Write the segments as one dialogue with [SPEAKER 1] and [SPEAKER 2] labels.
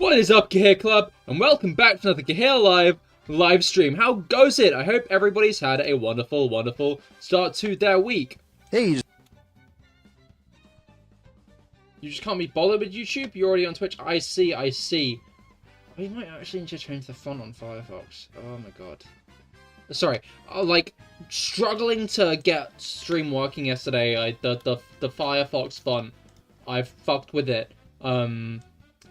[SPEAKER 1] What is up, Cahir Club, and welcome back to another CahirLIVE live stream. How goes it? I hope everybody's had a wonderful, wonderful start to their week.
[SPEAKER 2] Hey.
[SPEAKER 1] You just can't be bothered with YouTube? You're already on Twitch? I see. Oh, you might actually need to change the font on Firefox. Oh my god. Sorry. Like, struggling to get stream working yesterday. The Firefox font, I fucked with it.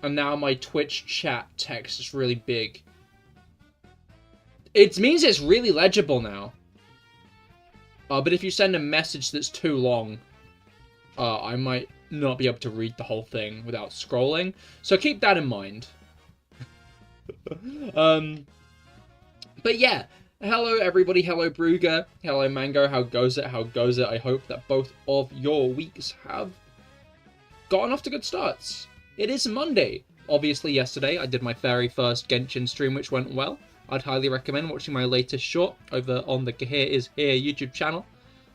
[SPEAKER 1] And now my Twitch chat text is really big. It means it's really legible now. But if you send a message that's too long, I might not be able to read the whole thing without scrolling. So keep that in mind. But yeah. Hello everybody, hello Brugger, hello Mango, how goes it? I hope that both of your weeks have gotten off to good starts. It is Monday. Obviously yesterday I did my very first Genshin stream, which went well. I'd highly recommend watching my latest short over on the Cahir is Here YouTube channel,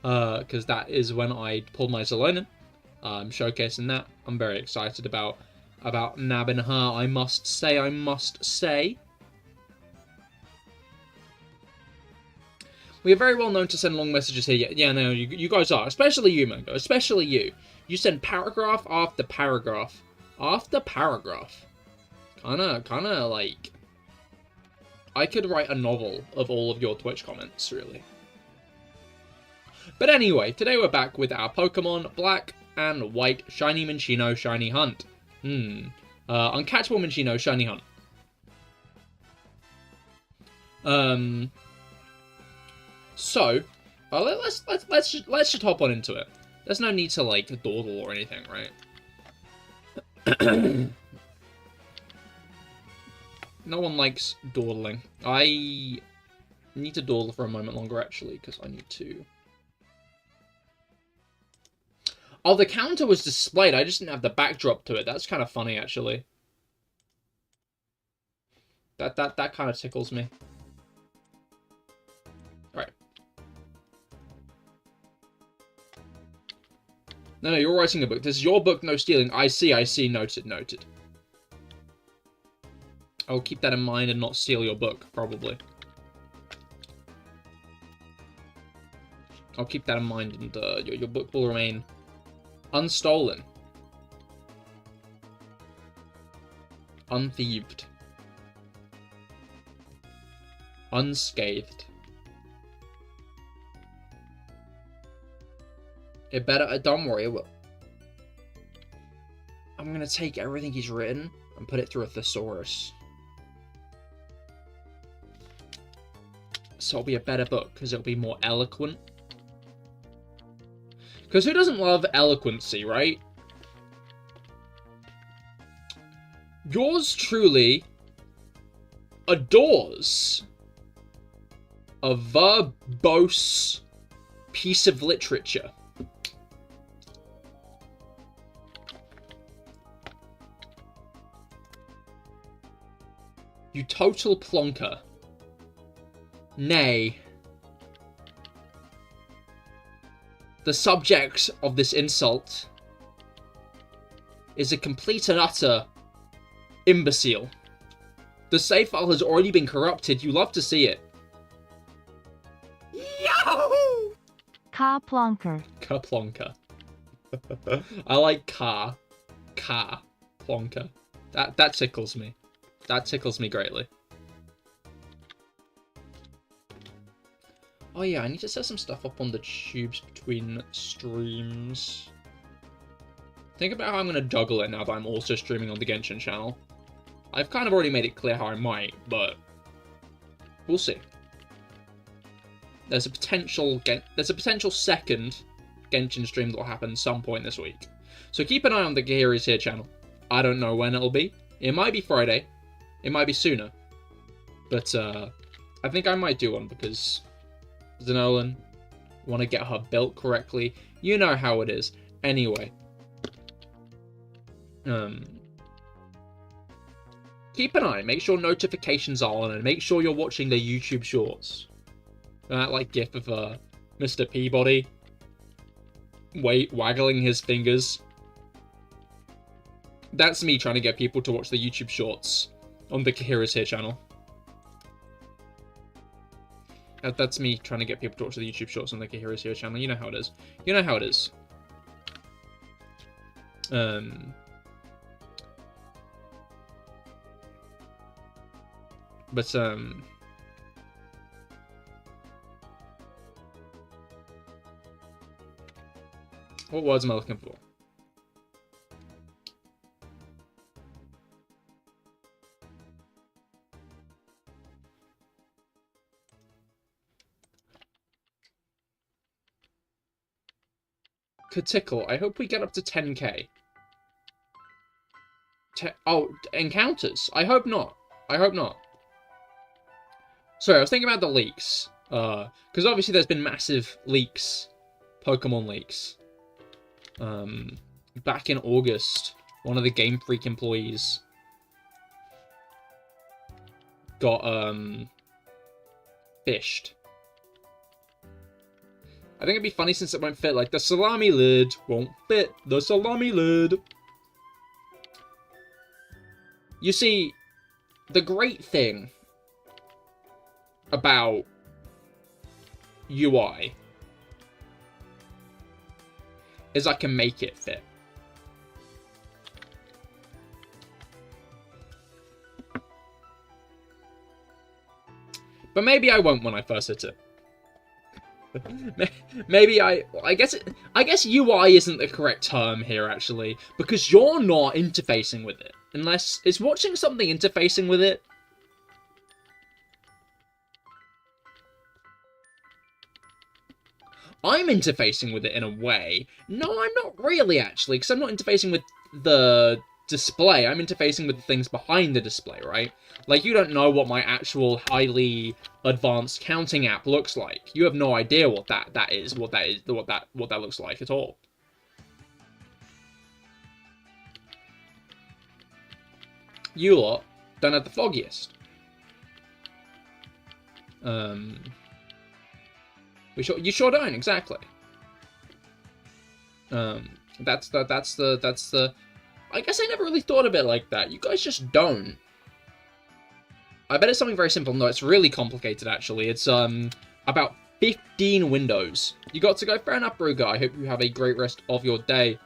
[SPEAKER 1] because that is when I pulled my Zalonin. I'm showcasing that. I'm very excited about nabbing her, I must say. We are very well known to send long messages here. Yeah, no, you guys are. Especially you, Mango. Especially you. You send paragraph after paragraph. After paragraph. Kinda like... I could write a novel of all of your Twitch comments, really. But anyway, today we're back with our Pokemon Black and White Shiny Minccino Shiny Hunt. Uncatchable Minccino Shiny Hunt. So, let's just hop on into it. There's no need to like dawdle or anything, right? No one likes dawdling. I need to dawdle for a moment longer, actually, because I need to... Oh, the counter was displayed. I just didn't have the backdrop to it. That's kind of funny, actually. That kind of tickles me. Right. No, you're writing a book. This is your book, no stealing. I see. Noted. I'll keep that in mind and not steal your book, probably. I'll keep that in mind, and your book will remain unstolen. Unthieved. Unscathed. It better... don't worry, it will. I'm gonna take everything he's written and put it through a thesaurus. So it'll be a better book, because it'll be more eloquent. Because who doesn't love eloquency, right? Yours truly adores a verbose piece of literature. You total plonker. Nay. The subject of this insult is a complete and utter imbecile. The save file has already been corrupted. You love to see it. Yahoo!
[SPEAKER 3] Ka plonker.
[SPEAKER 1] Ka-plonker. I like ka. Ka. Plonker. That tickles me. That tickles me greatly. Oh yeah, I need to set some stuff up on the tubes between streams. Think about how I'm going to juggle it now that I'm also streaming on the Genshin channel. I've kind of already made it clear how I might, but we'll see. There's a potential second Genshin stream that will happen some point this week. So keep an eye on the Cahir is Here channel. I don't know when it'll be. It might be Friday. It might be sooner. But I think I might do one because Zanolan, want to get her built correctly. You know how it is. Anyway. Keep an eye. Make sure notifications are on and make sure you're watching the YouTube shorts. That like gif of Mr. Peabody waggling his fingers That's me trying to get people to watch the YouTube shorts on the Cahir is Here channel. That's me trying to get people to watch the YouTube shorts on the Cahir is Here channel. You know how it is. You know how it is. But what words am I looking for? Tickle. I hope we get up to 10k. Oh, encounters. I hope not. I hope not. Sorry, I was thinking about the leaks. Because obviously there's been massive leaks. Pokemon leaks. Back in August, one of the Game Freak employees got, fished. I think it'd be funny since it won't fit. Like, the salami lid won't fit the salami lid. You see, the great thing about UI is I can make it fit. But maybe I won't when I first hit it. Maybe I guess UI isn't the correct term here, actually, because you're not interfacing with it. Unless, is watching something interfacing with it? I'm interfacing with it in a way. No, I'm not really, actually, because I'm not interfacing with the display. I'm interfacing with the things behind the display, right? Like, you don't know what my actual highly advanced counting app looks like. You have no idea what that looks like at all. You lot don't have the foggiest. You sure don't, exactly. That's the. I guess I never really thought of it like that. You guys just don't. I bet it's something very simple. No, it's really complicated, actually. It's, about 15 windows. You got to go. Fair enough, Bruga. I hope you have a great rest of your day.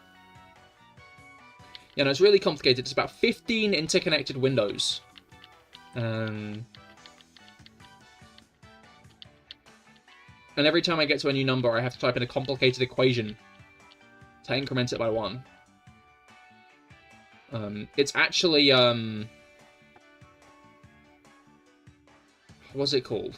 [SPEAKER 1] Yeah, no, it's really complicated. It's about 15 interconnected windows. And every time I get to a new number, I have to type in a complicated equation to increment it by 1. It's actually, what's it called?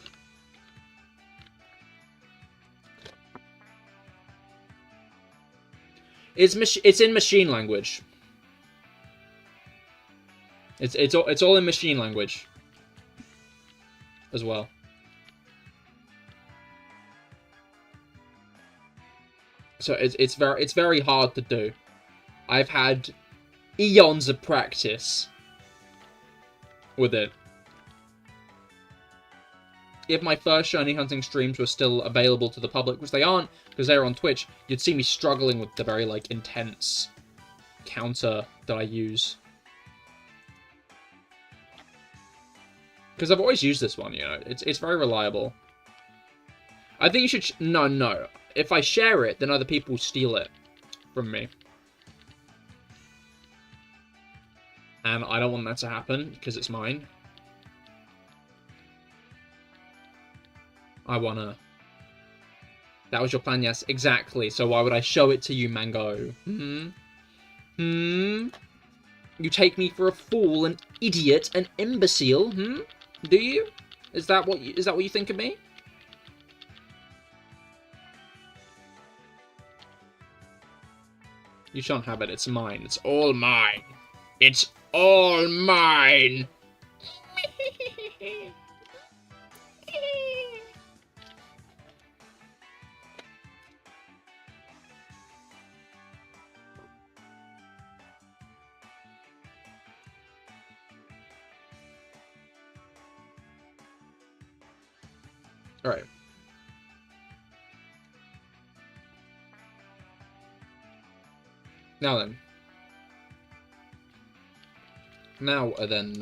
[SPEAKER 1] It's in machine language. It's all in machine language as well. So it's very hard to do. I've had eons of practice with it. If my first shiny hunting streams were still available to the public, which they aren't, because they're on Twitch, you'd see me struggling with the very, like, intense counter that I use. Because I've always used this one, you know. It's very reliable. I think you should... No. If I share it, then other people steal it from me. And I don't want that to happen, because it's mine. I wanna... That was your plan, yes, exactly. So why would I show it to you, Mango? You take me for a fool, an idiot, an imbecile, Do you? Is that what you think of me? You shan't have it, it's mine. It's all mine. It's all mine. All right. Now then. Now, then.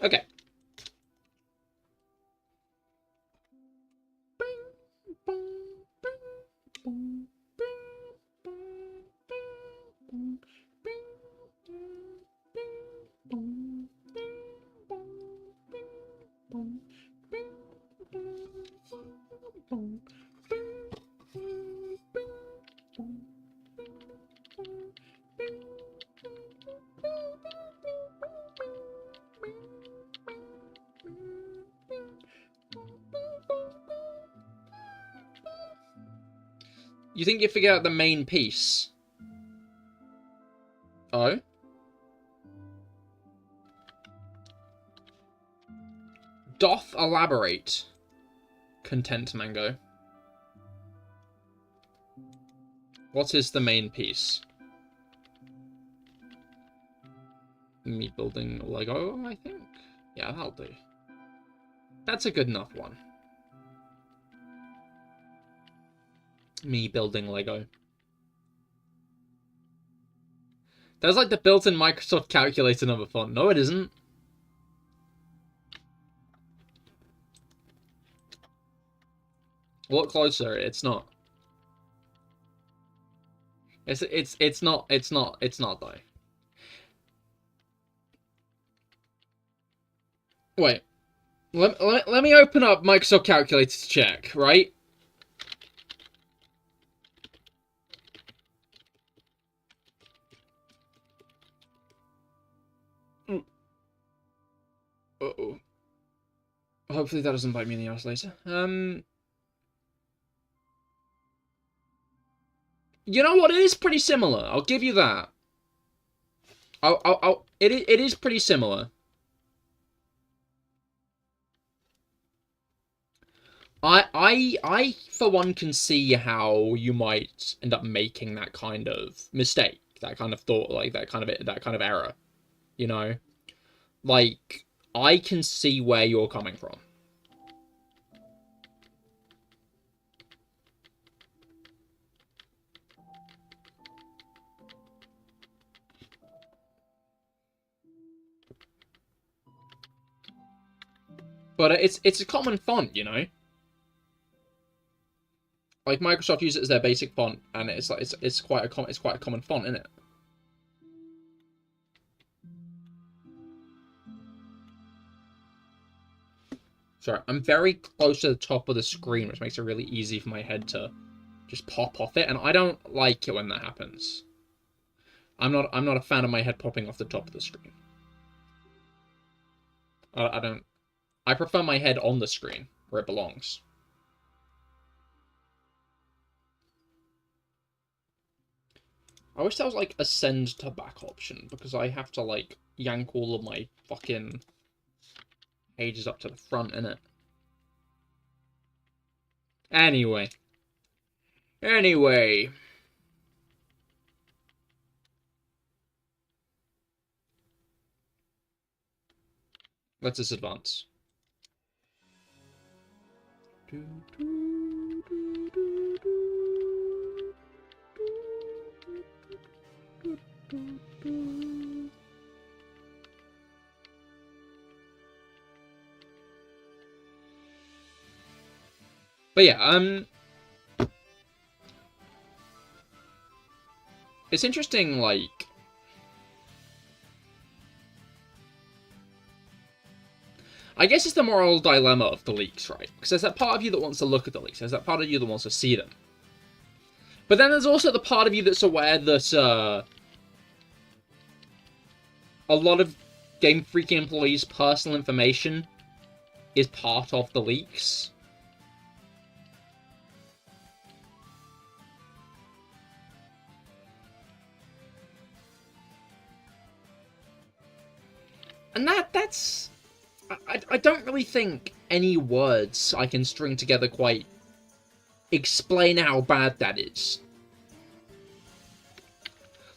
[SPEAKER 1] Okay. You think you figured out the main piece? Oh? Doth elaborate. Content Mango. What is the main piece? Me building Lego, I think? Yeah, that'll do. That's a good enough one. Me building Lego. That's like the built-in Microsoft calculator number font. No, it isn't. Look closer. It's not. It's not though. Wait. Let me open up Microsoft Calculator to check, right? Uh-oh. Hopefully that doesn't bite me in the ass later. You know what? It is pretty similar. I'll give you that. It is pretty similar. I for one can see how you might end up making that kind of mistake, that kind of thought, like that kind of error. You know, like I can see where you're coming from. But it's a common font, you know. Like Microsoft uses it as their basic font, and it's like it's quite a common font, isn't it? Sorry, I'm very close to the top of the screen, which makes it really easy for my head to just pop off it, and I don't like it when that happens. I'm not a fan of my head popping off the top of the screen. I don't. I prefer my head on the screen where it belongs. I wish there was like a send to back option, because I have to like yank all of my fucking pages up to the front, innit? Anyway. Let's just advance. But yeah, it's interesting, like, I guess it's the moral dilemma of the leaks, right? Because there's that part of you that wants to look at the leaks, there's that part of you that wants to see them. But then there's also the part of you that's aware that, a lot of Game Freak employees' personal information is part of the leaks. And that's... I don't really think any words I can string together quite explain how bad that is.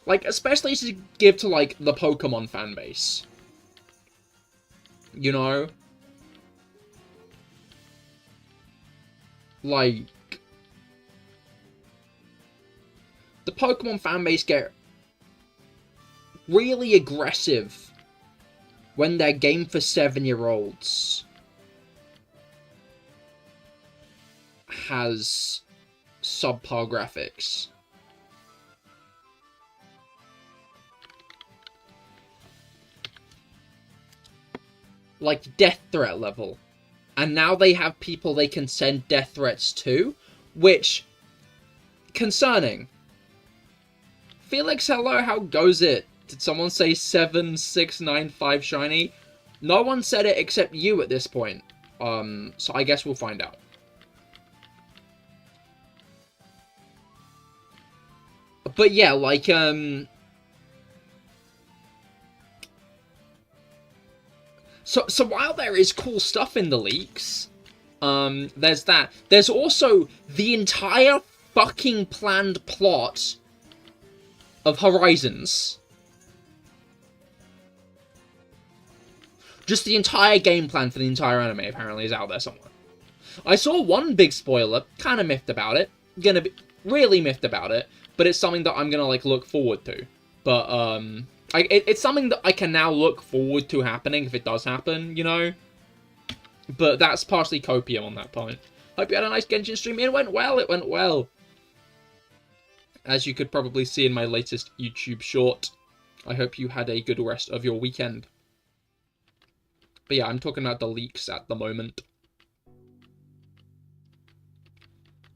[SPEAKER 1] Like, especially to give to, like, the Pokemon fanbase. You know? like, the Pokemon fanbase get really aggressive when their game for 7-year-olds has subpar graphics. Like death threat level. And now they have people they can send death threats to, which, concerning. Felix, hello, how goes it? Did someone say 7695 shiny? No one said it except you at this point. So I guess we'll find out. But yeah, like, So while there is cool stuff in the leaks, there's that. There's also the entire fucking planned plot of Horizons. Just the entire game plan for the entire anime apparently is out there somewhere. I saw one big spoiler, kind of miffed about it. Gonna be really miffed about it, but it's something that I'm gonna like look forward to. But it's something that I can now look forward to happening if it does happen, you know? But that's partially copium on that point. Hope you had a nice Genshin stream. It went well, it went well. As you could probably see in my latest YouTube short, I hope you had a good rest of your weekend. But yeah, I'm talking about the leaks at the moment.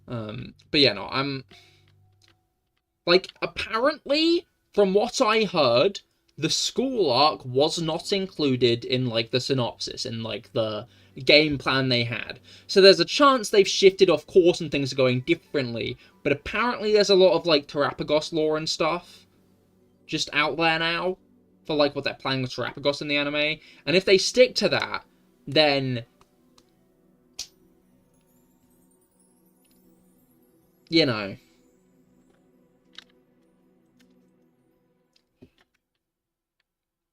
[SPEAKER 1] But yeah, no, I'm... Like, apparently, from what I heard, the school arc was not included in, like, the synopsis, in, like, the game plan they had. So there's a chance they've shifted off course and things are going differently, but apparently there's a lot of, like, Terrapagos lore and stuff just out there now for, like, what they're planning with Terrapagos in the anime. And if they stick to that, then... you know...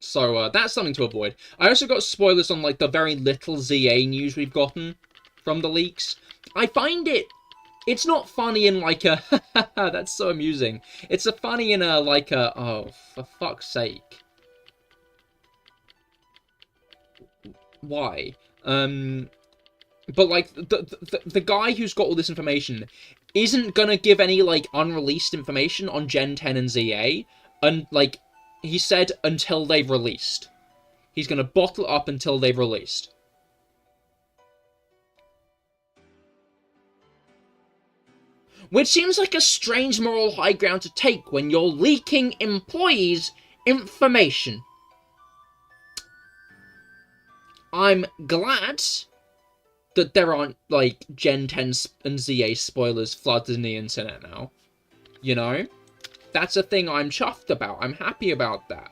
[SPEAKER 1] So, that's something to avoid. I also got spoilers on, like, the very little ZA news we've gotten from the leaks. I find it's not funny in, like, a, that's so amusing. It's a funny in a, like, a, oh, for fuck's sake. Why? But, like, the guy who's got all this information isn't gonna give any, like, unreleased information on Gen 10 and ZA, and, like, he said until they've released. He's going to bottle it up until they've released. Which seems like a strange moral high ground to take when you're leaking employees' information. I'm glad that there aren't, like, Gen 10 and ZA spoilers flooding the internet now. You know? That's a thing I'm chuffed about. I'm happy about that.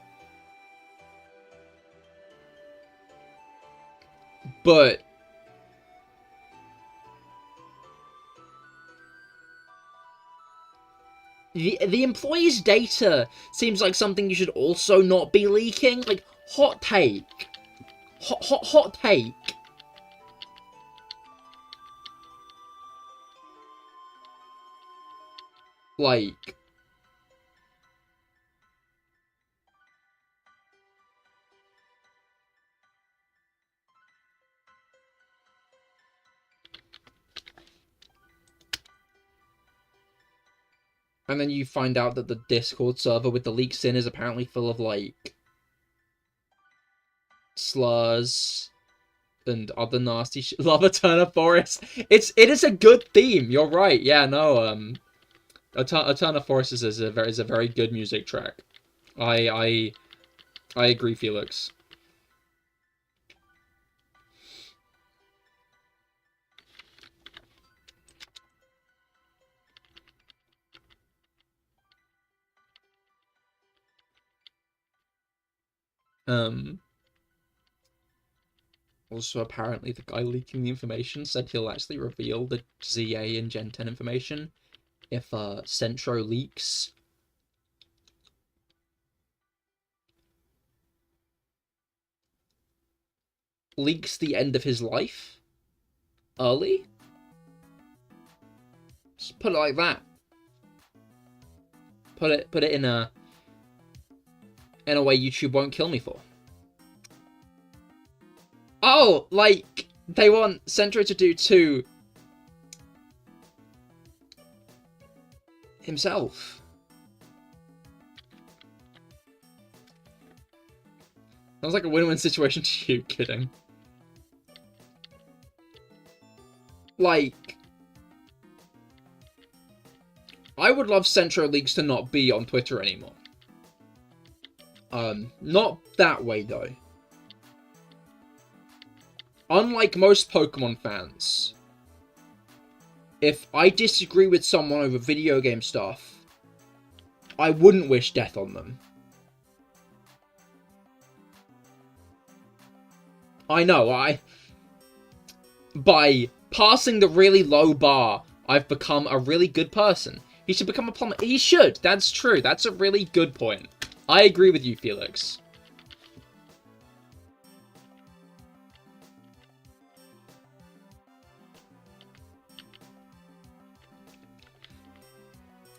[SPEAKER 1] But... The employees' data seems like something you should also not be leaking. Like, hot take. Hot take. Like... And then you find out that the Discord server with the leaks in is apparently full of, like, slurs and other nasty shit. Love Eterna Forest. It is a good theme. You're right. Yeah, no. Eterna Forest is a very good music track. I agree, Felix. Also, apparently, the guy leaking the information said he'll actually reveal the ZA and Gen 10 information if Centro leaks. Leaks the end of his life early. Just put it like that. Put it in a way YouTube won't kill me for. Oh, like they want Centro to do to himself. Sounds like a win-win situation to you, kidding. Like, I would love Centro Leaks to not be on Twitter anymore. Not that way, though. Unlike most Pokemon fans, if I disagree with someone over video game stuff, I wouldn't wish death on them. I know, by passing the really low bar, I've become a really good person. He should become a plumber. He should. That's true. That's a really good point. I agree with you, Felix.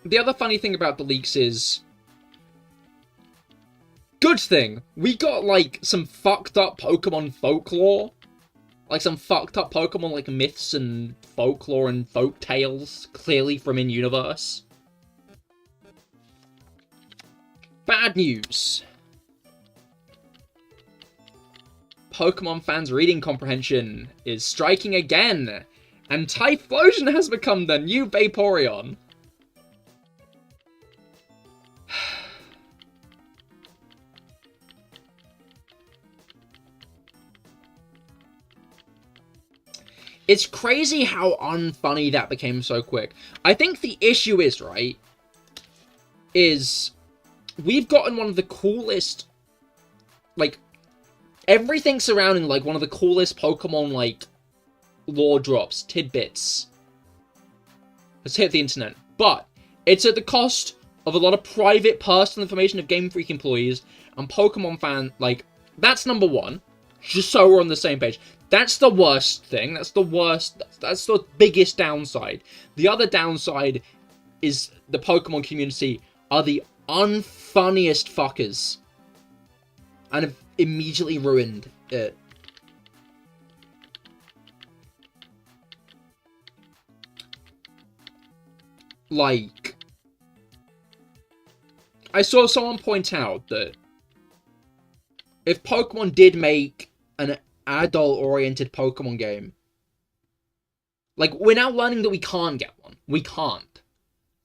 [SPEAKER 1] The other funny thing about the leaks is, good thing, we got, like, some fucked up Pokemon folklore. Like, some fucked up Pokemon, like, myths and folklore and folk tales, clearly from in-universe. Bad news. Pokemon fans' reading comprehension is striking again, and Typhlosion has become the new Vaporeon. It's crazy how unfunny that became so quick. I think the issue is, right, is we've gotten one of the coolest, like, everything surrounding, like, one of the coolest Pokemon, like, lore drops, tidbits, has hit the internet. But it's at the cost of a lot of private, personal information of Game Freak employees and Pokemon fan, like, that's number one, just so we're on the same page. That's the worst thing. That's the worst. That's the biggest downside. The other downside is the Pokemon community are the unfunniest fuckers. And have immediately ruined it. Like, I saw someone point out that if Pokemon did make an adult-oriented Pokemon game, like, we're now learning that we can't get one. We can't.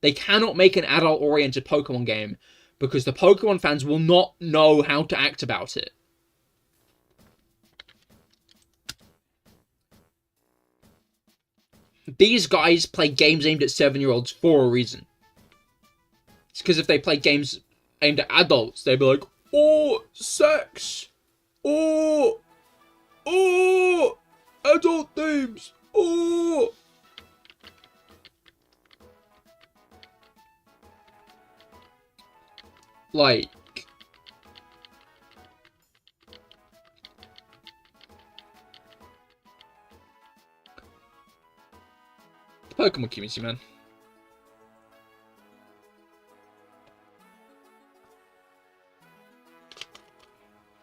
[SPEAKER 1] They cannot make an adult-oriented Pokemon game because the Pokemon fans will not know how to act about it. These guys play games aimed at 7-year-olds for a reason. It's because if they play games aimed at adults, they'd be like, oh, sex, oh, adult themes, oh. Like, the Pokemon community, man.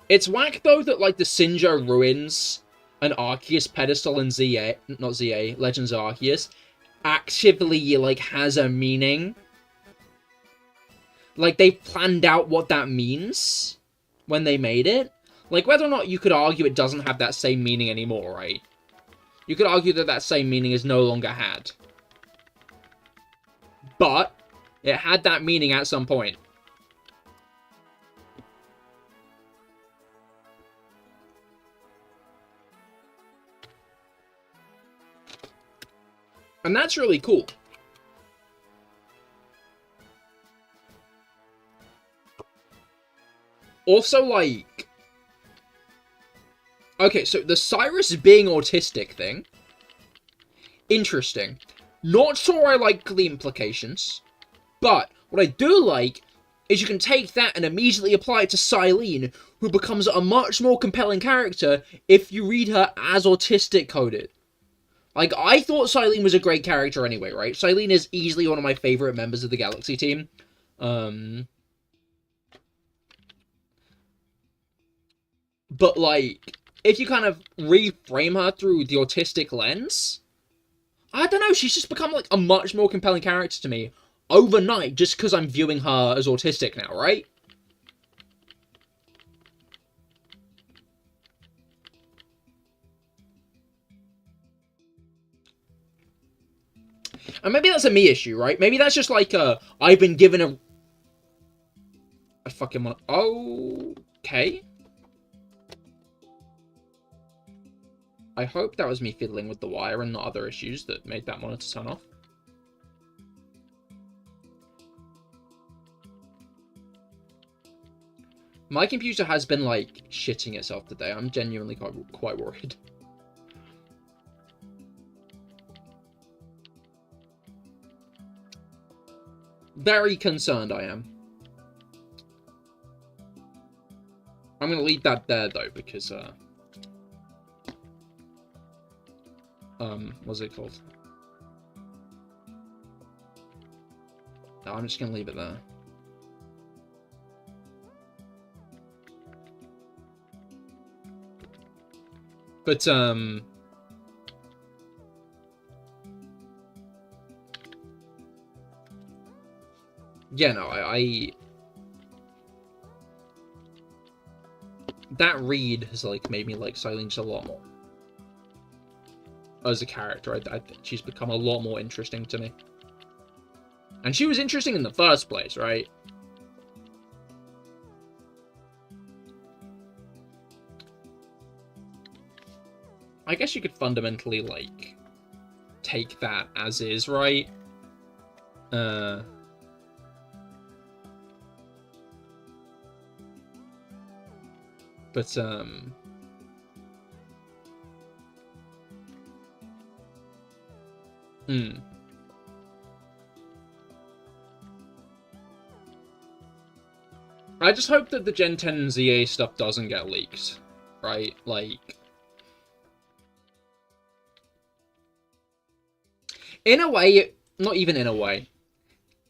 [SPEAKER 1] It's whack, though, that, like, the Sinjo ruins an Arceus pedestal in ZA, not ZA, Legends of Arceus, actively, like, has a meaning. Like, they planned out what that means when they made it. Like, whether or not you could argue it doesn't have that same meaning anymore, right? You could argue that that same meaning is no longer had. But it had that meaning at some point. And that's really cool. Also, like, okay, so the Cyrus being autistic thing, interesting. Not sure I like the implications, but what I do like is you can take that and immediately apply it to Silene, who becomes a much more compelling character if you read her as autistic coded. Like, I thought Silene was a great character anyway, right? Silene is easily one of my favorite members of the Galaxy team. But, like, if you kind of reframe her through the autistic lens, I don't know, she's just become, like, a much more compelling character to me overnight just because I'm viewing her as autistic now, right? And maybe that's a me issue, right? Maybe that's just like, I've been given a... I fucking want... Okay. I hope that was me fiddling with the wire and not other issues that made that monitor turn off. My computer has been, like, shitting itself today. I'm genuinely quite worried. Very concerned I am. I'm going to leave that there, though, because, what's it called? No, I'm just going to leave it there. But, yeah, no, that read has, like, made me like Silene just a lot more. As a character, I think she's become a lot more interesting to me. And she was interesting in the first place, right? I guess you could fundamentally, like, take that as is, right? But, I just hope that the Gen 10 ZA stuff doesn't get leaked, right? Like... In a way, not even in a way.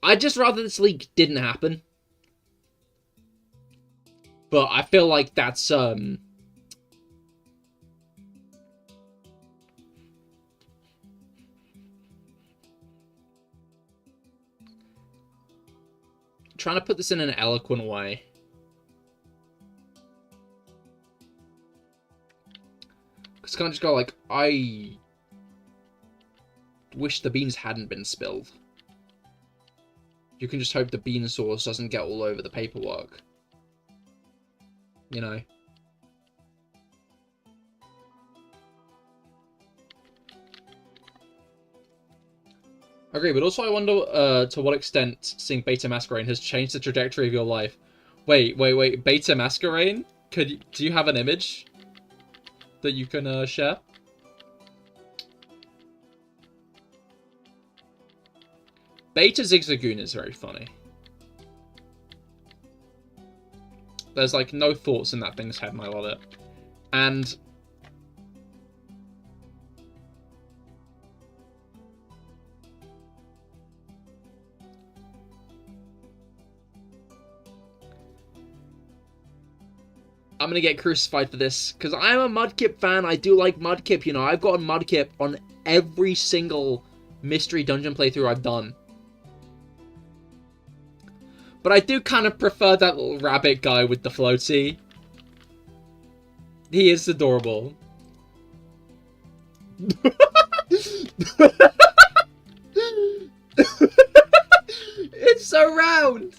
[SPEAKER 1] I'd just rather this leak didn't happen. But I feel like that's, trying to put this in an eloquent way. Because can't just go like, I wish the beans hadn't been spilled. You can just hope the bean sauce doesn't get all over the paperwork. You know? I agree, but also I wonder to what extent seeing Beta Masquerade has changed the trajectory of your life. Wait, Beta Masquerade? Do you have an image that you can share? Beta Zigzagoon is very funny. There's, like, no thoughts in that thing's head, and I love it. And... I'm gonna get crucified for this, because I'm a Mudkip fan. I do like Mudkip, you know. I've gotten Mudkip on every single mystery dungeon playthrough I've done. But I do kind of prefer that little rabbit guy with the floaty. He is adorable. It's so round!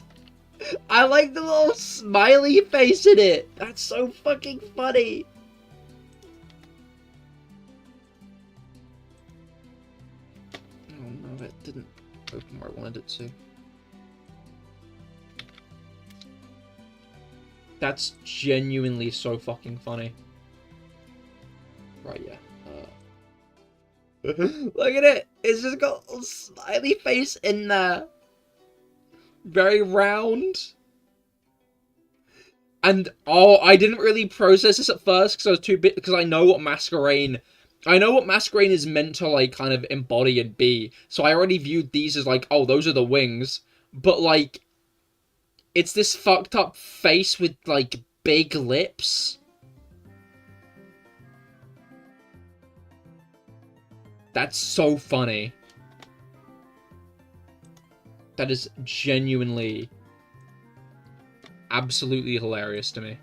[SPEAKER 1] I like the little smiley face in it. That's so fucking funny. Oh no, that didn't open where I wanted it to. That's genuinely so fucking funny. Right, yeah. Look at it! It's just got a little smiley face in there. Very round. And, oh, I didn't really process this at first because I was too bit, because I know what Masquerade I know what Masquerain is meant to, like, kind of embody and be, so I already viewed these as, like, oh, those are the wings, but, like, it's this fucked up face with, like, big lips. That's so funny. That is genuinely absolutely hilarious to me.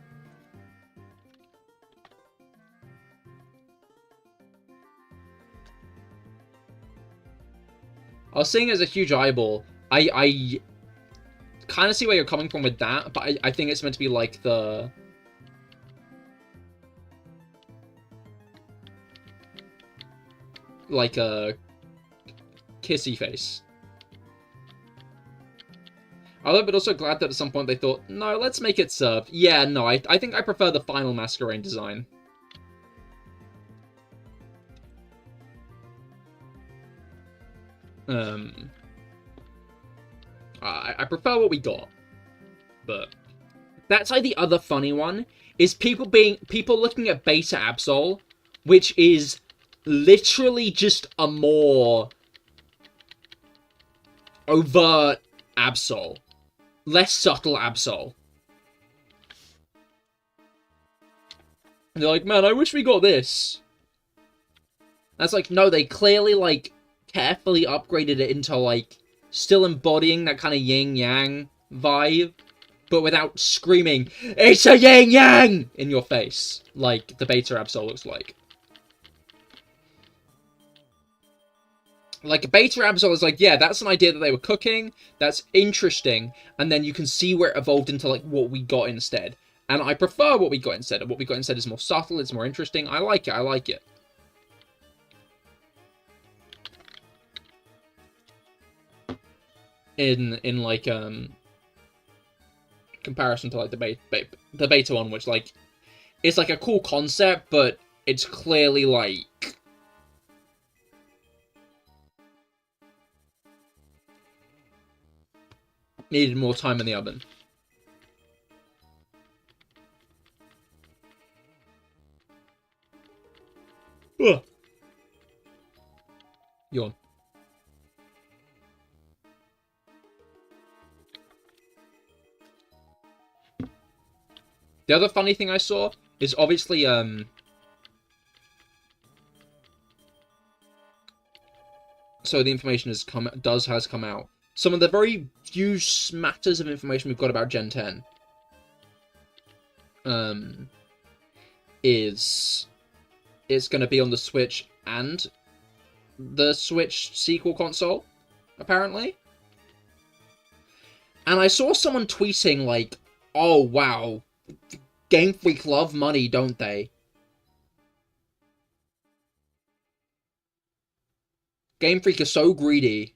[SPEAKER 1] I was saying as a huge eyeball, I kind of see where you're coming from with that, but I think it's meant to be like the... like a kissy face. I'm a bit also glad that at some point they thought, no, let's make it serve. Yeah, no, I think I prefer the final Masquerain design. I prefer what we got, but that's like the other funny one is people looking at Beta Absol, which is literally just a more overt Absol, less subtle Absol. And they're like, man, I wish we got this. That's like, no, they clearly like carefully upgraded it into like still embodying that kind of yin-yang vibe, but without screaming, it's a yin-yang in your face, like the Beta Absol looks like. Like, Beta Absol is like, yeah, that's an idea that they were cooking, that's interesting, and then you can see where it evolved into, like, what we got instead. And I prefer what we got instead. What we got instead is more subtle, it's more interesting. I like it, I like it. In like, comparison to, like, the beta one, which, like, it's, like, a cool concept, but it's clearly, like... needed more time in the oven. Ugh. Yawn. The other funny thing I saw is obviously, so the information has come out. Some of the very few smatters of information we've got about Gen 10, is it's going to be on the Switch and the Switch sequel console, apparently. And I saw someone tweeting, like, oh, wow, Game Freak love money, don't they? Game Freak is so greedy.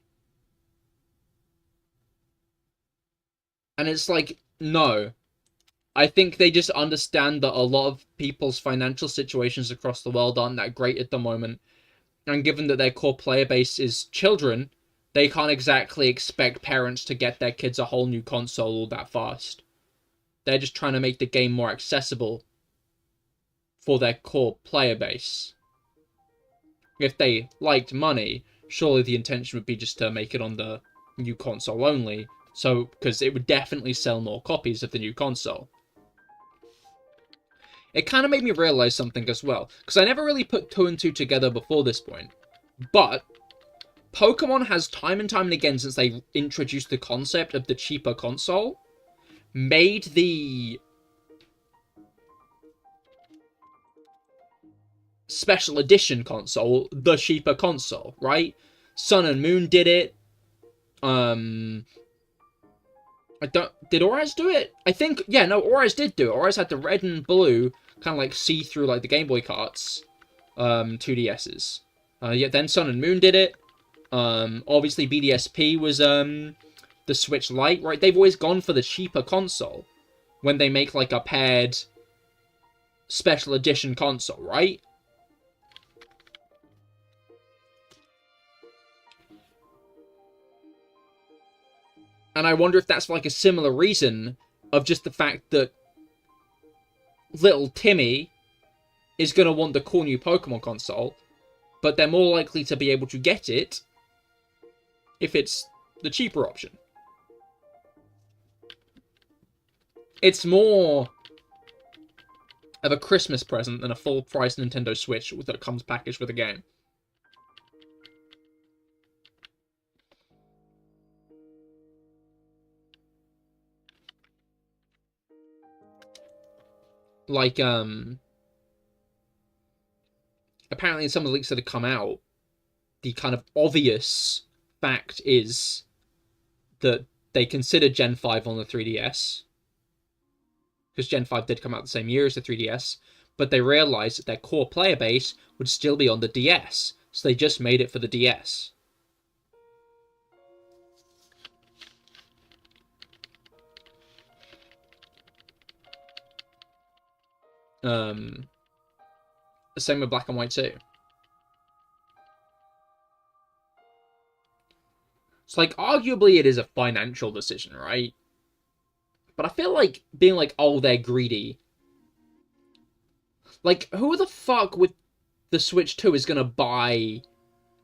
[SPEAKER 1] And it's like, no. I think they just understand that a lot of people's financial situations across the world aren't that great at the moment. And given that their core player base is children, they can't exactly expect parents to get their kids a whole new console all that fast. They're just trying to make the game more accessible for their core player base. If they liked money, surely the intention would be just to make it on the new console only. So, because it would definitely sell more copies of the new console. It kind of made me realize something as well, because I never really put 2 and 2 together before this point. But Pokemon has time and time and again, since they introduced the concept of the cheaper console, made the special edition console the cheaper console, right? Sun and Moon did it. Did Orais do it? I think, yeah, no, Orais did do it. Orais had the red and blue, kind of like see-through, like the Game Boy carts, 2DSs. Yeah, then Sun and Moon did it. Obviously BDSP was, the Switch Lite, right? They've always gone for the cheaper console when they make, like, a paired special edition console, right? And I wonder if that's like a similar reason of just the fact that little Timmy is going to want the cool new Pokemon console, but they're more likely to be able to get it if it's the cheaper option. It's more of a Christmas present than a full-price Nintendo Switch that comes packaged with a game. Like, apparently in some of the leaks that have come out, the kind of obvious fact is that they considered Gen 5 on the 3DS, because Gen 5 did come out the same year as the 3DS, but they realized that their core player base would still be on the DS, so they just made it for the DS. Same with Black and White 2. It's like, arguably it is a financial decision, right? But I feel like being like, oh, they're greedy. Like, who the fuck with the Switch 2 is gonna buy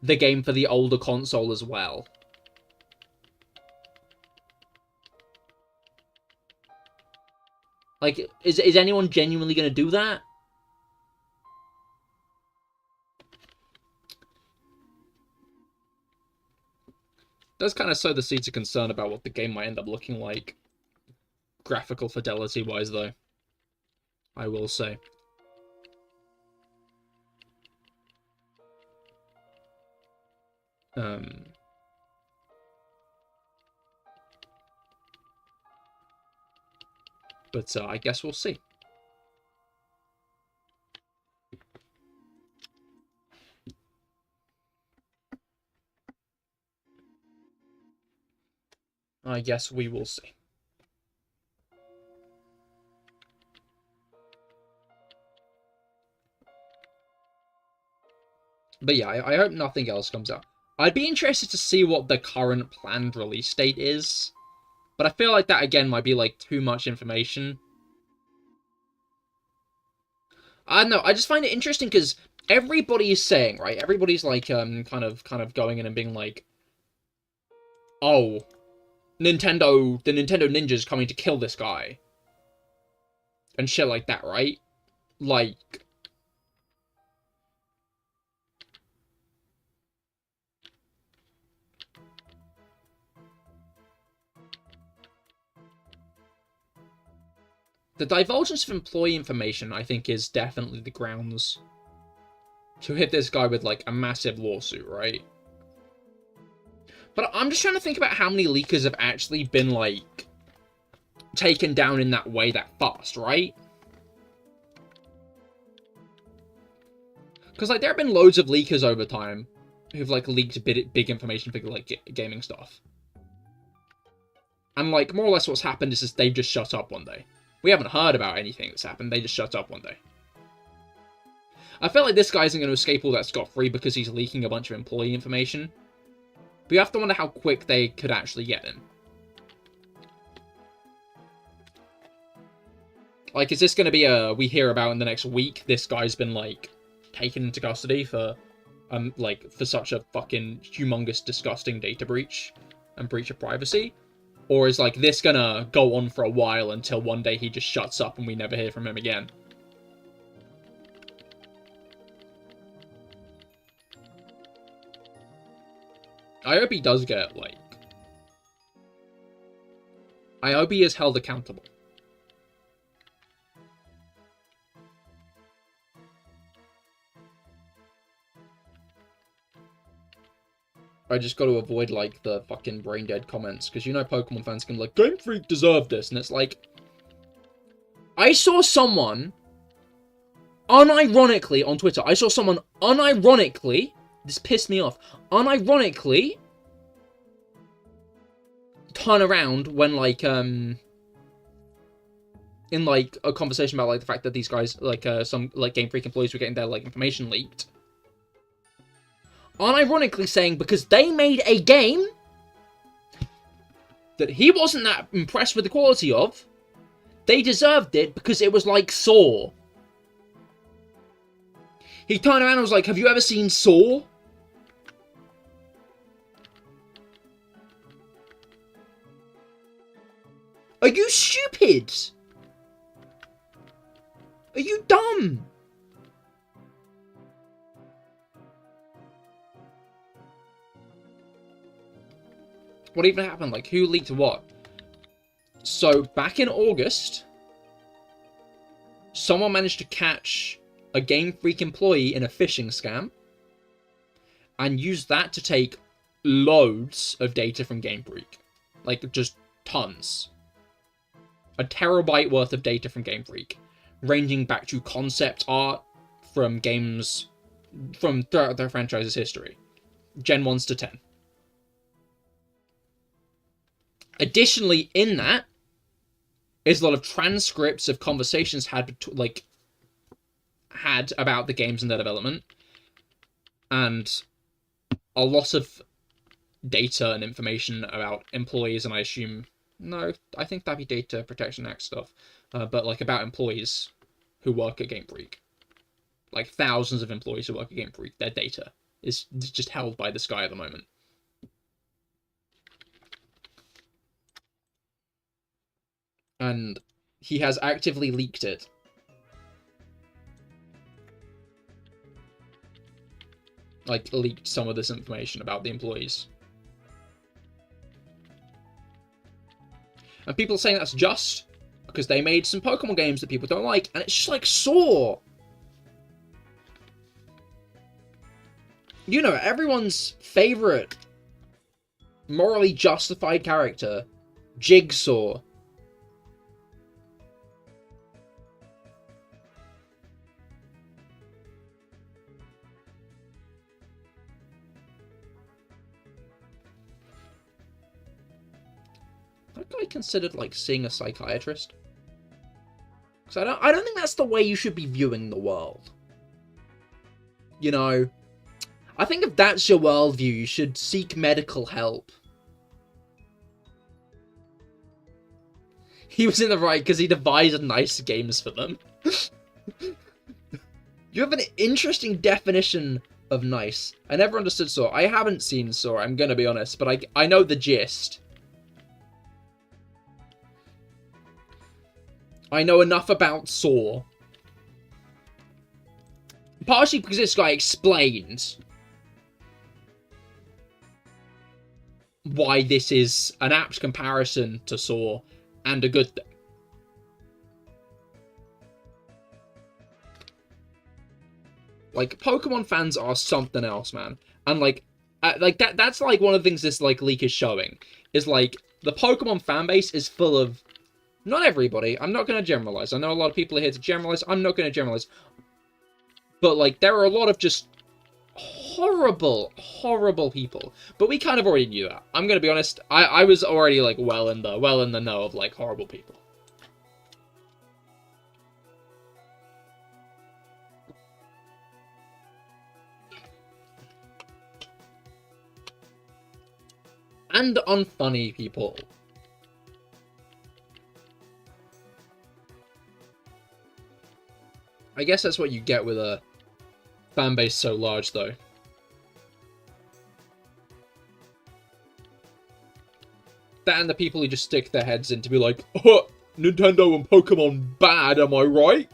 [SPEAKER 1] the game for the older console as well? Like, is anyone genuinely gonna do that? Does kind of sow the seeds of concern about what the game might end up looking like, graphical fidelity-wise, though. I will say. But I guess we'll see. I guess we will see. But yeah, I hope nothing else comes out. I'd be interested to see what the current planned release date is. But I feel like that, again, might be, like, too much information. I don't know, I just find it interesting because everybody is saying, right? Everybody's, like, kind of going in and being like, oh, the Nintendo Ninja's coming to kill this guy. And shit like that, right? Like, the divulgence of employee information, I think, is definitely the grounds to hit this guy with, like, a massive lawsuit, right? But I'm just trying to think about how many leakers have actually been, like, taken down in that way that fast, right? Because, like, there have been loads of leakers over time who've, like, leaked big information for, like, gaming stuff. And, like, more or less what's happened is they've just shut up one day. We haven't heard about anything that's happened, they just shut up one day. I feel like this guy isn't going to escape all that scot-free because he's leaking a bunch of employee information. But you have to wonder how quick they could actually get him. Like, is this going to be we hear about in the next week, this guy's been, like, taken into custody for, for such a fucking humongous, disgusting data breach and breach of privacy? Or is, like, this gonna go on for a while until one day he just shuts up and we never hear from him again? I hope he does get, like... I hope he is held accountable. I just got to avoid, like, the fucking brain-dead comments, because you know Pokemon fans can be like, Game Freak deserved this, and it's like... I saw someone, unironically, on Twitter, I saw someone unironically, this pissed me off, unironically, turn around when, like, in, like, a conversation about, like, the fact that these guys, like, some, like, Game Freak employees were getting their, like, information leaked. Unironically saying, because they made a game that he wasn't that impressed with the quality of, they deserved it because it was like Saw. He turned around and was like, have you ever seen Saw? Are you stupid? Are you dumb? What even happened? Like, who leaked what? So, back in August, someone managed to catch a Game Freak employee in a phishing scam and use that to take loads of data from Game Freak. Like, just tons. A terabyte worth of data from Game Freak, ranging back to concept art from games from throughout their franchise's history. Gen 1s to 10. Additionally, in that is a lot of transcripts of conversations had about the games and their development, and a lot of data and information about employees, and I assume, no, I think that'd be Data Protection Act stuff, but like about employees who work at Game Freak. Like thousands of employees who work at Game Freak, their data is just held by this guy at the moment. And he has actively leaked it. Like, leaked some of this information about the employees. And people are saying that's just because they made some Pokemon games that people don't like, and it's just like Saw. You know, everyone's favorite morally justified character, Jigsaw. I considered like seeing a psychiatrist, because I don't think that's the way you should be viewing the world. You know, I think if that's your worldview, you should seek medical help. He was in the right because he devised nice games for them. You have an interesting definition of nice. I never understood Saw. I haven't seen Saw, I'm gonna be honest, but I know the gist. I know enough about Saw. Partially because this guy explained why this is an apt comparison to Saw and a good thing. Like, Pokemon fans are something else, man. And like that's like one of the things this like leak is showing. Is like the Pokemon fan base is full of, not everybody, I'm not going to generalize. I know a lot of people are here to generalize. I'm not going to generalize. But, like, there are a lot of just horrible, horrible people. But we kind of already knew that. I'm going to be honest. I was already, like, well in the know of, like, horrible people. And unfunny people. I guess that's what you get with a fan base so large, though. That and the people who just stick their heads in to be like, oh, Nintendo and Pokemon bad, am I right?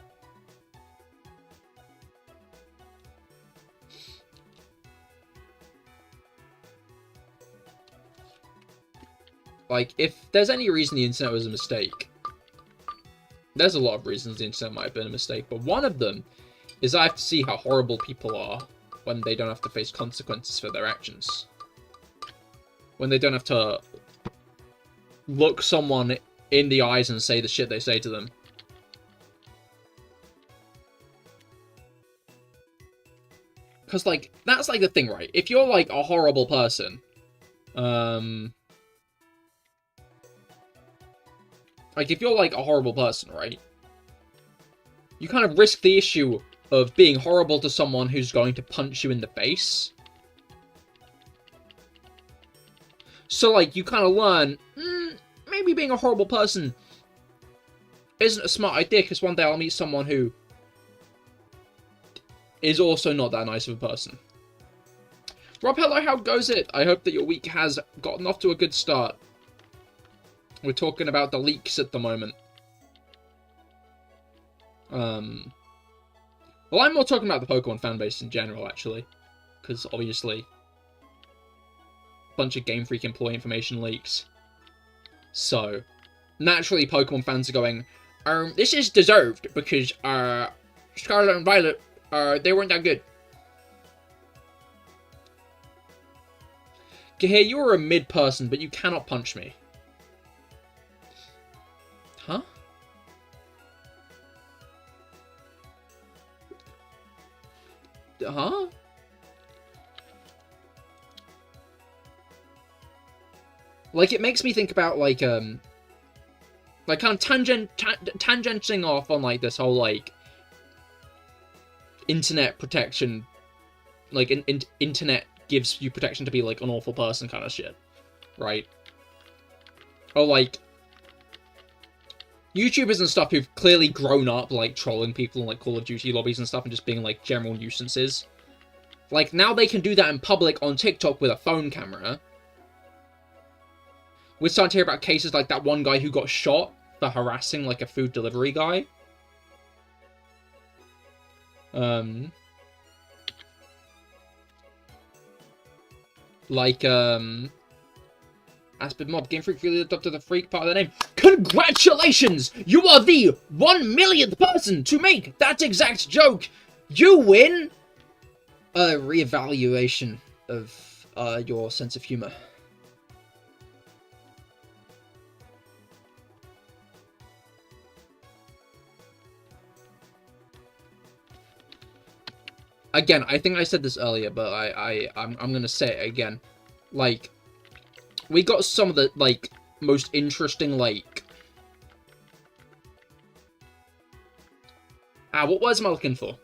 [SPEAKER 1] Like, if there's any reason the internet was a mistake, there's a lot of reasons the internet might have been a mistake, but one of them is I have to see how horrible people are when they don't have to face consequences for their actions. When they don't have to look someone in the eyes and say the shit they say to them. Because, like, that's, like, the thing, right? If you're, like, a horrible person, like, if you're, like, a horrible person, right? You kind of risk the issue of being horrible to someone who's going to punch you in the face. So, like, you kind of learn, maybe being a horrible person isn't a smart idea, because one day I'll meet someone who is also not that nice of a person. Rob, hello, how goes it? I hope that your week has gotten off to a good start. We're talking about the leaks at the moment. Well, I'm more talking about the Pokemon fanbase in general, actually. Because, obviously, a bunch of Game Freak employee information leaks. So, naturally, Pokemon fans are going, this is deserved, because, Scarlet and Violet, they weren't that good. Cahir, you are a mid person, but you cannot punch me. Huh? Huh? Like, it makes me think about, like kind of tangenting off on, like, this whole, like, internet protection, like, internet gives you protection to be, like, an awful person kind of shit, right? Or, like, YouTubers and stuff who've clearly grown up, like, trolling people in, like, Call of Duty lobbies and stuff and just being, like, general nuisances. Like, now they can do that in public on TikTok with a phone camera. We're starting to hear about cases like that one guy who got shot for harassing, like, a food delivery guy. Aspid Mob, Game Freak really lived up to the freak part of the name. Congratulations! You are the 1,000,000th person to make that exact joke! You win a reevaluation of your sense of humor. Again, I think I said this earlier, but I'm gonna say it again. Like, we got some of the, like, most interesting, like... what words am I looking for?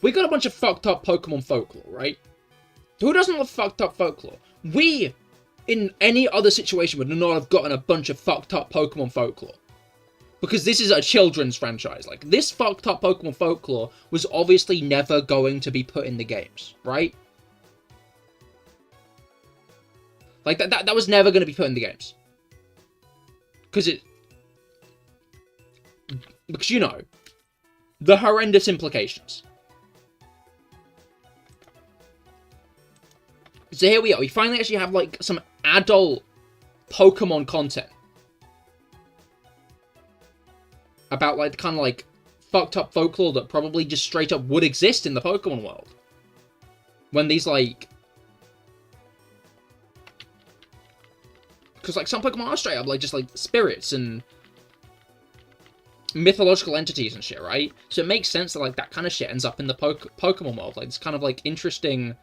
[SPEAKER 1] We got a bunch of fucked up Pokemon folklore, right? Who doesn't love fucked up folklore? We, in any other situation, would not have gotten a bunch of fucked up Pokemon folklore. Because this is a children's franchise. Like, this fucked up Pokemon folklore was obviously never going to be put in the games, right? Like, that was never going to be put in the games. Because, you know, the horrendous implications. So here we are. We finally actually have, like, some adult Pokemon content. About, like, the kind of, like, fucked up folklore that probably just straight up would exist in the Pokemon world. When these, like... Because, like, some Pokemon are straight up, like, just, like, spirits and mythological entities and shit, right? So it makes sense that, like, that kind of shit ends up in the Pokemon world. Like, this kind of, like, interesting,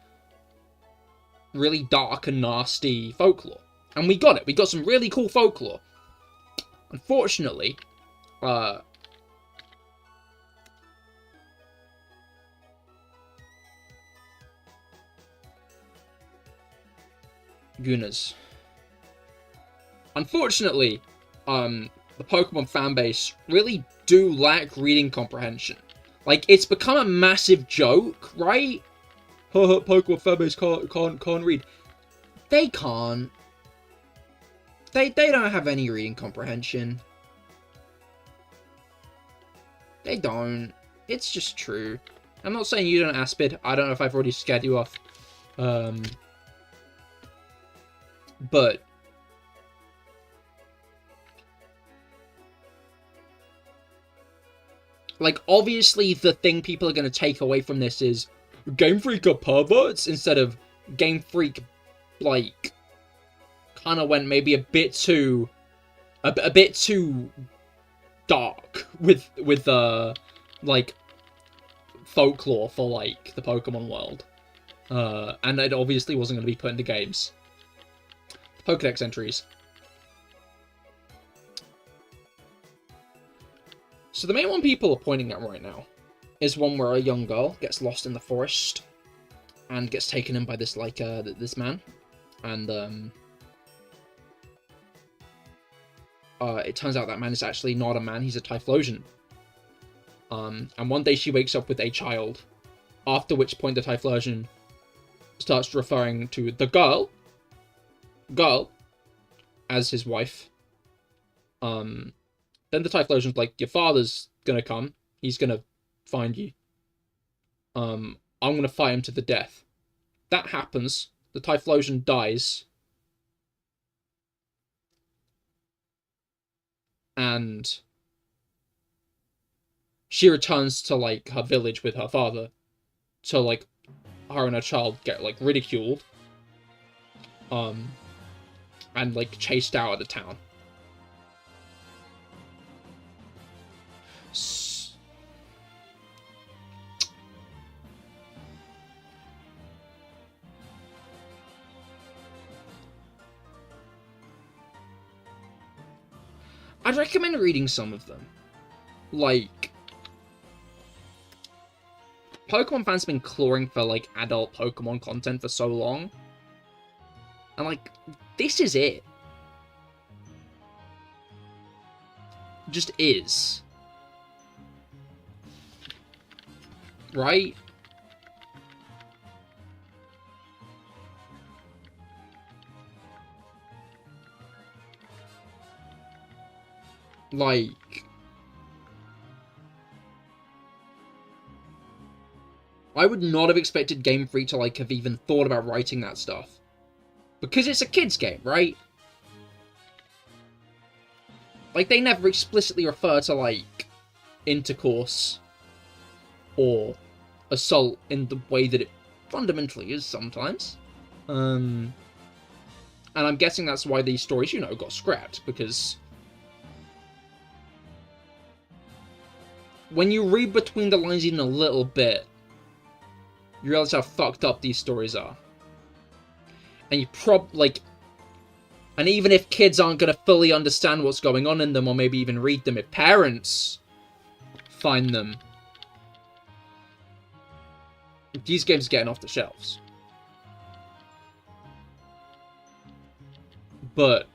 [SPEAKER 1] really dark and nasty folklore. And we got it. We got some really cool folklore. Unfortunately, Gunas. Unfortunately, the Pokemon fanbase really do lack reading comprehension. Like, it's become a massive joke, right? Pokemon fanbase can't read. They can't. They don't have any reading comprehension. They don't. It's just true. I'm not saying you don't, Aspid. I don't know if I've already scared you off. But... like, obviously, the thing people are going to take away from this is Game Freak are perverts, instead of Game Freak, like, kind of went maybe a bit too dark with like, folklore for, like, the Pokemon world. And it obviously wasn't going to be put into games. Pokedex entries. So the main one people are pointing at right now is one where a young girl gets lost in the forest and gets taken in by this, like, this man. And, it turns out that man is actually not a man, he's a Typhlosion. And one day she wakes up with a child, after which point the Typhlosion starts referring to the girl, as his wife. Then the Typhlosion's like, your father's gonna come, he's gonna find you. I'm gonna fight him to the death. That happens, the Typhlosion dies. And she returns to, like, her village with her father. So, like, her and her child get, like, ridiculed. And, like, chased out of the town. I'd recommend reading some of them. Like, Pokemon fans have been clawing for, like, adult Pokemon content for so long. And, like, this is it. Just is. Right? Like, I would not have expected Game Freak to, like, have even thought about writing that stuff. Because it's a kid's game, right? Like, they never explicitly refer to, like, intercourse or assault in the way that it fundamentally is sometimes. And I'm guessing that's why these stories, you know, got scrapped, because when you read between the lines even a little bit, you realize how fucked up these stories are. And you and even if kids aren't going to fully understand what's going on in them, or maybe even read them, if parents find them, these games are getting off the shelves. But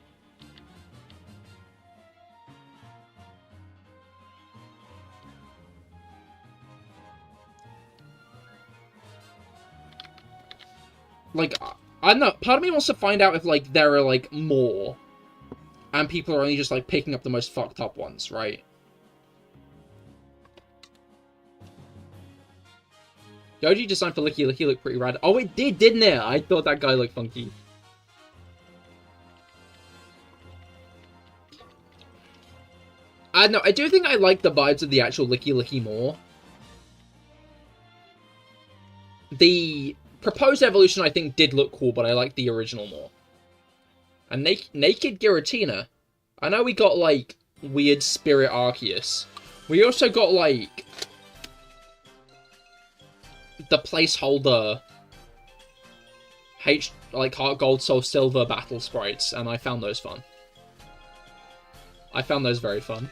[SPEAKER 1] like, I don't know, part of me wants to find out if, like, there are, like, more, and people are only just, like, picking up the most fucked up ones, right? The OG design for Licky Licky looked pretty rad. Oh, it did, didn't it? I thought that guy looked funky. I don't know, I do think I like the vibes of the actual Licky Licky more. The proposed evolution, I think, did look cool, but I like the original more. And Naked Giratina. I know we got, like, weird Spirit Arceus. We also got, like, the placeholder like, Heart Gold, Soul Silver battle sprites, and I found those fun. I found those very fun.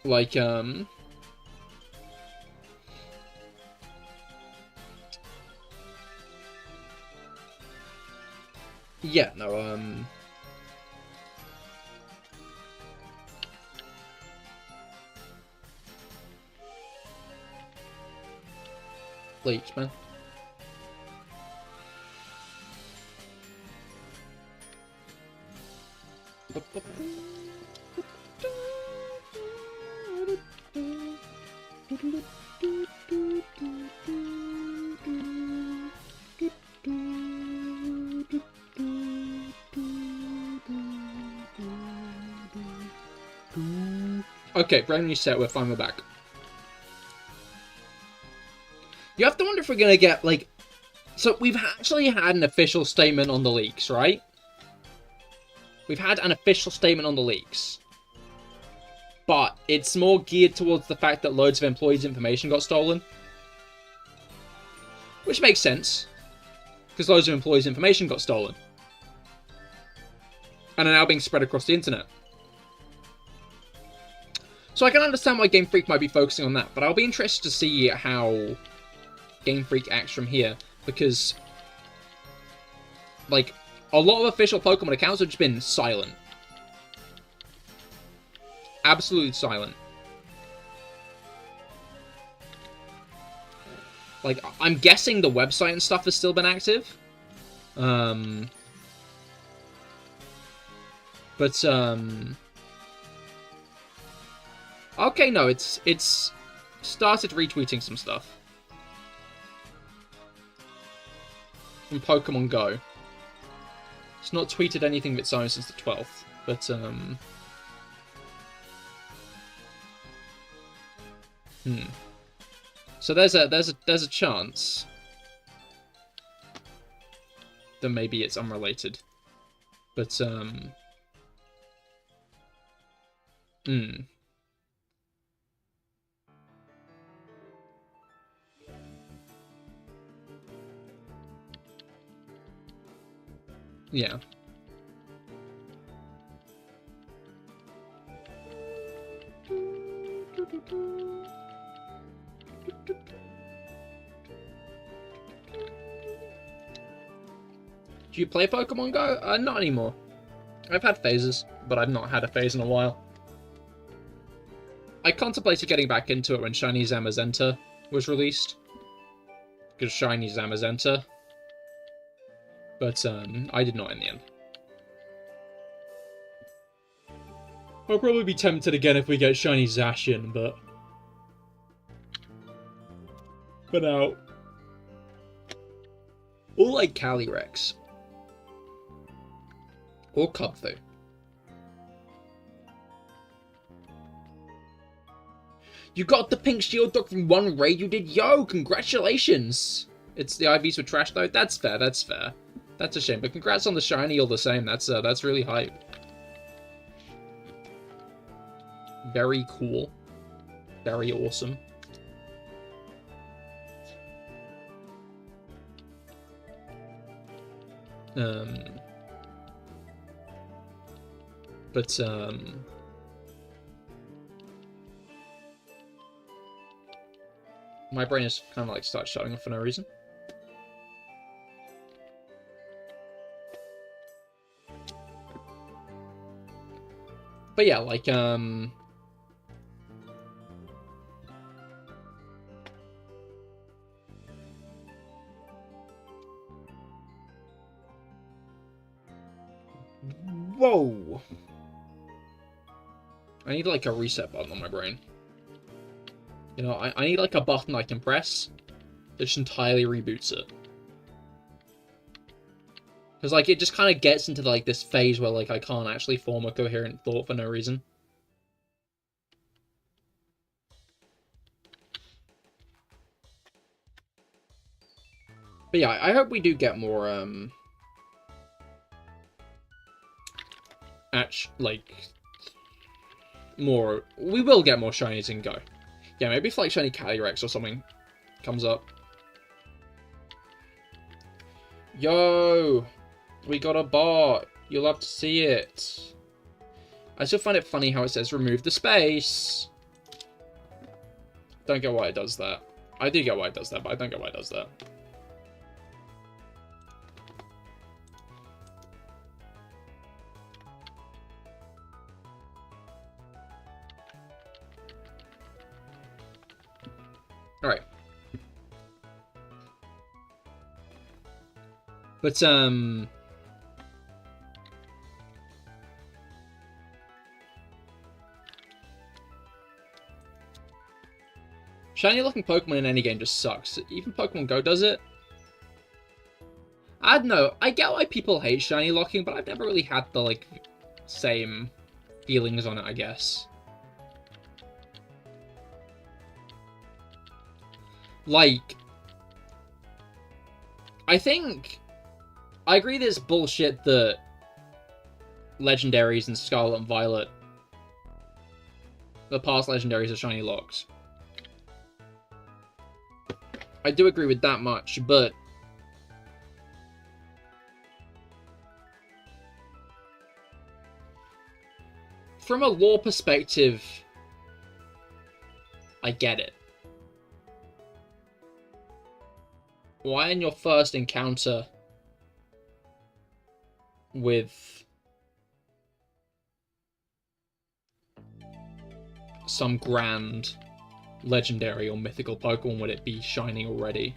[SPEAKER 1] Like, yeah, no, Bleach, man. Okay, brand new set, we're fine, we're back. You have to wonder if we're gonna get, like... So, we've actually had an official statement on the leaks, right? We've had an official statement on the leaks. But it's more geared towards the fact that loads of employees' information got stolen. Which makes sense. Because loads of employees' information got stolen. And are now being spread across the internet. So I can understand why Game Freak might be focusing on that, but I'll be interested to see how Game Freak acts from here, because, like, A lot of official Pokemon accounts have just been silent. Absolutely silent. Like, I'm guessing the website and stuff has still been active. Okay, no, it's started retweeting some stuff. From Pokemon Go. It's not tweeted anything of its own since the 12th, but, So there's a chance that maybe it's unrelated. But, yeah. Do you play Pokemon Go? Not anymore. I've had phases, but I've not had a phase in a while. I contemplated getting back into it when Shiny Zamazenta was released. Because Shiny Zamazenta. But, I did not in the end. I'll probably be tempted again if we get Shiny Zacian, but... For now. Or like Calyrex. Or Cubfu. You got the pink shield dog from one raid you did? Yo, congratulations! It's the IVs were trash though? That's fair, that's fair. That's a shame, but congrats on the shiny all the same. That's really hype. Very cool. Very awesome. My brain is kind of like starts shutting off for no reason. But yeah, like, whoa! I need, like, a reset button on my brain. You know, I need, like, a button I can press that just entirely reboots it. Because, like, it just kind of gets into, like, this phase where, like, I can't actually form a coherent thought for no reason. But yeah, I hope we do get more, more... We will get more shinies in Go. Yeah, maybe if, like, shiny Calyrex or something comes up. Yo! We got a bot! You'll love to see it. I still find it funny how it says remove the space. Don't get why it does that. I do get why it does that, but I don't get why it does that. Alright. But, shiny looking Pokemon in any game just sucks. Even Pokemon Go does it. I don't know. I get why people hate shiny locking, but I've never really had the, like, same feelings on it, I guess. Like, I think... I agree there's bullshit that legendaries in Scarlet and Violet, the past legendaries are shiny locks. I do agree with that much, but from a lore perspective, I get it. Why in your first encounter with some grand legendary or mythical Pokemon would it be shiny already?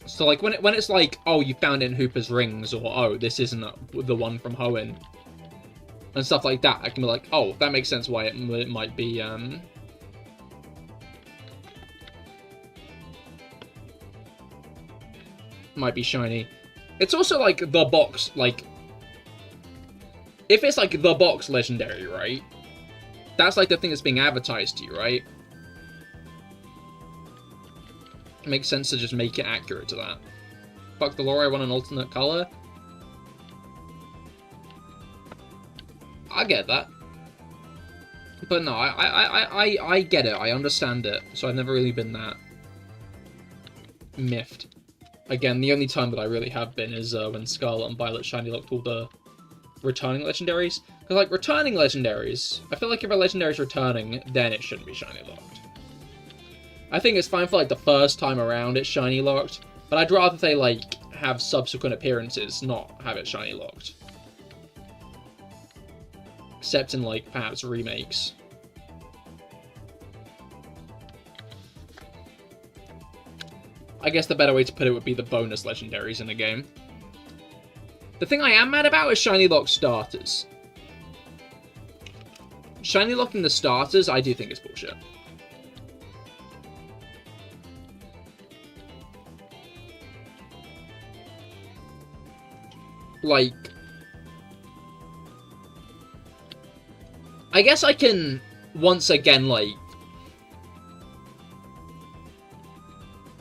[SPEAKER 1] So, like, when it's like, oh, you found it in Hooper's Rings, or, oh, this isn't the one from Hoenn, and stuff like that, I can be like, oh, that makes sense why it might be, shiny. It's also, like, the box, like, if it's, like, the box legendary, right? That's, like, the thing that's being advertised to you, right? It makes sense to just make it accurate to that. Fuck the lore, I want an alternate color. I get that. But no, I get it. I understand it. So I've never really been that miffed. Again, the only time that I really have been is when Scarlet and Violet shiny locked all the returning legendaries. Because, like, returning legendaries, I feel like if a legendary is returning, then it shouldn't be shiny locked. I think it's fine for, like, the first time around it's shiny locked, but I'd rather they, like, have subsequent appearances, not have it shiny locked. Except in, like, perhaps remakes. I guess the better way to put it would be the bonus legendaries in the game. The thing I am mad about is shiny lock starters. Shiny locking the starters, I do think is bullshit. Like, I guess I can, once again, like,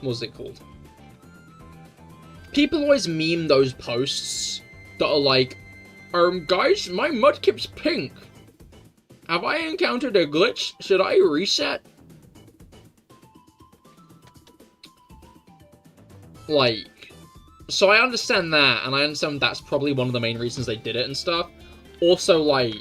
[SPEAKER 1] what's it called? People always meme those posts that are like, guys, my Mudkip's pink. Have I encountered a glitch? Should I reset? Like, so I understand that, and I understand that's probably one of the main reasons they did it and stuff. Also, like,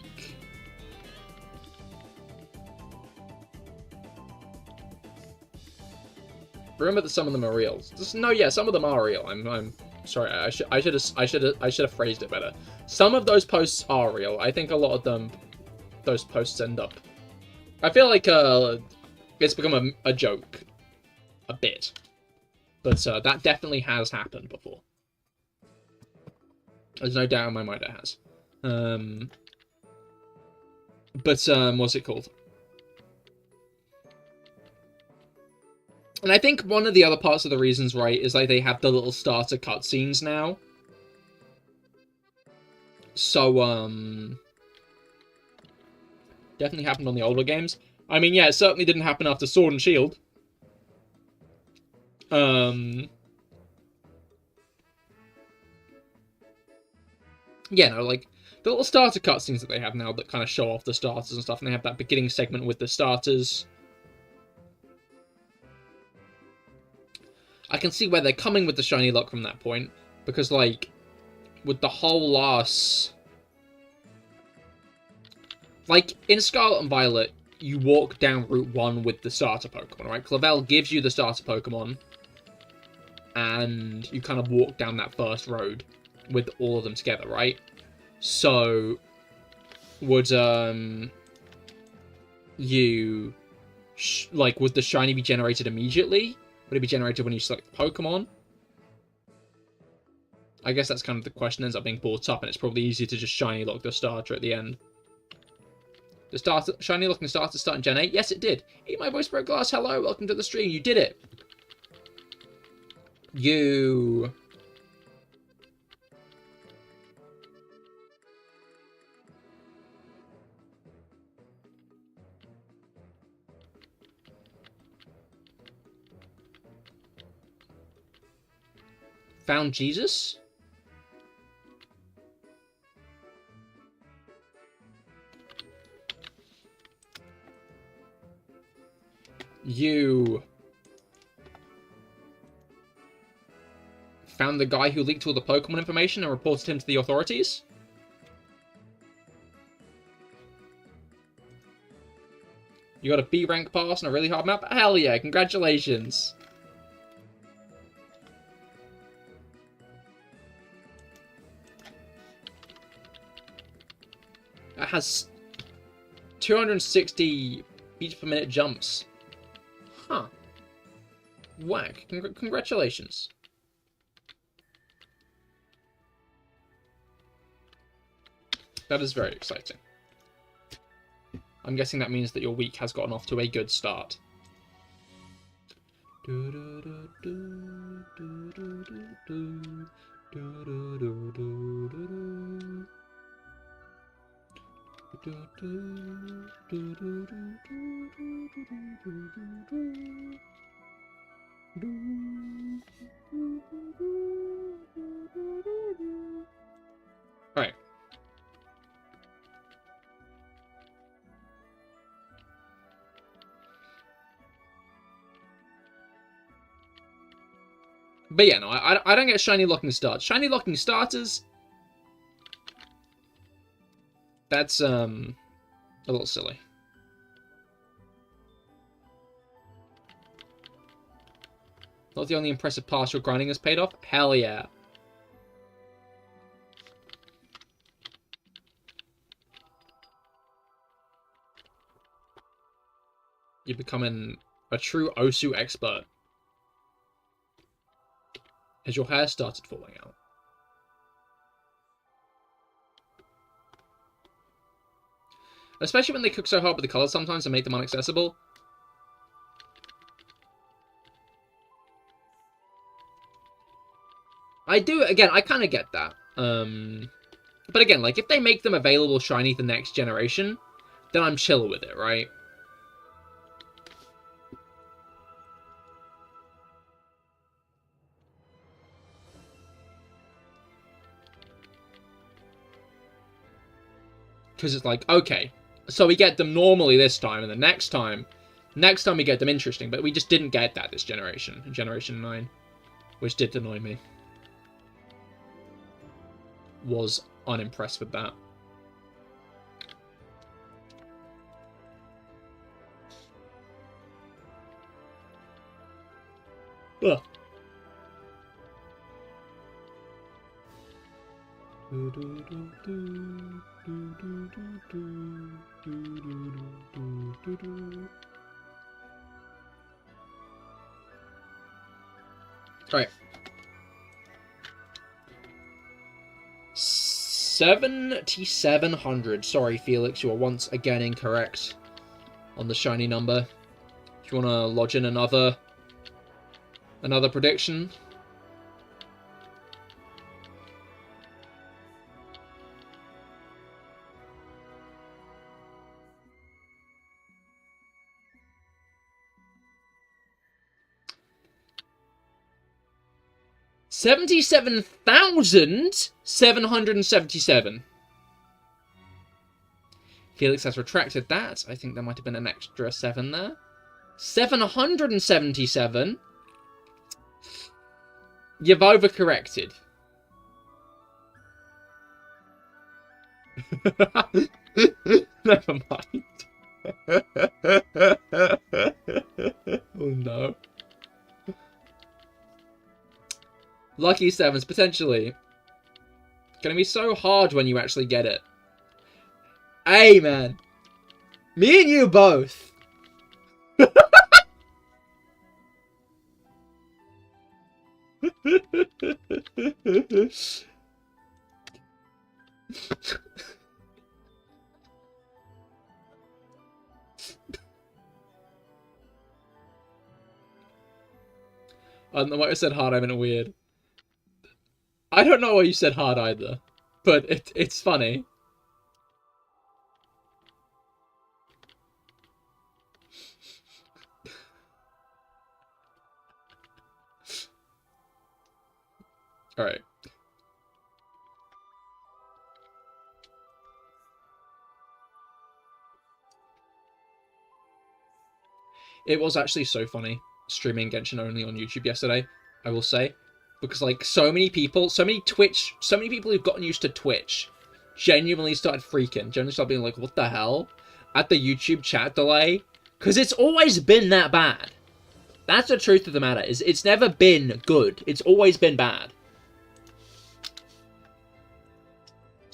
[SPEAKER 1] remember that some of them are real. No, yeah, some of them are real. I'm sorry. I should have phrased it better. Some of those posts are real. I think a lot of them, those posts end up. I feel like it's become a joke, a bit. But that definitely has happened before. There's no doubt in my mind it has. But what's it called? And I think one of the other parts of the reasons, right, is like they have the little starter cutscenes now. So, definitely happened on the older games. I mean, yeah, it certainly didn't happen after Sword and Shield. Yeah, no, like, the little starter cutscenes that they have now that kind of show off the starters and stuff, and they have that beginning segment with the starters. I can see where they're coming with the shiny lock from that point, because, like, with the whole last... Like, in Scarlet and Violet, you walk down Route 1 with the starter Pokemon, right? Clavel gives you the starter Pokemon, and you kind of walk down that first road with all of them together, right? So, would, you... like, would the shiny be generated immediately? Would it be generated when you select the Pokemon? I guess that's kind of the question that ends up being brought up, and it's probably easier to just shiny lock the starter at the end. The starter, shiny looking starter start in Gen 8? Yes, it did. Eat my voice broke glass. Hello, welcome to the stream. You did it. You... found Jesus? You found the guy who leaked all the Pokemon information and reported him to the authorities? You got a B rank pass on a really hard map? Hell yeah, congratulations. It has 260 beats per minute jumps. Huh. Whack. Congratulations. That is very exciting. I'm guessing that means that your week has gotten off to a good start. Alright. But yeah, no, I don't get shiny locking starts. Shiny locking starters, that's a little silly. Not the only impressive pass your grinding has paid off? Hell yeah. You're becoming a true Osu expert. As your hair started falling out. Especially when they cook so hard with the colours sometimes and make them inaccessible. I do, again, I kind of get that. But again, like, if they make them available shiny the next generation, then I'm chill with it, right? Because it's like, okay, so we get them normally this time, and the next time we get them interesting, but we just didn't get that this generation, in Generation 9, which did annoy me. Was unimpressed with that. Ugh. Alright. 7,700. Sorry, Felix, you are once again incorrect on the shiny number. If you want to lodge in another prediction. $77,777. Felix has retracted that. I think there might have been an extra 7 there. 777. You've overcorrected. Never mind. Oh no. Lucky 7s, potentially. Gonna be so hard when you actually get it. Hey, man. Me and you both. I don't know why I said hard, I meant weird. I don't know why you said hard either, but it's funny. Alright. It was actually so funny streaming Genshin only on YouTube yesterday, I will say. Because, like, so many people who've gotten used to Twitch genuinely started freaking. Genuinely started being like, what the hell? At the YouTube chat delay. Because it's always been that bad. That's the truth of the matter, is it's never been good. It's always been bad.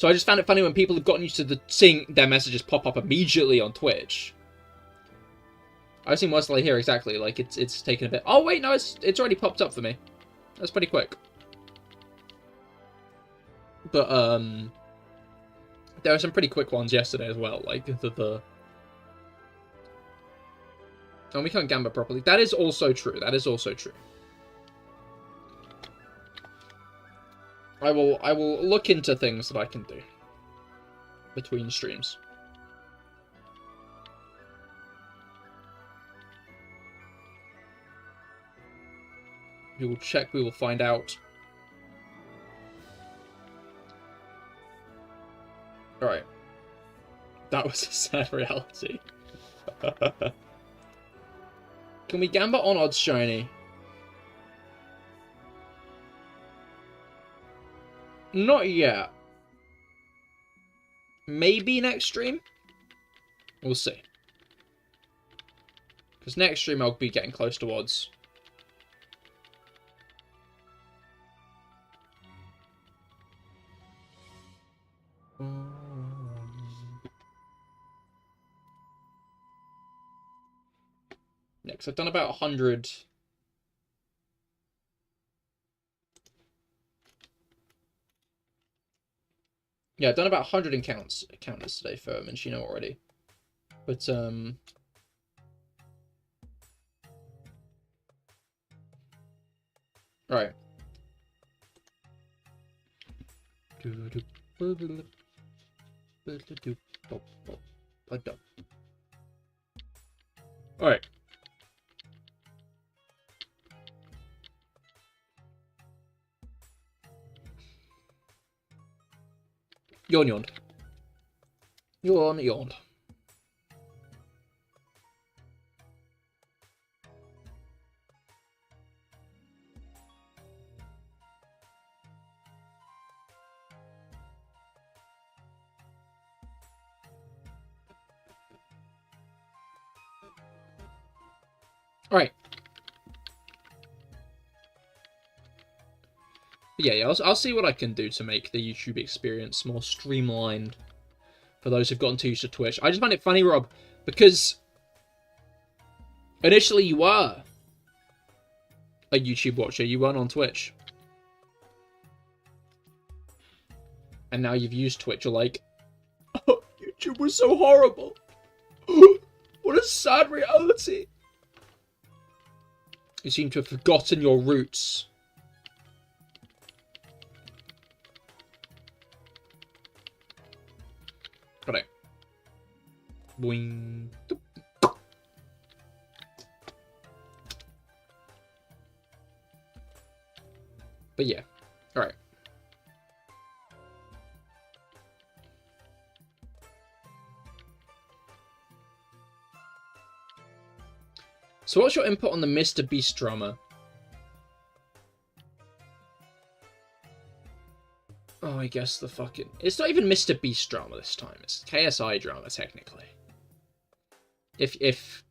[SPEAKER 1] So I just found it funny when people have gotten used to seeing their messages pop up immediately on Twitch. I've seen worse here exactly. Like it's taken a bit. Oh wait, no, it's already popped up for me. That's pretty quick. But there were some pretty quick ones yesterday as well. Like the. And we can't gamba properly. That is also true. That is also true. I will look into things that I can do between streams. We will check, we will find out. Alright. That was a sad reality. Can we gamba on odds shiny? Not yet. Maybe next stream? We'll see. Because next stream I'll be getting close to odds. Yeah, because I've done about 100... Yeah, I've done about 100 encounters today for Minccino already. But, Alright. Alright. Yawned. Yawned. Alright. Yeah, I'll see what I can do to make the YouTube experience more streamlined for those who've gotten too used to Twitch. I just find it funny, Rob, because initially you were a YouTube watcher. You weren't on Twitch. And now you've used Twitch. You're like, oh, YouTube was so horrible. What a sad reality. You seem to have forgotten your roots. Right. Boing. But yeah. Alright. So what's your input on the Mr. Beast drama? Oh, I guess the fucking... It's not even Mr. Beast drama this time. It's KSI drama, technically. If...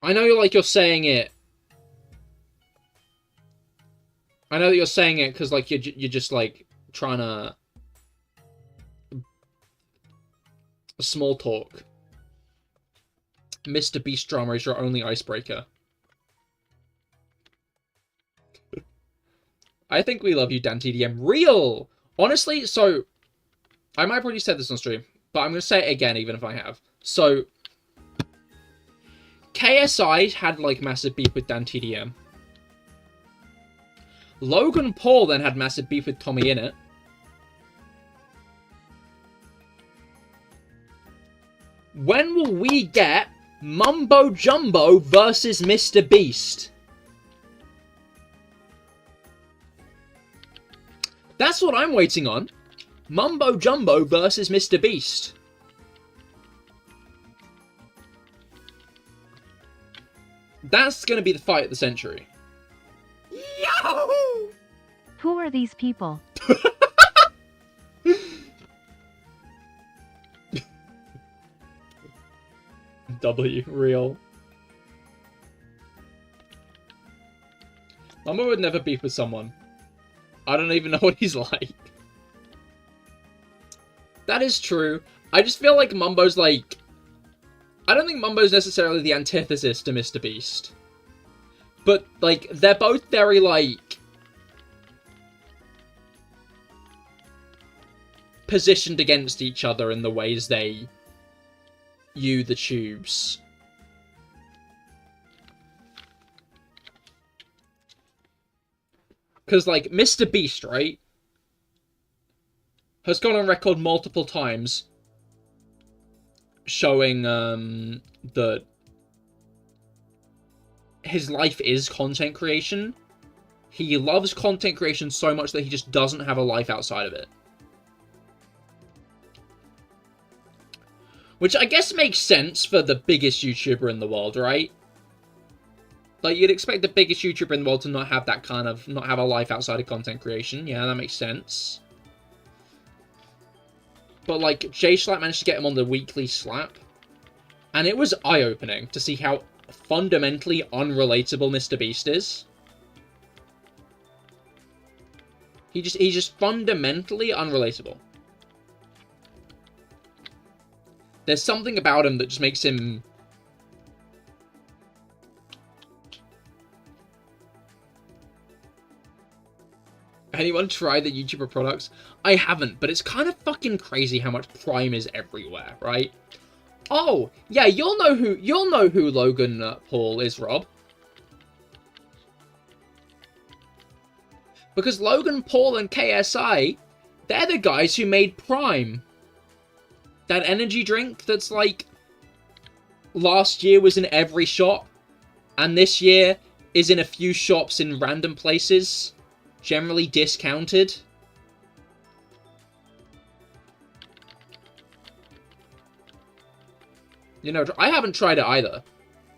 [SPEAKER 1] I know you're saying it. I know that you're saying it because, like, you're just, like, trying to... Small talk. Mr. Beast drama is your only icebreaker. I think we love you, Dan TDM. Real! Honestly, so... I might have already said this on stream, but I'm going to say it again, even if I have. So... KSI had, like, massive beef with Dan TDM. Logan Paul then had massive beef with Tommy Innit. When will we get Mumbo Jumbo versus Mr. Beast? That's what I'm waiting on. Mumbo Jumbo versus Mr. Beast. That's going to be the fight of the century. Yahoo!
[SPEAKER 3] Who are these people?
[SPEAKER 1] W, real. Mumbo would never beef with someone. I don't even know what he's like. That is true. I just feel like Mumbo's like... I don't think Mumbo's necessarily the antithesis to Mr. Beast. But, like, they're both very, like... positioned against each other in the ways they... use the tubes. Because, like, Mr. Beast, right? Has gone on record multiple times showing that his life is content creation. He loves content creation so much that he just doesn't have a life outside of it. Which I guess makes sense for the biggest YouTuber in the world, right? Like, you'd expect the biggest YouTuber in the world to not have that kind of... not have a life outside of content creation. Yeah, that makes sense. But, like, J-Slap managed to get him on the weekly slap. And it was eye-opening to see how fundamentally unrelatable Mr. Beast is. He's just fundamentally unrelatable. There's something about him that just makes him... Anyone try the YouTuber products? I haven't, but it's kind of fucking crazy how much Prime is everywhere, right? Oh, yeah, you'll know who Logan Paul is, Rob. Because Logan Paul and KSI, they're the guys who made Prime. That energy drink that's like last year was in every shop and this year is in a few shops in random places. Generally discounted. You know, I haven't tried it either.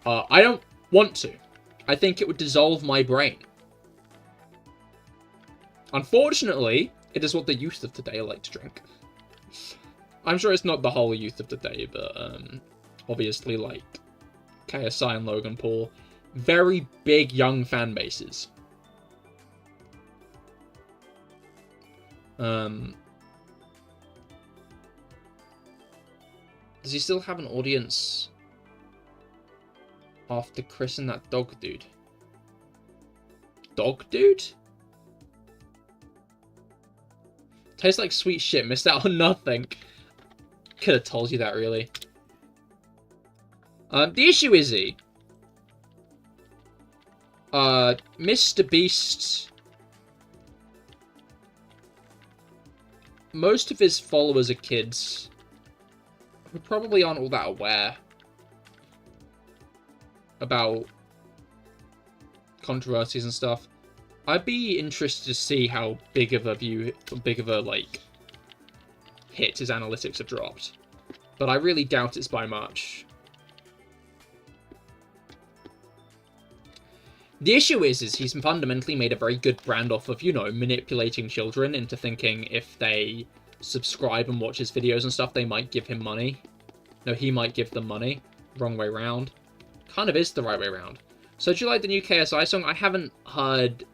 [SPEAKER 1] I don't want to. I think it would dissolve my brain. Unfortunately, it is what the youth of today like to drink. I'm sure it's not the whole youth of today, but obviously, like, KSI and Logan Paul, very big young fan bases. Does he still have an audience after Chris and that dog dude? Dog dude? Tastes like sweet shit, missed out on nothing. Could have told you that, really. The issue is, Mr. Beast... Most of his followers are kids who probably aren't all that aware about controversies and stuff. I'd be interested to see how big of a like hit his analytics have dropped, but I really doubt it's by much. The issue is he's fundamentally made a very good brand off of, you know, manipulating children into thinking if they subscribe and watch his videos and stuff, they might give him money. No, he might give them money. Wrong way round. Kind of is the right way round. So do you like the new KSI song? I haven't heard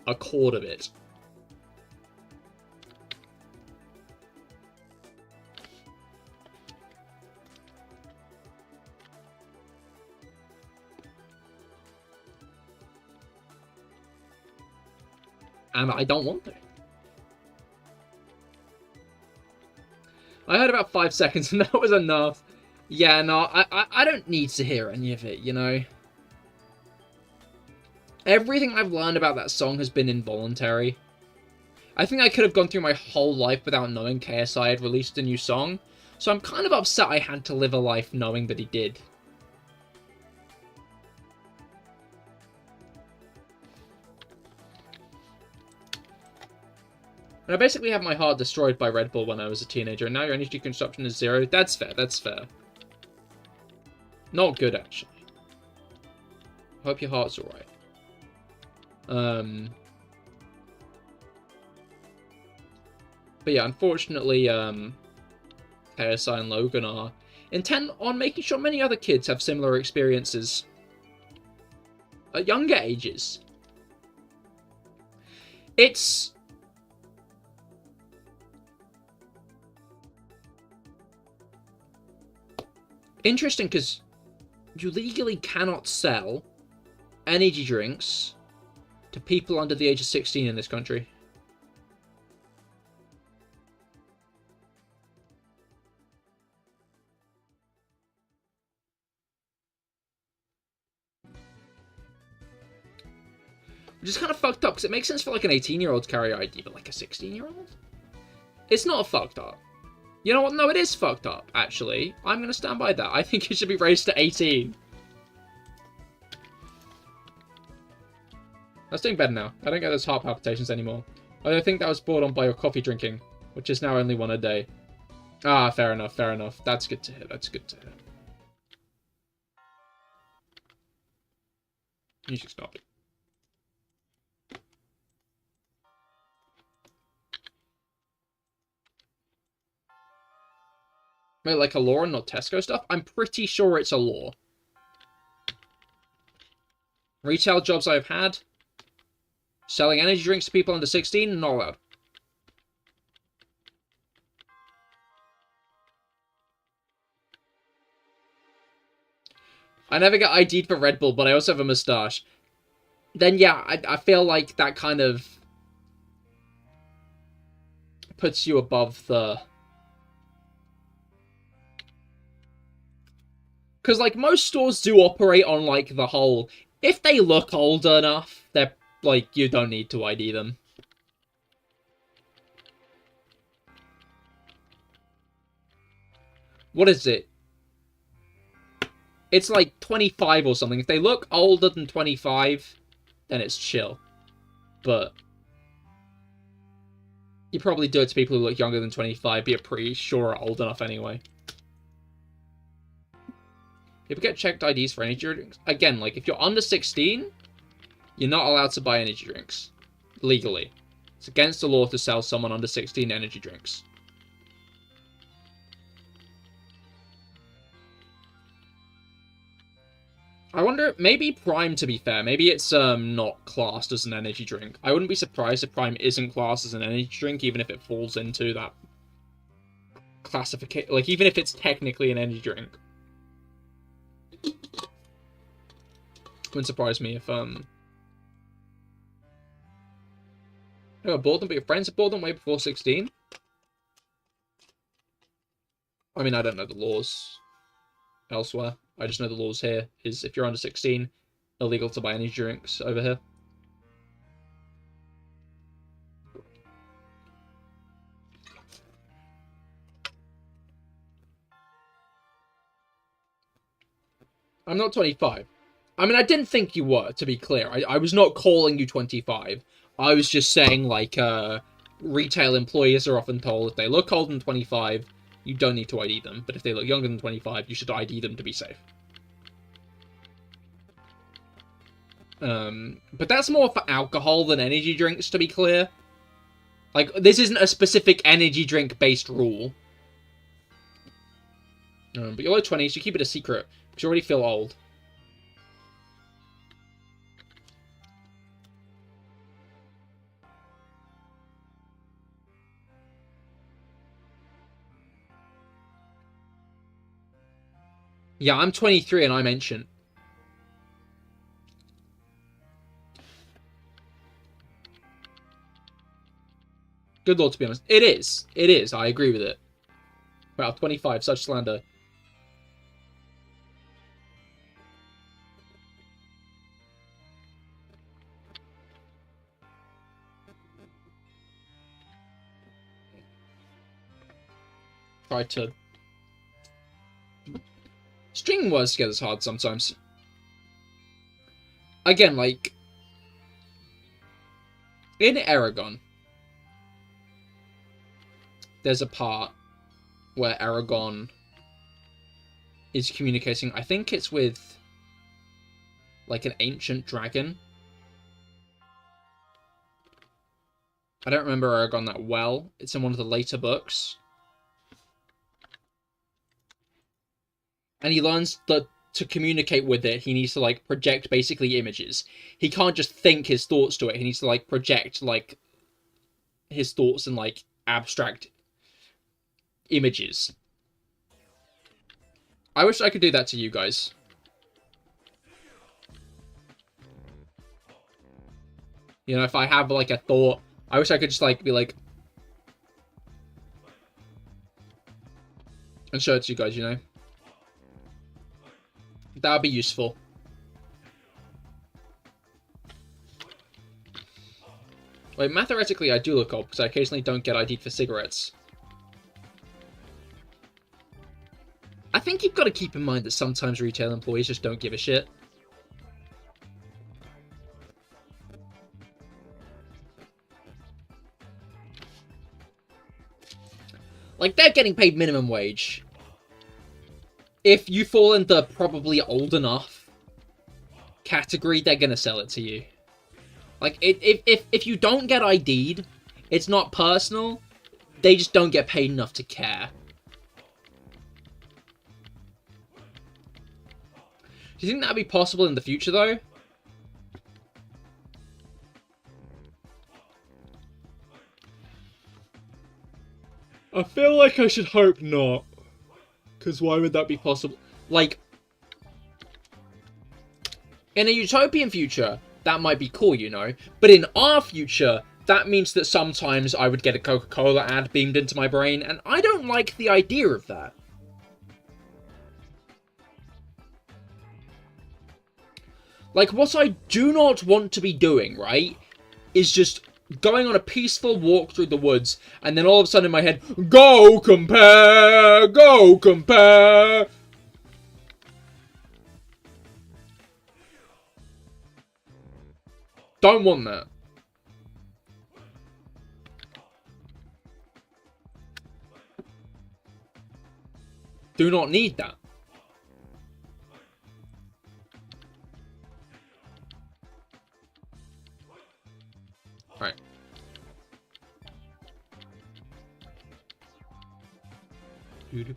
[SPEAKER 1] a chord of it. And I don't want to. I heard about 5 seconds and that was enough. Yeah, no, I don't need to hear any of it, you know. Everything I've learned about that song has been involuntary. I think I could have gone through my whole life without knowing KSI had released a new song. So I'm kind of upset I had to live a life knowing that he did. And I basically had my heart destroyed by Red Bull when I was a teenager, and now your energy consumption is 0. That's fair, that's fair. Not good, actually. Hope your heart's alright. But yeah, unfortunately, KSI and Logan are intent on making sure many other kids have similar experiences at younger ages. It's interesting because you legally cannot sell energy drinks to people under the age of 16 in this country. Which is kind of fucked up, because it makes sense for like an 18-year-old to carry ID, but like a 16-year-old? It's not fucked up. You know what? No, it is fucked up, actually. I'm going to stand by that. I think it should be raised to 18. That's doing better now. I don't get those heart palpitations anymore. I think that was brought on by your coffee drinking, which is now only one a day. Ah, fair enough, fair enough. That's good to hear, that's good to hear. Music stopped. Wait, like a law and not Tesco stuff? I'm pretty sure it's a law. Retail jobs I've had. Selling energy drinks to people under 16, not allowed. I never get ID'd for Red Bull, but I also have a moustache. Then yeah, I feel like that kind of puts you above the... Because, like, most stores do operate on, like, the whole... If they look old enough, they're, like, you don't need to ID them. What is it? It's, like, 25 or something. If they look older than 25, then it's chill. But... you probably do it to people who look younger than 25, but you're pretty sure are old enough anyway. People get checked IDs for energy drinks. Again, like, if you're under 16, you're not allowed to buy energy drinks. Legally. It's against the law to sell someone under 16 energy drinks. I wonder, maybe Prime, to be fair, maybe it's not classed as an energy drink. I wouldn't be surprised if Prime isn't classed as an energy drink, even if it falls into that classification. Like, even if it's technically an energy drink. Wouldn't surprise me if, Oh, I bought them, but your friends have bought them way before 16? I mean, I don't know the laws elsewhere. I just know the laws here is if you're under 16, illegal to buy any drinks over here. I'm not 25. I mean, I didn't think you were, to be clear. I was not calling you 25. I was just saying, like, retail employees are often told if they look older than 25, you don't need to ID them. But if they look younger than 25, you should ID them to be safe. But that's more for alcohol than energy drinks, to be clear. Like, this isn't a specific energy drink-based rule. But you're low 20s, you keep it a secret, because you already feel old. Yeah, I'm 23 and I'm ancient. Good lord, to be honest. It is. It is. I agree with it. Wow, 25. Such slander. Try to... Stringing words together is hard sometimes. Again, like... in Aragon, there's a part where Aragon is communicating, I think it's with, like, an ancient dragon. I don't remember Aragon that well. It's in one of the later books. and he learns that to communicate with it, he needs to, like, project basically images. He can't just think his thoughts to it. He needs to, like, project, like, his thoughts and, like, abstract images. I wish I could do that to you guys. You know, if I have, like, a thought, I wish I could just, like, be like... and show it to you guys, you know? That would be useful. Wait, mathematically I do look old, because I occasionally don't get ID'd for cigarettes. I think you've got to keep in mind that sometimes retail employees just don't give a shit. Like, they're getting paid minimum wage. If you fall in the probably old enough category, they're gonna sell it to you. Like, if you don't get ID'd, it's not personal. They just don't get paid enough to care. Do you think that'd be possible in the future, though? I feel like I should hope not. Because why would that be possible? Like, in a utopian future, that might be cool, you know? But in our future, that means that sometimes I would get a Coca-Cola ad beamed into my brain, and I don't like the idea of that. Like, what I do not want to be doing, right, is just going on a peaceful walk through the woods, and then all of a sudden in my head, go compare, go compare. Don't want that. Do not need that. Alright. You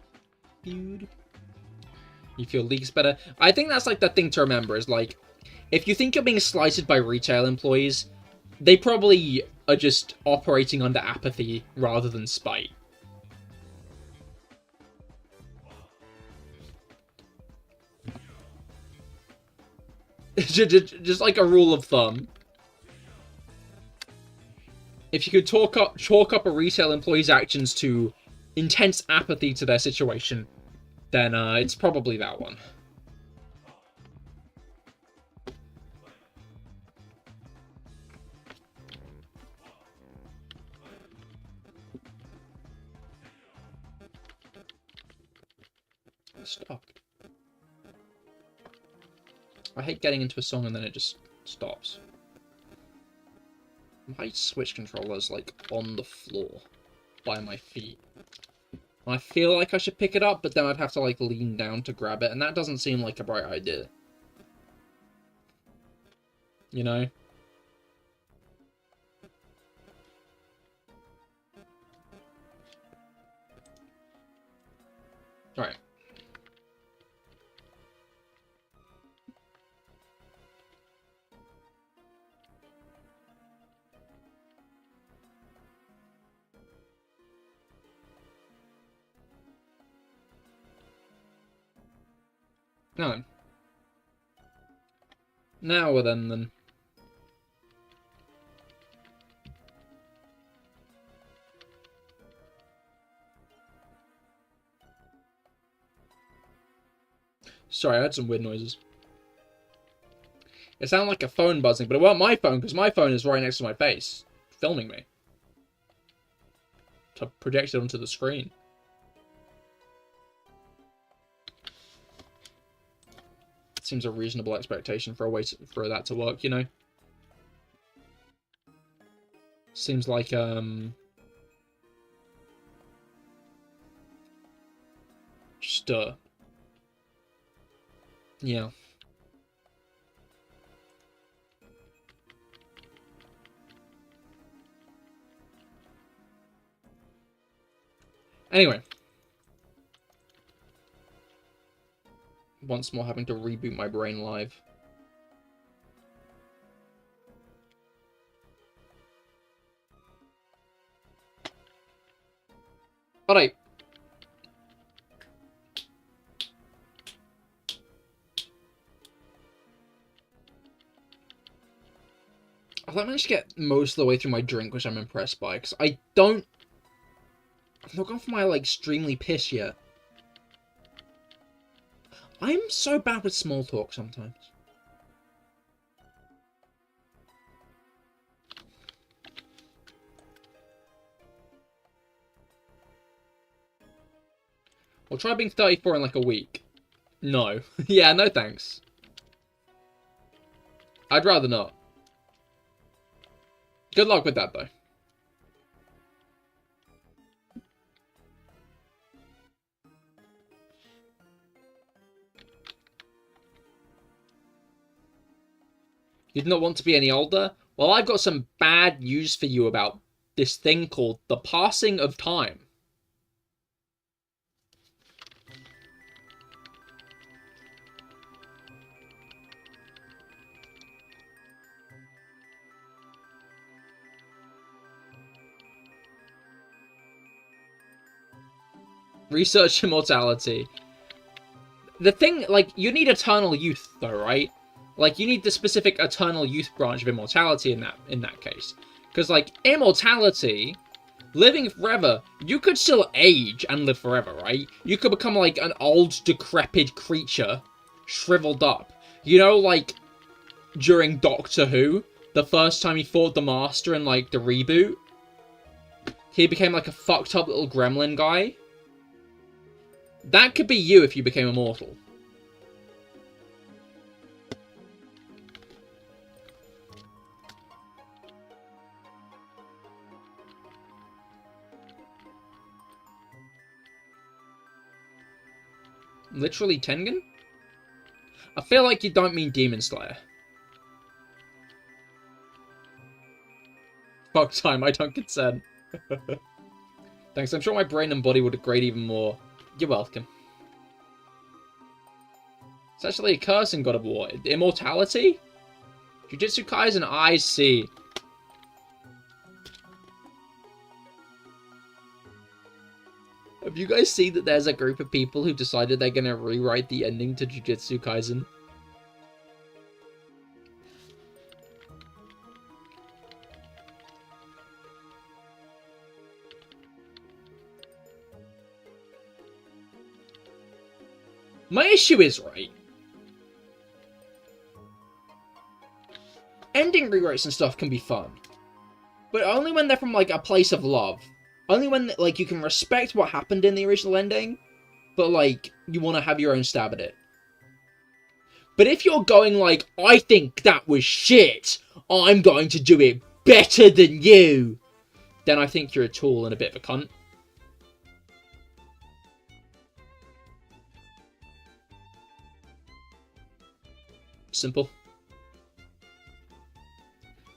[SPEAKER 1] feel leaks better? I think that's, like, the thing to remember is, like, if you think you're being slighted by retail employees, they probably are just operating under apathy rather than spite. Just like a rule of thumb. If you could chalk up a retail employee's actions to intense apathy to their situation, then it's probably that one. Stop. I hate getting into a song and then it just stops. My Switch controller's, like, on the floor by my feet. I feel like I should pick it up, but then I'd have to, like, lean down to grab it, and that doesn't seem like a bright idea. You know? Alright. No. Now then. Sorry, I heard some weird noises. It sounded like a phone buzzing, but it wasn't my phone, because my phone is right next to my face, filming me. To project it onto the screen. Seems a reasonable expectation for a way for that to work, you know? Seems like, just, yeah. Anyway. once more having to reboot my brain live. Alright. I managed to get most of the way through my drink, which I'm impressed by, because I've not gone for my, like, extremely piss yet. I'm so bad with small talk sometimes. Well, try being 34 in, like, a week. No. Yeah, no thanks. I'd rather not. Good luck with that, though. You do not want to be any older? Well, I've got some bad news for you about this thing called the passing of time. Research immortality. The thing, like, you need eternal youth, though, right? Like, you need the specific eternal youth branch of immortality in that case. Because, like, immortality, living forever, you could still age and live forever, right? You could become, like, an old, decrepit creature, shriveled up. You know, like, during Doctor Who, the first time he fought the Master in, like, the reboot, he became, like, a fucked up little gremlin guy. That could be you if you became immortal. Literally Tengen? I feel like you don't mean Demon Slayer. Fuck time, I don't consent. Thanks, I'm sure my brain and body would degrade even more. You're welcome. It's actually a curse in God of War. Immortality? Jujutsu Kaisen, I see. Have you guys seen that there's a group of people who decided they're gonna rewrite the ending to Jujutsu Kaisen? My issue is, right, ending rewrites and stuff can be fun, but only when they're from, like, a place of love. Only when, like, you can respect what happened in the original ending, but, like, you want to have your own stab at it. But if you're going, like, I think that was shit, I'm going to do it better than you, then I think you're a tool and a bit of a cunt. Simple.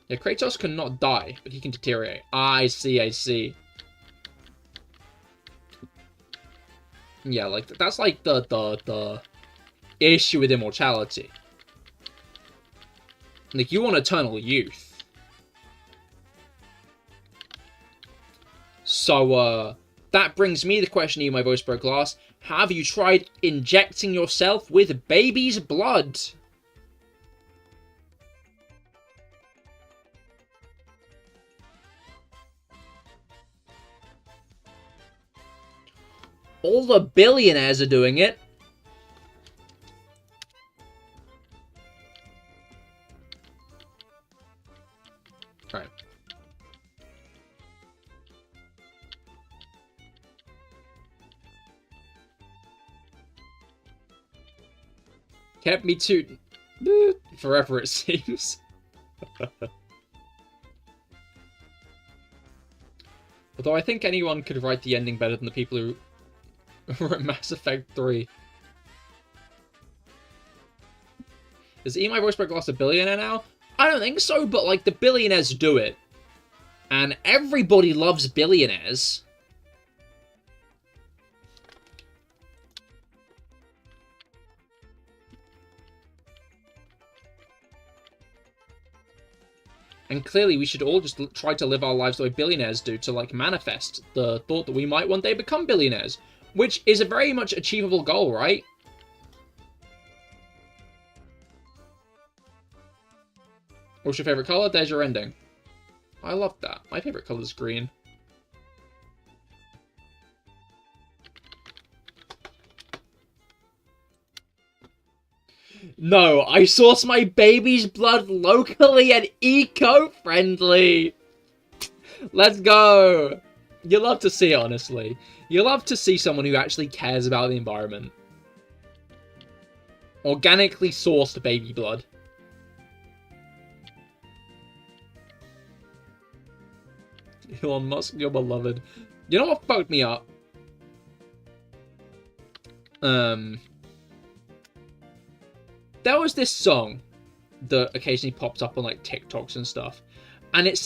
[SPEAKER 1] Yeah, Kratos cannot die, but he can deteriorate. I see, I see. Yeah, like, that's like the issue with immortality. Like, you want eternal youth. So, that brings me the question to you, my voice broke last. Have you tried injecting yourself with baby's blood? All the billionaires are doing it. Alright. Kept me too... forever, it seems. Although I think anyone could write the ending better than the people who wrote Mass Effect 3. Is my voice break lost a billionaire now? I don't think so, but, like, the billionaires do it. And everybody loves billionaires. And clearly we should all just try to live our lives the way billionaires do, to like manifest the thought that we might one day become billionaires. Which is a very much achievable goal, right? What's your favourite colour? There's your ending. I love that. My favourite colour is green. No, I source my baby's blood locally and eco-friendly. Let's go. You love to see it, honestly. You love to see someone who actually cares about the environment. Organically sourced baby blood. Elon Musk, you're beloved. You know what fucked me up? There was this song that occasionally popped up on like TikToks and stuff, and it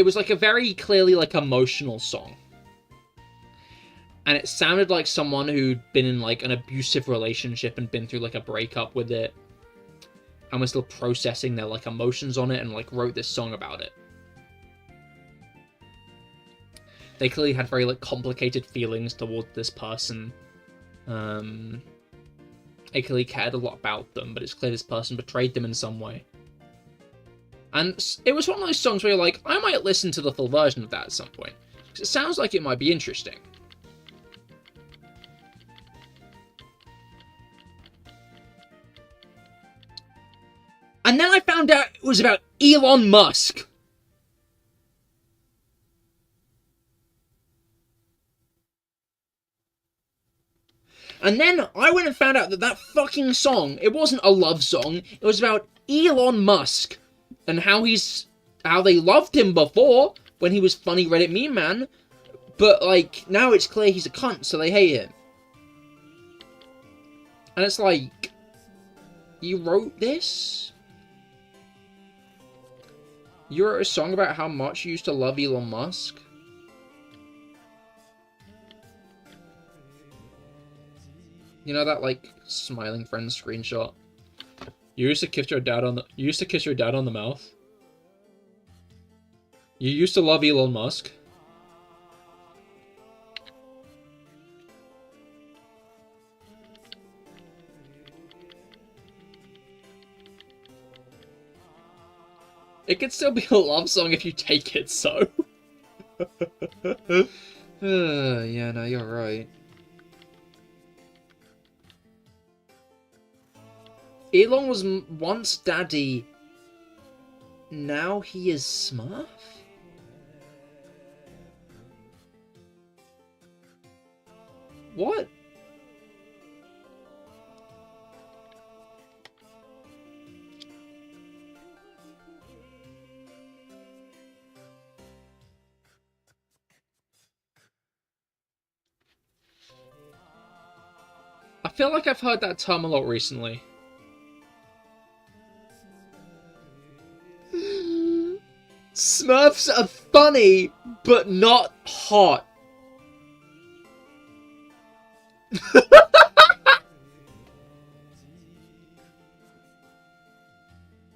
[SPEAKER 1] was like a very clearly like emotional song, and it sounded like someone who'd been in like an abusive relationship and been through like a breakup with it, and was still processing their like emotions on it, and like wrote this song about it. They clearly had very like complicated feelings towards this person. They clearly cared a lot about them, but it's clear this person betrayed them in some way. And it was one of those songs where you're like, I might listen to the full version of that at some point, because it sounds like it might be interesting. And then I found out it was about Elon Musk. And then I went and found out that that fucking song, it wasn't a love song, it was about Elon Musk. And how they loved him before, when he was funny Reddit meme man. But, like, now it's clear he's a cunt, so they hate him. And it's like, you wrote this? You wrote a song about how much you used to love Elon Musk? You know that like smiling friend screenshot? You used to kiss your dad on the mouth? You used to love Elon Musk? It could still be a love song if you take it so. Yeah, no, you're right. Elon was once daddy, now he is Smurf? What? I feel like I've heard that term a lot recently. Smurfs are funny, but not hot.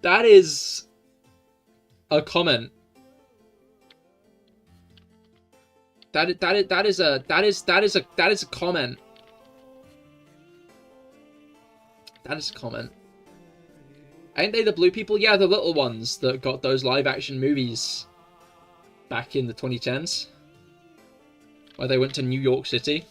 [SPEAKER 1] That is a comment. That is a comment. That is a comment. Ain't they the blue people? Yeah, the little ones that got those live-action movies back in the 2010s. Where they went to New York City.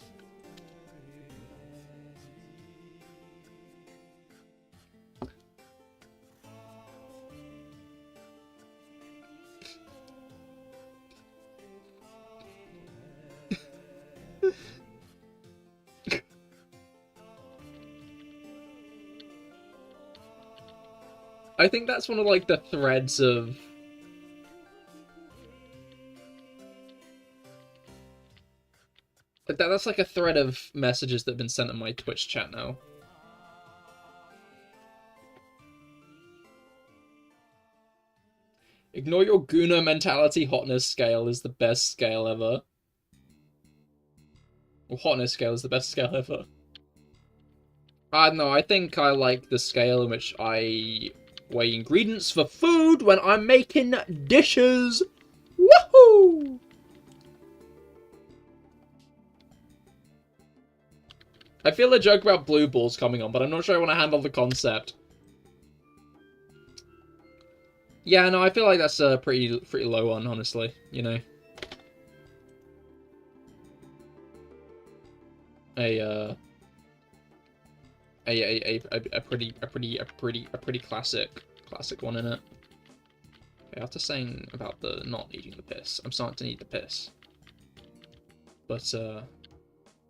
[SPEAKER 1] I think that's one of, like, the threads of... That's like a thread of messages that have been sent in my Twitch chat now. Ignore your Guna mentality hotness scale is the best scale ever. Or hotness scale is the best scale ever. No, I think I like the scale in which I weigh ingredients for food when I'm making dishes. Woohoo! I feel a joke about blue balls coming on, but I'm not sure I want to handle the concept. Yeah, no, I feel like that's a pretty low one, honestly, you know. A pretty classic one in it. Okay, after saying about the not needing the piss, I'm starting to need the piss. But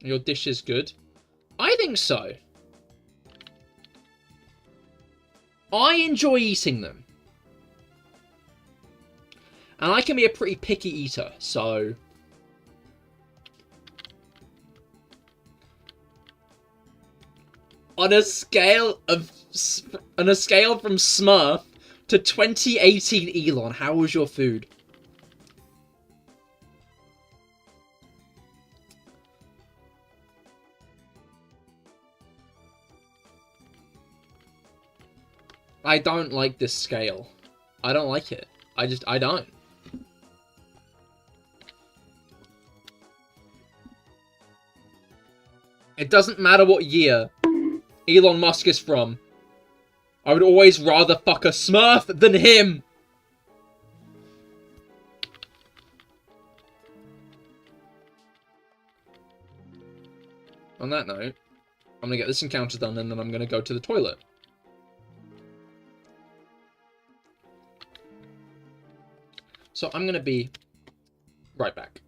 [SPEAKER 1] your dish is good. I think so. I enjoy eating them. And I can be a pretty picky eater, so... On a scale from Smurf to 2018 Elon, how was your food? I don't like this scale. I don't like it. I don't. It doesn't matter what year Elon Musk is from. I would always rather fuck a Smurf than him. On that note, I'm gonna get this encounter done and then I'm gonna go to the toilet. So I'm gonna be right back.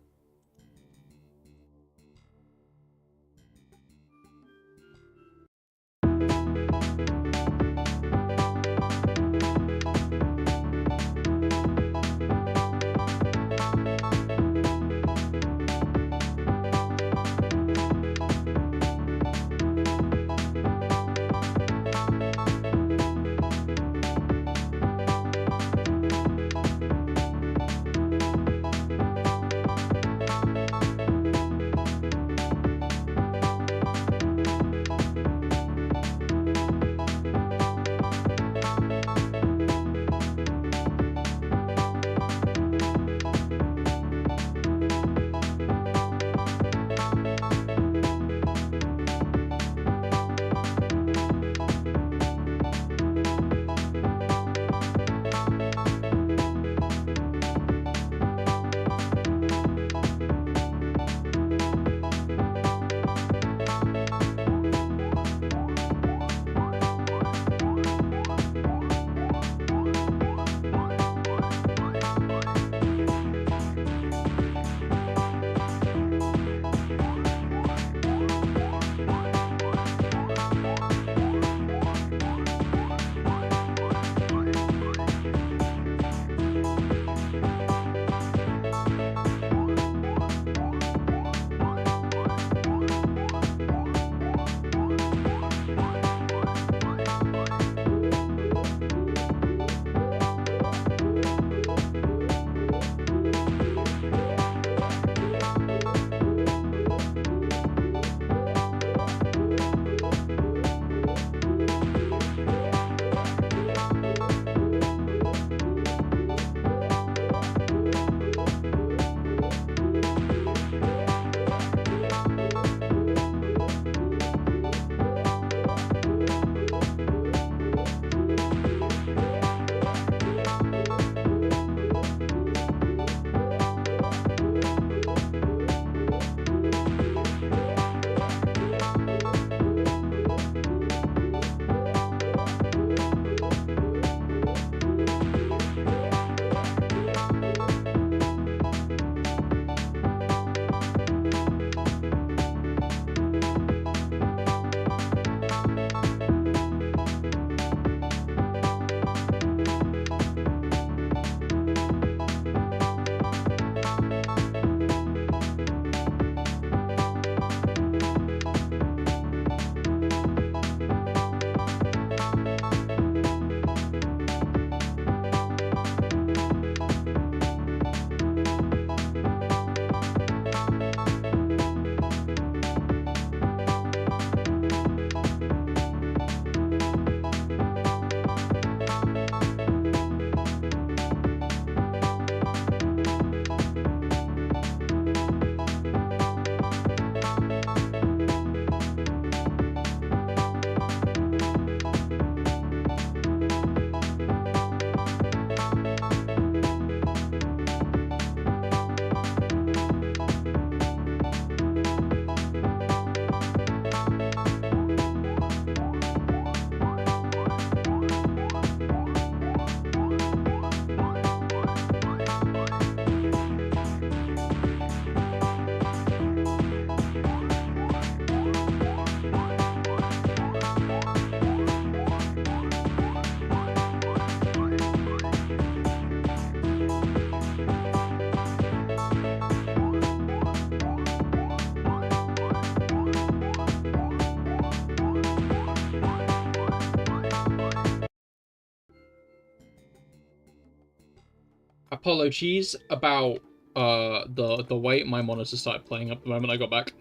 [SPEAKER 1] Apologies about the way my monitor started playing up the moment I got back.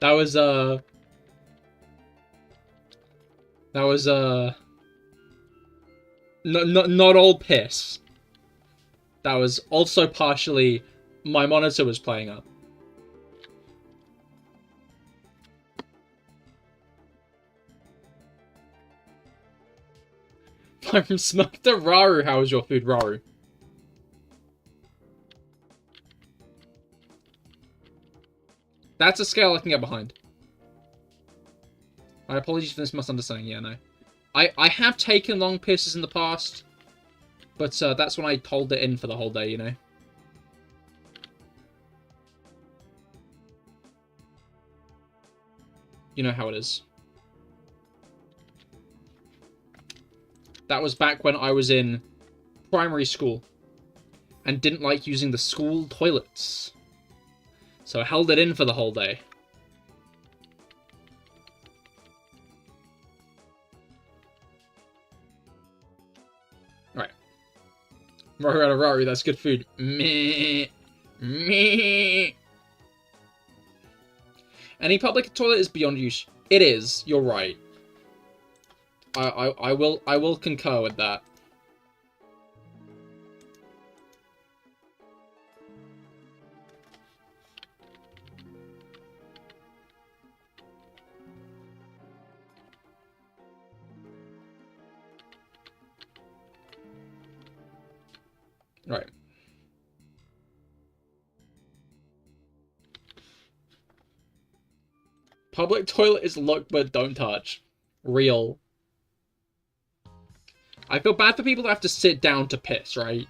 [SPEAKER 1] That was not all piss. That was also partially my monitor was playing up. I'm from Smoked to Raru. How was your food, Raru? That's a scale I can get behind. My apologies for this misunderstanding. Yeah, no. I have taken long pisses in the past, but that's when I hold it in for the whole day, you know? You know how it is. That was back when I was in primary school and didn't like using the school toilets. So I held it in for the whole day. Alright. Raru, that's good food. Meh. Meh. Any public toilet is beyond use. It is, you're right. I will concur with that. Right. Public toilet is look but don't touch. Real. I feel bad for people that have to sit down to piss, right?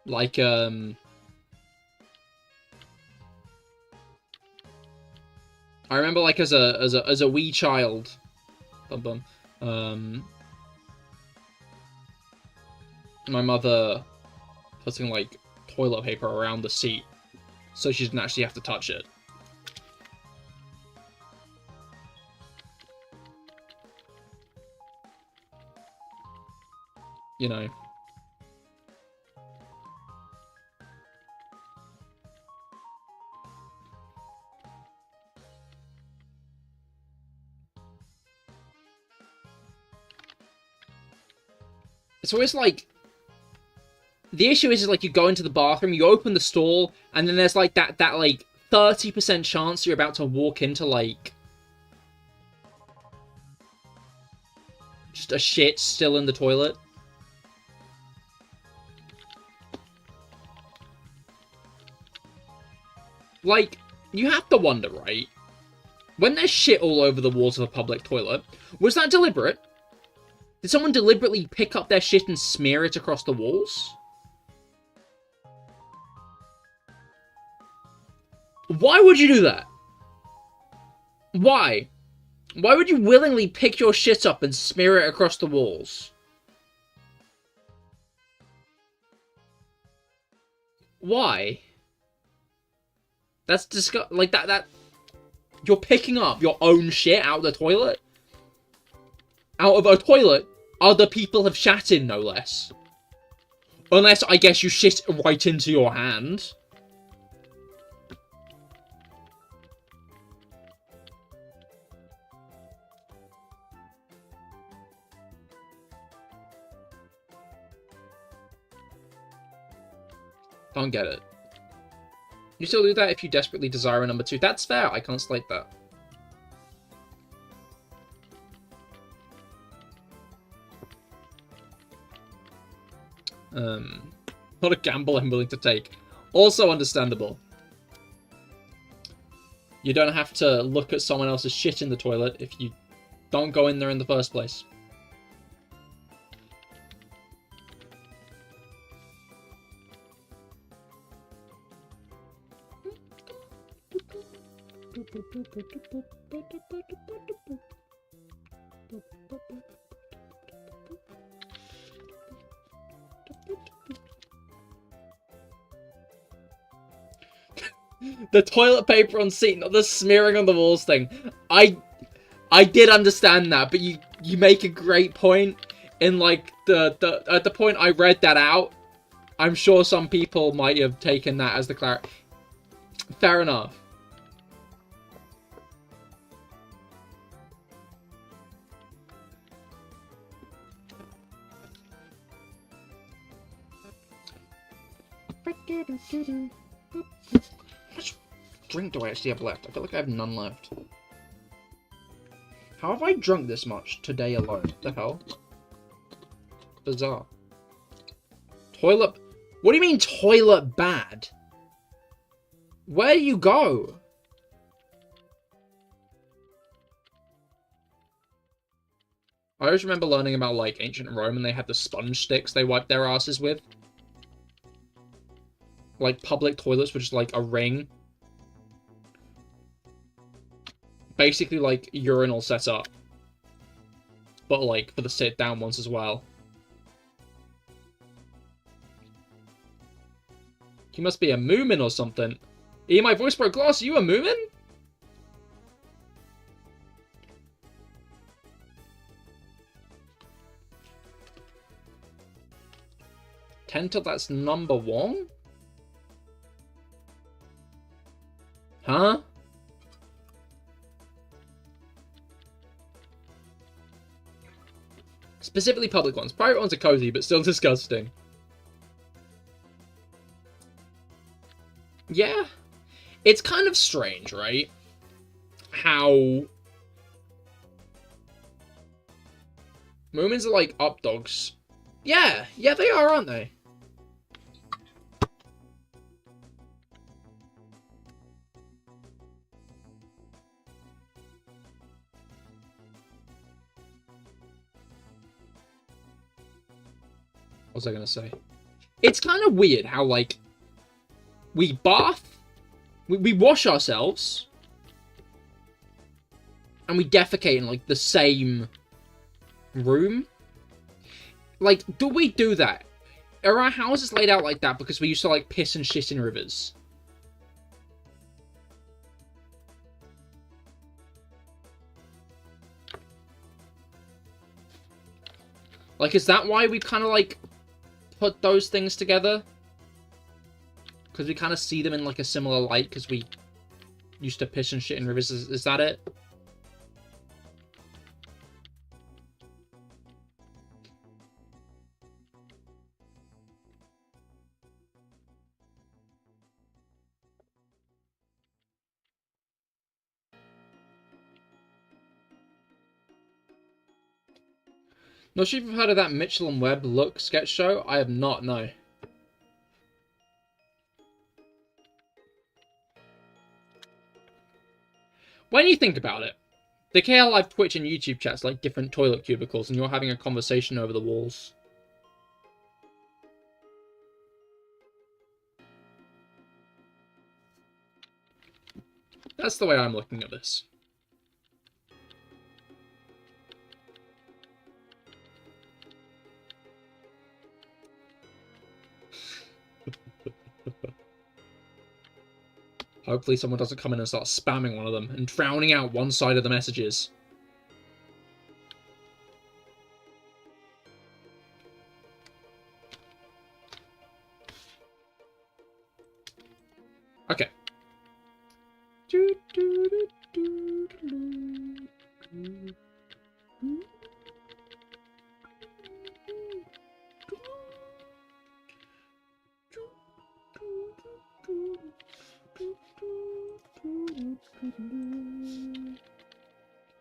[SPEAKER 1] Like, I remember, like, as a wee child, my mother putting, like, toilet paper around the seat so she didn't actually have to touch it. You know. It's always like... The issue is like you go into the bathroom, you open the stall, and then there's like that like 30% chance you're about to walk into like... just a shit still in the toilet. Like, you have to wonder, right? When there's shit all over the walls of a public toilet, was that deliberate? Did someone deliberately pick up their shit and smear it across the walls? Why would you do that? Why? Why would you willingly pick your shit up and smear it across the walls? Why? That's disgusting. Like, that... You're picking up your own shit out of the toilet? Out of a toilet other people have shat in, no less. Unless, I guess, you shit right into your hand. Don't get it. You still do that if you desperately desire a number 2. That's fair, I can't slate that. Not a gamble I'm willing to take. Also understandable. You don't have to look at someone else's shit in the toilet if you don't go in there in the first place. The toilet paper on seat, not the smearing on the walls thing. I I did understand that, but you make a great point. In like at the point I read that out, I'm sure some people might have taken that as the clarity. Fair enough. How much drink do I actually have left? I feel like I have none left. How have I drunk this much today alone? What the hell? Bizarre. Toilet... What do you mean toilet bad? Where do you go? I always remember learning about, like, ancient Rome and they had the sponge sticks they wiped their asses with. Like, public toilets were just, like, a ring. Basically, like, urinal setup. But, like, for the sit-down ones as well. You must be a Moomin or something. My voice broke glass, are you a Moomin? Tenta, that's number 1? Huh? Specifically public ones. Private ones are cozy, but still disgusting. Yeah. It's kind of strange, right? How... Moomins are like up dogs. Yeah, they are, aren't they? What was I gonna say? It's kind of weird how, like, we bath, we wash ourselves, and we defecate in, like, the same room. Like, do we do that? Are our houses laid out like that because we used to, like, piss and shit in rivers? Like, is that why we kind of, like, put those things together? Because we kind of see them in, like, a similar light because we used to piss and shit in rivers. Is that it? Not sure if you've heard of that Mitchell and Webb Look sketch show. I have not, no. When you think about it, the CahirLIVE Twitch and YouTube chats like different toilet cubicles and you're having a conversation over the walls. That's the way I'm looking at this. Hopefully someone doesn't come in and start spamming one of them and drowning out one side of the messages. Okay.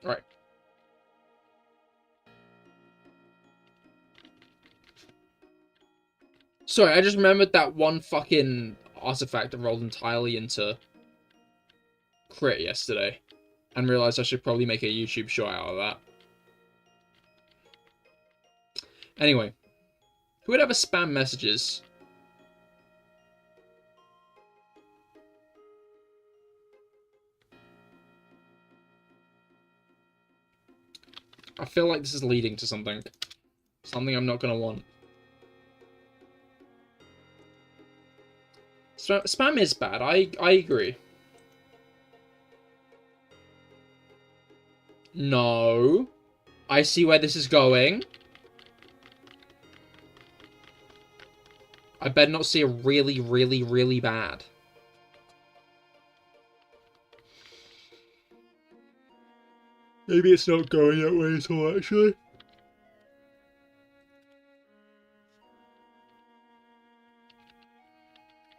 [SPEAKER 1] Alright. Sorry, I just remembered that one fucking artifact that rolled entirely into crit yesterday. And realized I should probably make a YouTube short out of that. Anyway. Who would ever spam messages? I feel like this is leading to something. Something I'm not gonna want. Spam is bad, I agree. I No. I see where this is going. I better not see a really, really, really bad. Maybe it's not going that way at all, actually.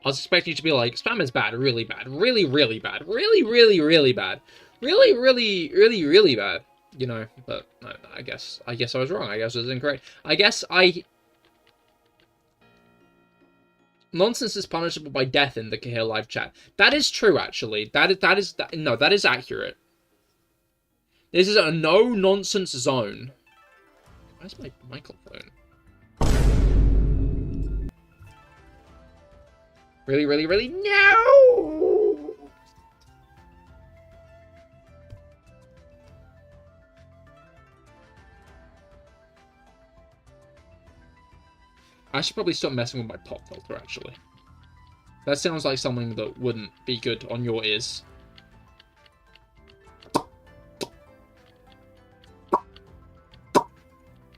[SPEAKER 1] I was expecting you to be like, spam is bad, really bad, really, really bad, really, really, really bad, really, really, really, really bad. You know, but I guess I was wrong. I guess I was incorrect. Nonsense is punishable by death in the CahirLIVE chat. That is true, actually. That is accurate. This is a no-nonsense zone. Where's my microphone? Really, really, really? No! I should probably stop messing with my pop filter, actually. That sounds like something that wouldn't be good on your ears.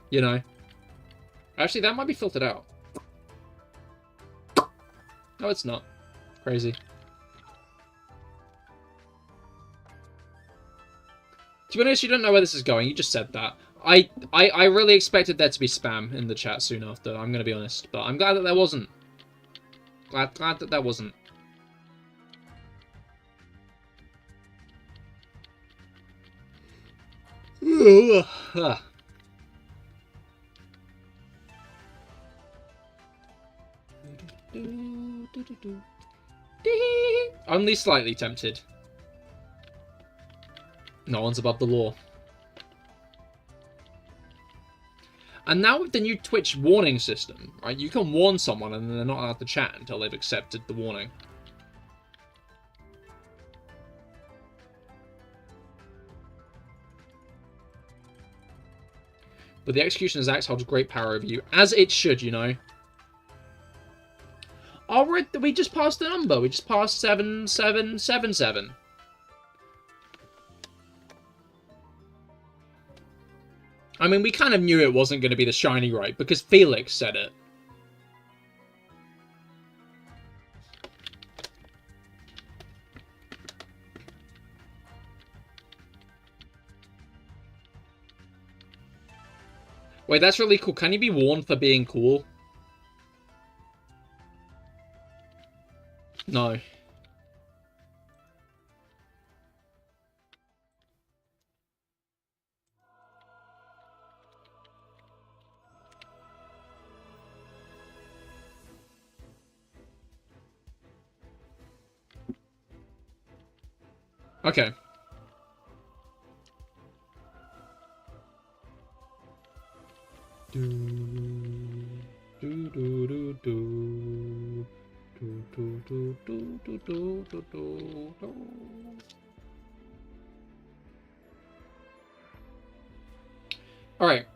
[SPEAKER 1] You know? Actually, that might be filtered out. No, it's not. Crazy. To be honest, you don't know where this is going. You just said that. I really expected there to be spam in the chat soon after, I'm going to be honest. But I'm glad that there wasn't. Glad that there wasn't. Only slightly tempted. No one's above the law. And now with the new Twitch warning system, right, you can warn someone and they're not allowed to chat until they've accepted the warning. But the Executioner's Axe holds great power over you, as it should, you know. Oh, we just passed the number. We just passed 7777. I mean, we kind of knew it wasn't going to be the shiny right, because Felix said it. Wait, that's really cool. Can you be warned for being cool? No. Okay. All right.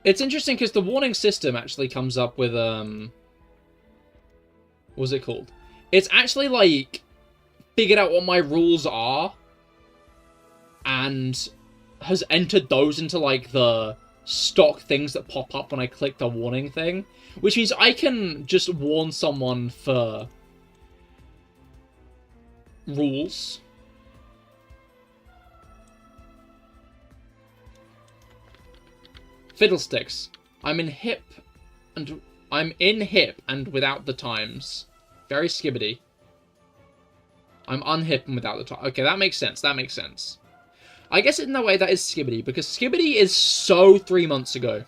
[SPEAKER 1] It's interesting because the warning system actually comes up with, what's it called? It's actually, like, figured out what my rules are and has entered those into, like, the stock things that pop up when I click the warning thing. Which means I can just warn someone for rules. Fiddlesticks. I'm in hip and without the times. Very skibbity. I'm unhip and without the time. Okay, that makes sense. That makes sense. I guess in a way that is skibbity, because skibbity is so 3 months ago.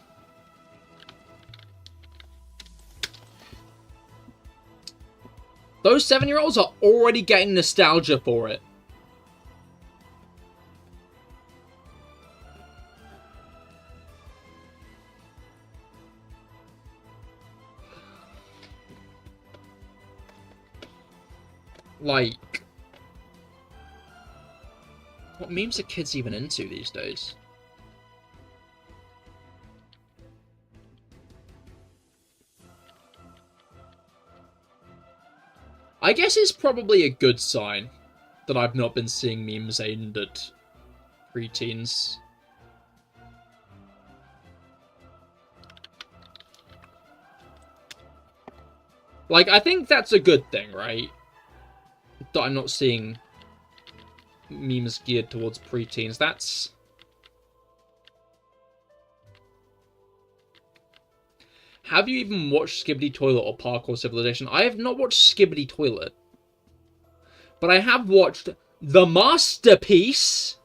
[SPEAKER 1] Those 7-year-olds are already getting nostalgia for it. Like, what memes are kids even into these days? I guess it's probably a good sign that I've not been seeing memes aimed at preteens. Like, I think that's a good thing, right? That I'm not seeing memes geared towards preteens. That's... Have you even watched Skibidi Toilet or Parkour Civilization? I have not watched Skibidi Toilet. But I have watched the masterpiece,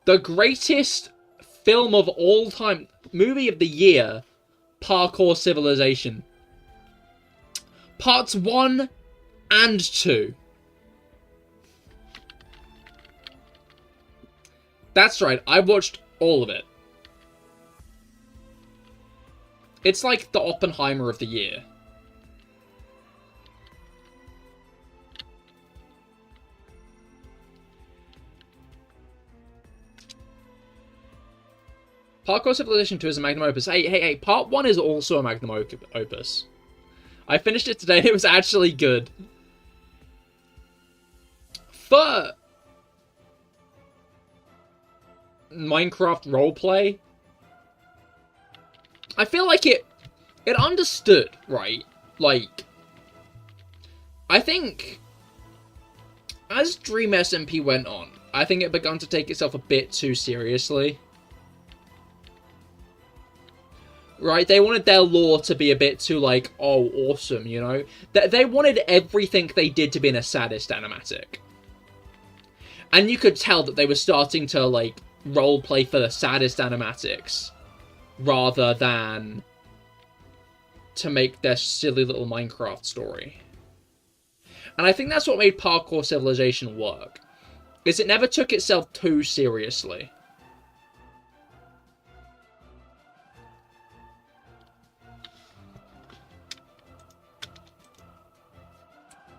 [SPEAKER 1] the greatest film of all time, movie of the year, Parkour Civilization. Parts 1 and 2. That's right, I watched all of it. It's like the Oppenheimer of the year. Parkour Civilization 2 is a magnum opus. Hey, part 1 is also a magnum opus. I finished it today and it was actually good. For Minecraft roleplay, I feel like it understood, right? Like, I think as Dream SMP went on, I think it began to take itself a bit too seriously. Right? They wanted their lore to be a bit too, like, oh, awesome, you know? They wanted everything they did to be in a sadist animatic. And you could tell that they were starting to, like, roleplay for the saddest animatics, rather than to make their silly little Minecraft story. And I think that's what made Parkour Civilization work, is it never took itself too seriously.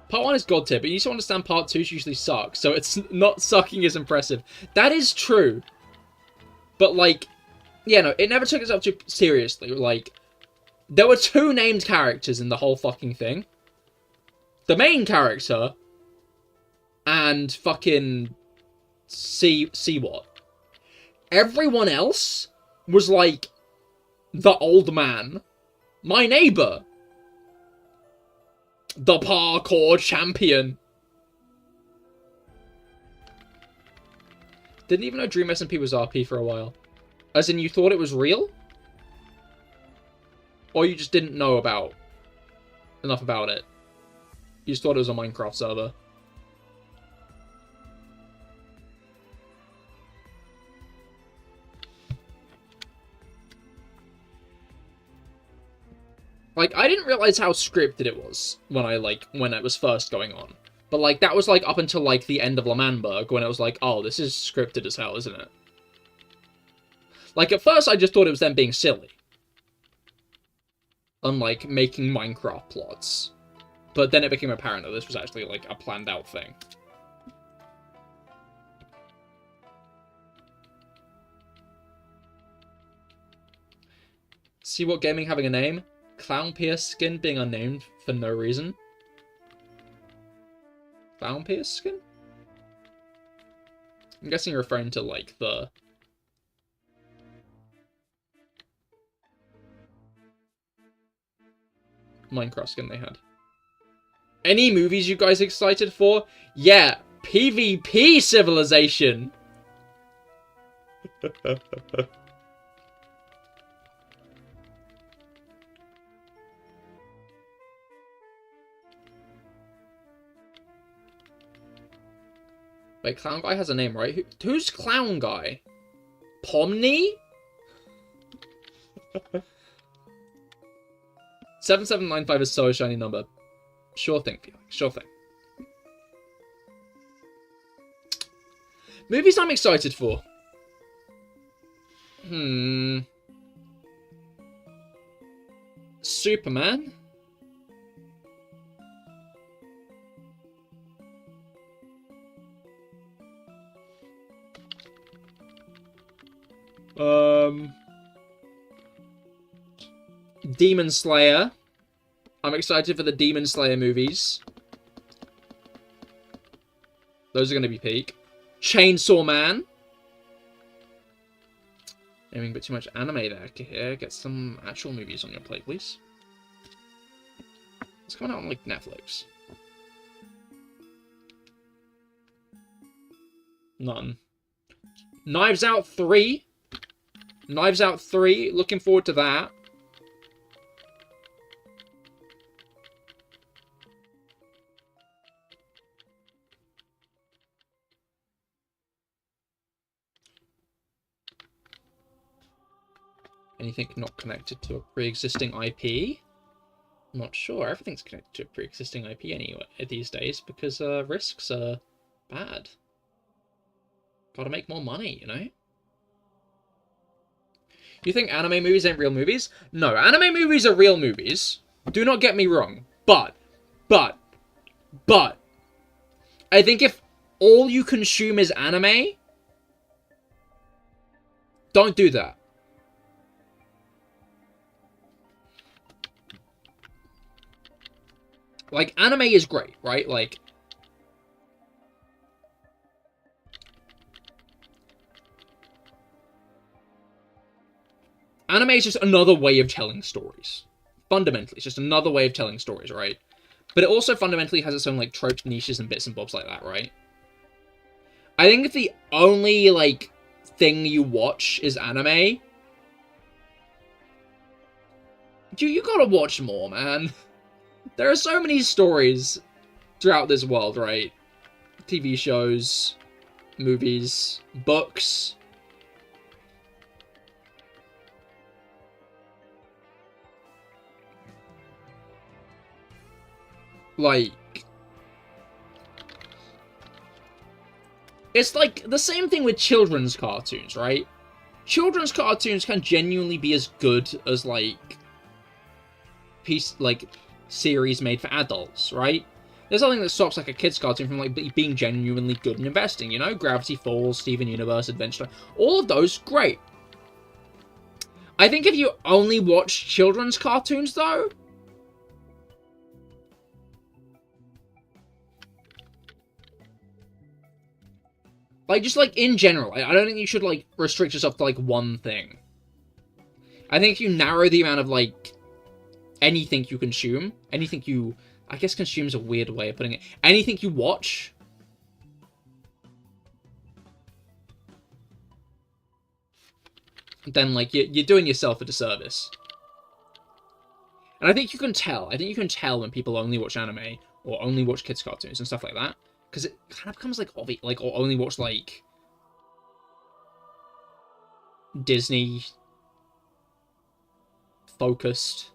[SPEAKER 1] Part 1 is god tier, but you need to understand Part 2 usually sucks, so it's not sucking is impressive. That is true. But, like, yeah, no, it never took itself too seriously. Like, there were 2 named characters in the whole fucking thing. The main character and fucking see what. Everyone else was like the old man, my neighbor, the parkour champion. Didn't even know Dream SMP was RP for a while. As in, you thought it was real? Or you just didn't know enough about it? You just thought it was a Minecraft server? Like, I didn't realize how scripted it was when it was first going on. But, like, that was, like, up until, like, the end of L'Manberg, when it was like, oh, this is scripted as hell, isn't it? Like, at first, I just thought it was them being silly. Unlike making Minecraft plots. But then it became apparent that this was actually, like, a planned-out thing. See what gaming having a name? Clown Pierce Skin being unnamed for no reason. Clown Pierce Skin? I'm guessing you're referring to, like, the... Minecraft skin they had. Any movies you guys excited for? Yeah, PvP Civilization! Wait, Clown Guy has a name, right? Who's Clown Guy? Pomni? 7795 is so a shiny number. Sure thing, Felix. Sure thing. Movies I'm excited for. Superman? Demon Slayer. I'm excited for the Demon Slayer movies. Those are going to be peak. Chainsaw Man. Aiming a bit too much anime there, Cahir. Get some actual movies on your plate, please. It's coming out on, like, Netflix. None. Knives Out 3. Knives Out 3. Looking forward to that. Anything not connected to a pre-existing IP? Not sure. Everything's connected to a pre-existing IP anyway these days because risks are bad. Gotta make more money, you know? You think anime movies ain't real movies? No, anime movies are real movies. Do not get me wrong. But, I think if all you consume is anime, don't do that. Like, anime is great, right? Like, anime is just another way of telling stories. Fundamentally, it's just another way of telling stories, right? But it also fundamentally has its own, like, tropes, niches, and bits and bobs like that, right? I think if the only, like, thing you watch is anime, you gotta watch more, man. There are so many stories throughout this world, right? TV shows, movies, books. Like, it's like the same thing with children's cartoons, right? Children's cartoons can genuinely be as good as, like, series made for adults, right? There's nothing that stops, like, a kid's cartoon from, like, being genuinely good and investing, you know? Gravity Falls, Steven Universe, Adventure Time, all of those, great. I think if you only watch children's cartoons, though, like, just, like, in general, I don't think you should, like, restrict yourself to, like, one thing. I think if you narrow the amount of, like, anything you consume, anything you... I guess consume is a weird way of putting it. Anything you watch, then, like, you're doing yourself a disservice. And I think you can tell. I think you can tell when people only watch anime, or only watch kids' cartoons and stuff like that. Because it kind of becomes, like, obvious, like, or only watch, like, Disney-focused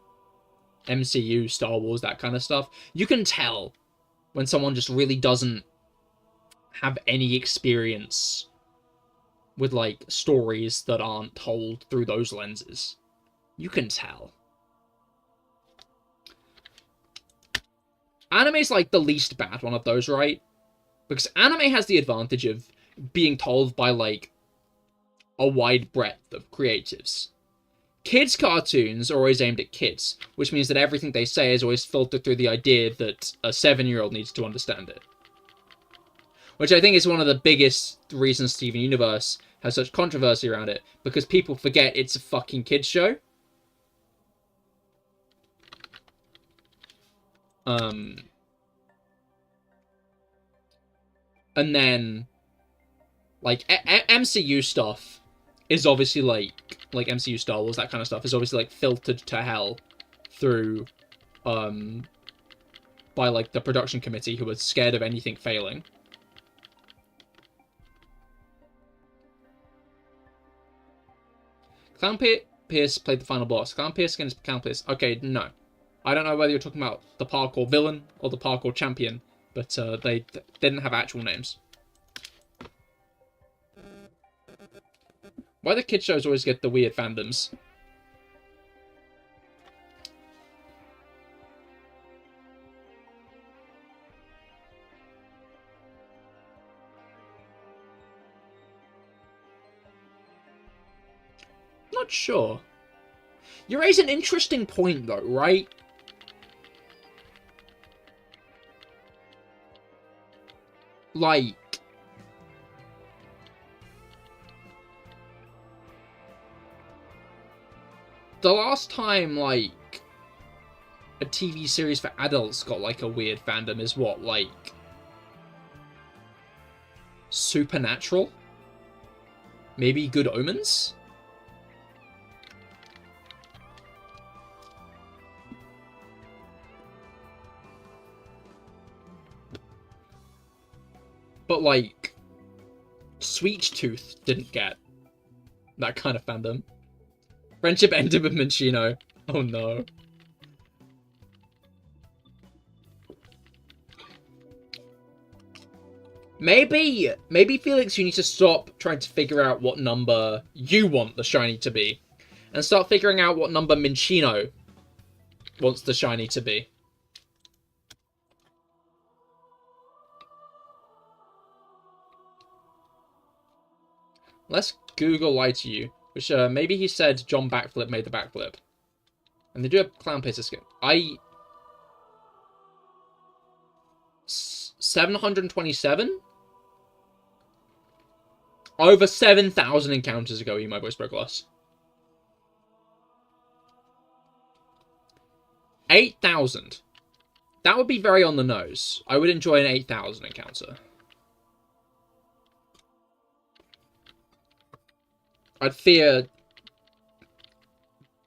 [SPEAKER 1] MCU, Star Wars, that kind of stuff. You can tell when someone just really doesn't have any experience with, like, stories that aren't told through those lenses. You can tell. Anime's, like, the least bad one of those, right? Because anime has the advantage of being told by, like, a wide breadth of creatives. Kids' cartoons are always aimed at kids, which means that everything they say is always filtered through the idea that a 7-year-old needs to understand it. Which I think is one of the biggest reasons Steven Universe has such controversy around it, because people forget it's a fucking kids show. And then, like, MCU stuff is obviously, like MCU Star Wars, that kind of stuff, is obviously, like, filtered to hell through, by, like, the production committee who are scared of anything failing. Clown Pierce played the final boss. Clown Pierce against Clown Pierce. Okay, no. I don't know whether you're talking about the parkour villain or the parkour champion, but they didn't have actual names. Why do kid shows always get the weird fandoms? Not sure. You raise an interesting point, though, right? Like, the last time, like, a TV series for adults got, like, a weird fandom is what, like, Supernatural? Maybe Good Omens? But, like, Sweet Tooth didn't get that kind of fandom. Friendship ended with Minccino. Oh no. Maybe Felix, you need to stop trying to figure out what number you want the shiny to be, and start figuring out what number Minccino wants the shiny to be. Let's Google lie to you, which maybe he said John Backflip made the backflip, and they do a clown pisser skin. 727? Over 7,000 encounters ago, my boy Sprogloss. 8,000. That would be very on the nose. I would enjoy an 8,000 encounter. I'd fear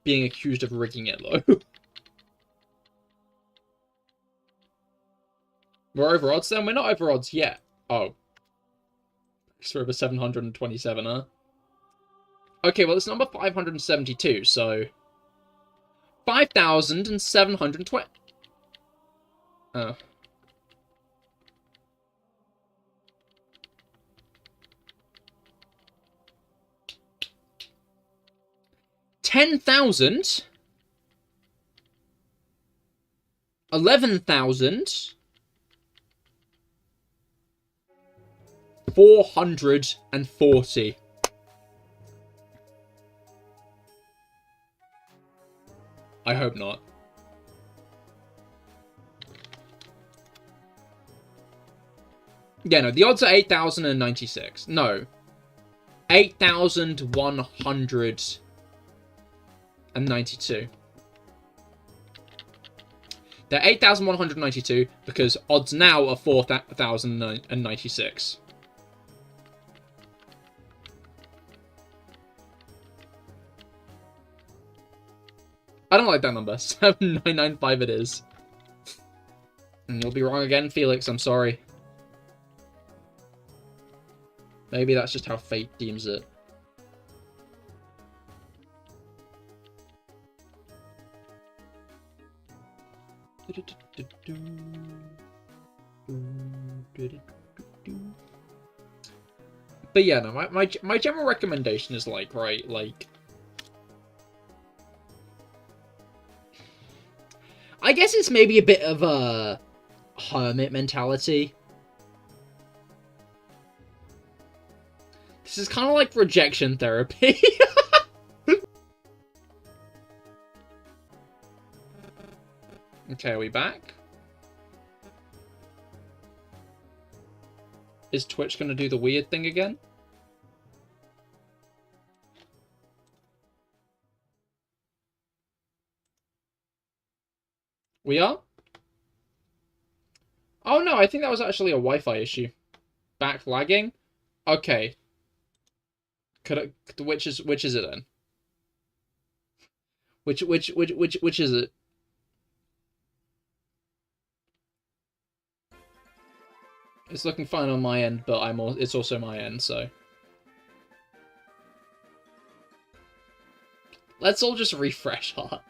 [SPEAKER 1] being accused of rigging it, though. We're over odds then? We're not over odds yet. Oh. So we're over 727, huh? Okay, well, it's number 572, so... 5,720... Oh. $10,000? 11,000? 440. I hope not. Yeah, no, the odds are 8,096. No. 8,192. They're 8,192 because odds now are 4,096. I don't like that number. 7995 it is. And you'll be wrong again, Felix. I'm sorry. Maybe that's just how fate deems it. But yeah, no, my general recommendation is like, right, like... I guess it's maybe a bit of a hermit mentality. This is kind of like rejection therapy. Okay, are we back? Is Twitch going to do the weird thing again? We are? Oh no, I think that was actually a Wi-Fi issue. Back lagging? Okay. Which is it then? Which is it? It's looking fine on my end, but it's also my end, so. Let's all just refresh her.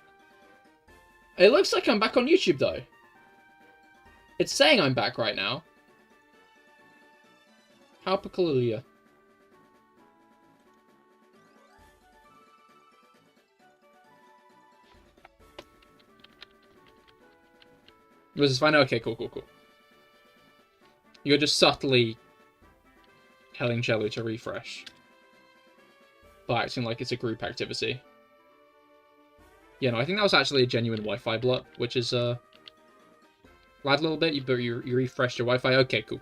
[SPEAKER 1] It looks like I'm back on YouTube, though. It's saying I'm back right now. How peculiar. Was this fine? Okay, cool. You're just subtly telling Jello to refresh. By acting like it's a group activity. Yeah, no, I think that was actually a genuine Wi-Fi blot, which is, lag a little bit, but you refreshed your Wi-Fi. Okay, cool.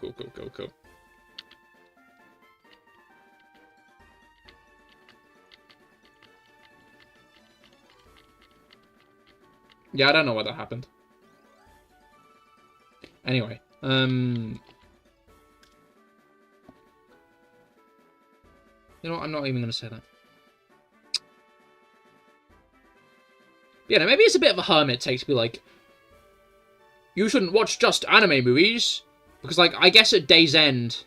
[SPEAKER 1] Yeah, I don't know why that happened. Anyway, you know what? I'm not even going to say that. Yeah, no, maybe it's a bit of a hermit take to be like, you shouldn't watch just anime movies. Because, like, I guess at day's end...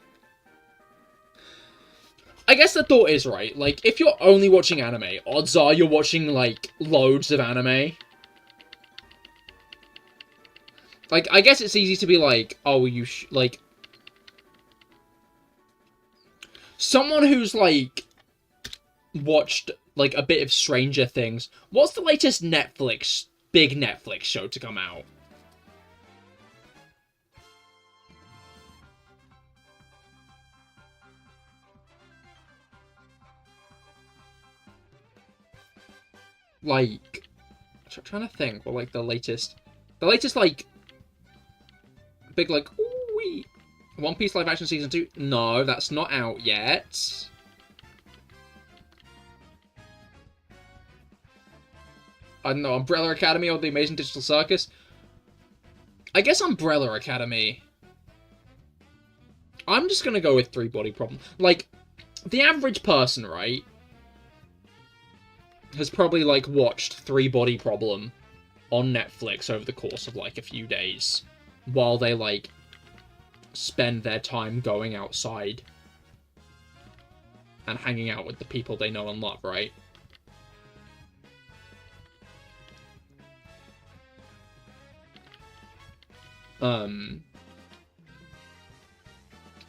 [SPEAKER 1] I guess the thought is, right, like, if you're only watching anime, odds are you're watching, like, loads of anime. Like, I guess it's easy to be like, oh, like... Someone who's, like, watched, like, a bit of Stranger Things. What's the latest big Netflix show to come out? Like, I'm trying to think what, like, the latest, like, big, like, ooh-wee. One Piece live action season 2? No, that's not out yet. I don't know, Umbrella Academy or The Amazing Digital Circus? I guess Umbrella Academy. I'm just gonna go with Three Body Problem. Like, the average person, right, has probably, like, watched Three Body Problem on Netflix over the course of, like, a few days. While they, like, spend their time going outside. And hanging out with the people they know and love, right?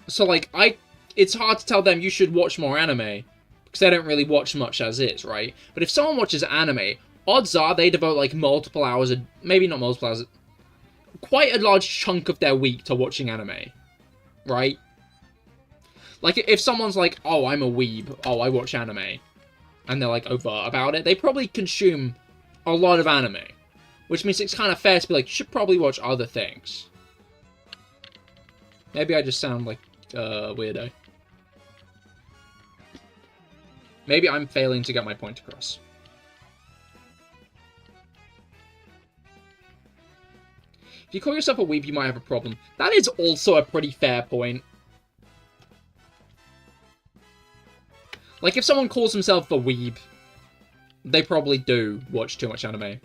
[SPEAKER 1] So, like, it's hard to tell them you should watch more anime. Because they don't really watch much as is, right? But if someone watches anime, odds are they devote, like, multiple hours, maybe not multiple hours, quite a large chunk of their week to watching anime. Right? Like, if someone's like, oh, I'm a weeb, oh, I watch anime, and they're, like, overt about it, they probably consume a lot of anime. Which means it's kind of fair to be like, you should probably watch other things. Maybe I just sound like a weirdo. Maybe I'm failing to get my point across. If you call yourself a weeb, you might have a problem. That is also a pretty fair point. Like, if someone calls himself a weeb, they probably do watch too much anime.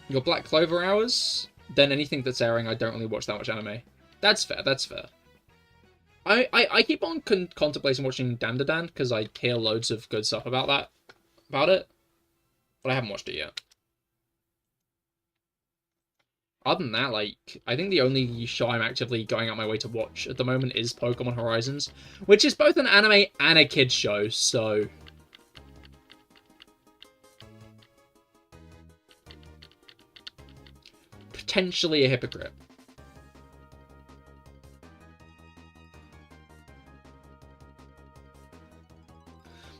[SPEAKER 1] Your Black Clover hours? Then anything that's airing, I don't really watch that much anime. That's fair, that's fair. I keep on contemplating watching Dandadan, because I hear loads of good stuff about it. But I haven't watched it yet. Other than that, like, I think the only show I'm actively going out my way to watch at the moment is Pokemon Horizons, which is both an anime and a kid's show, so... potentially a hypocrite.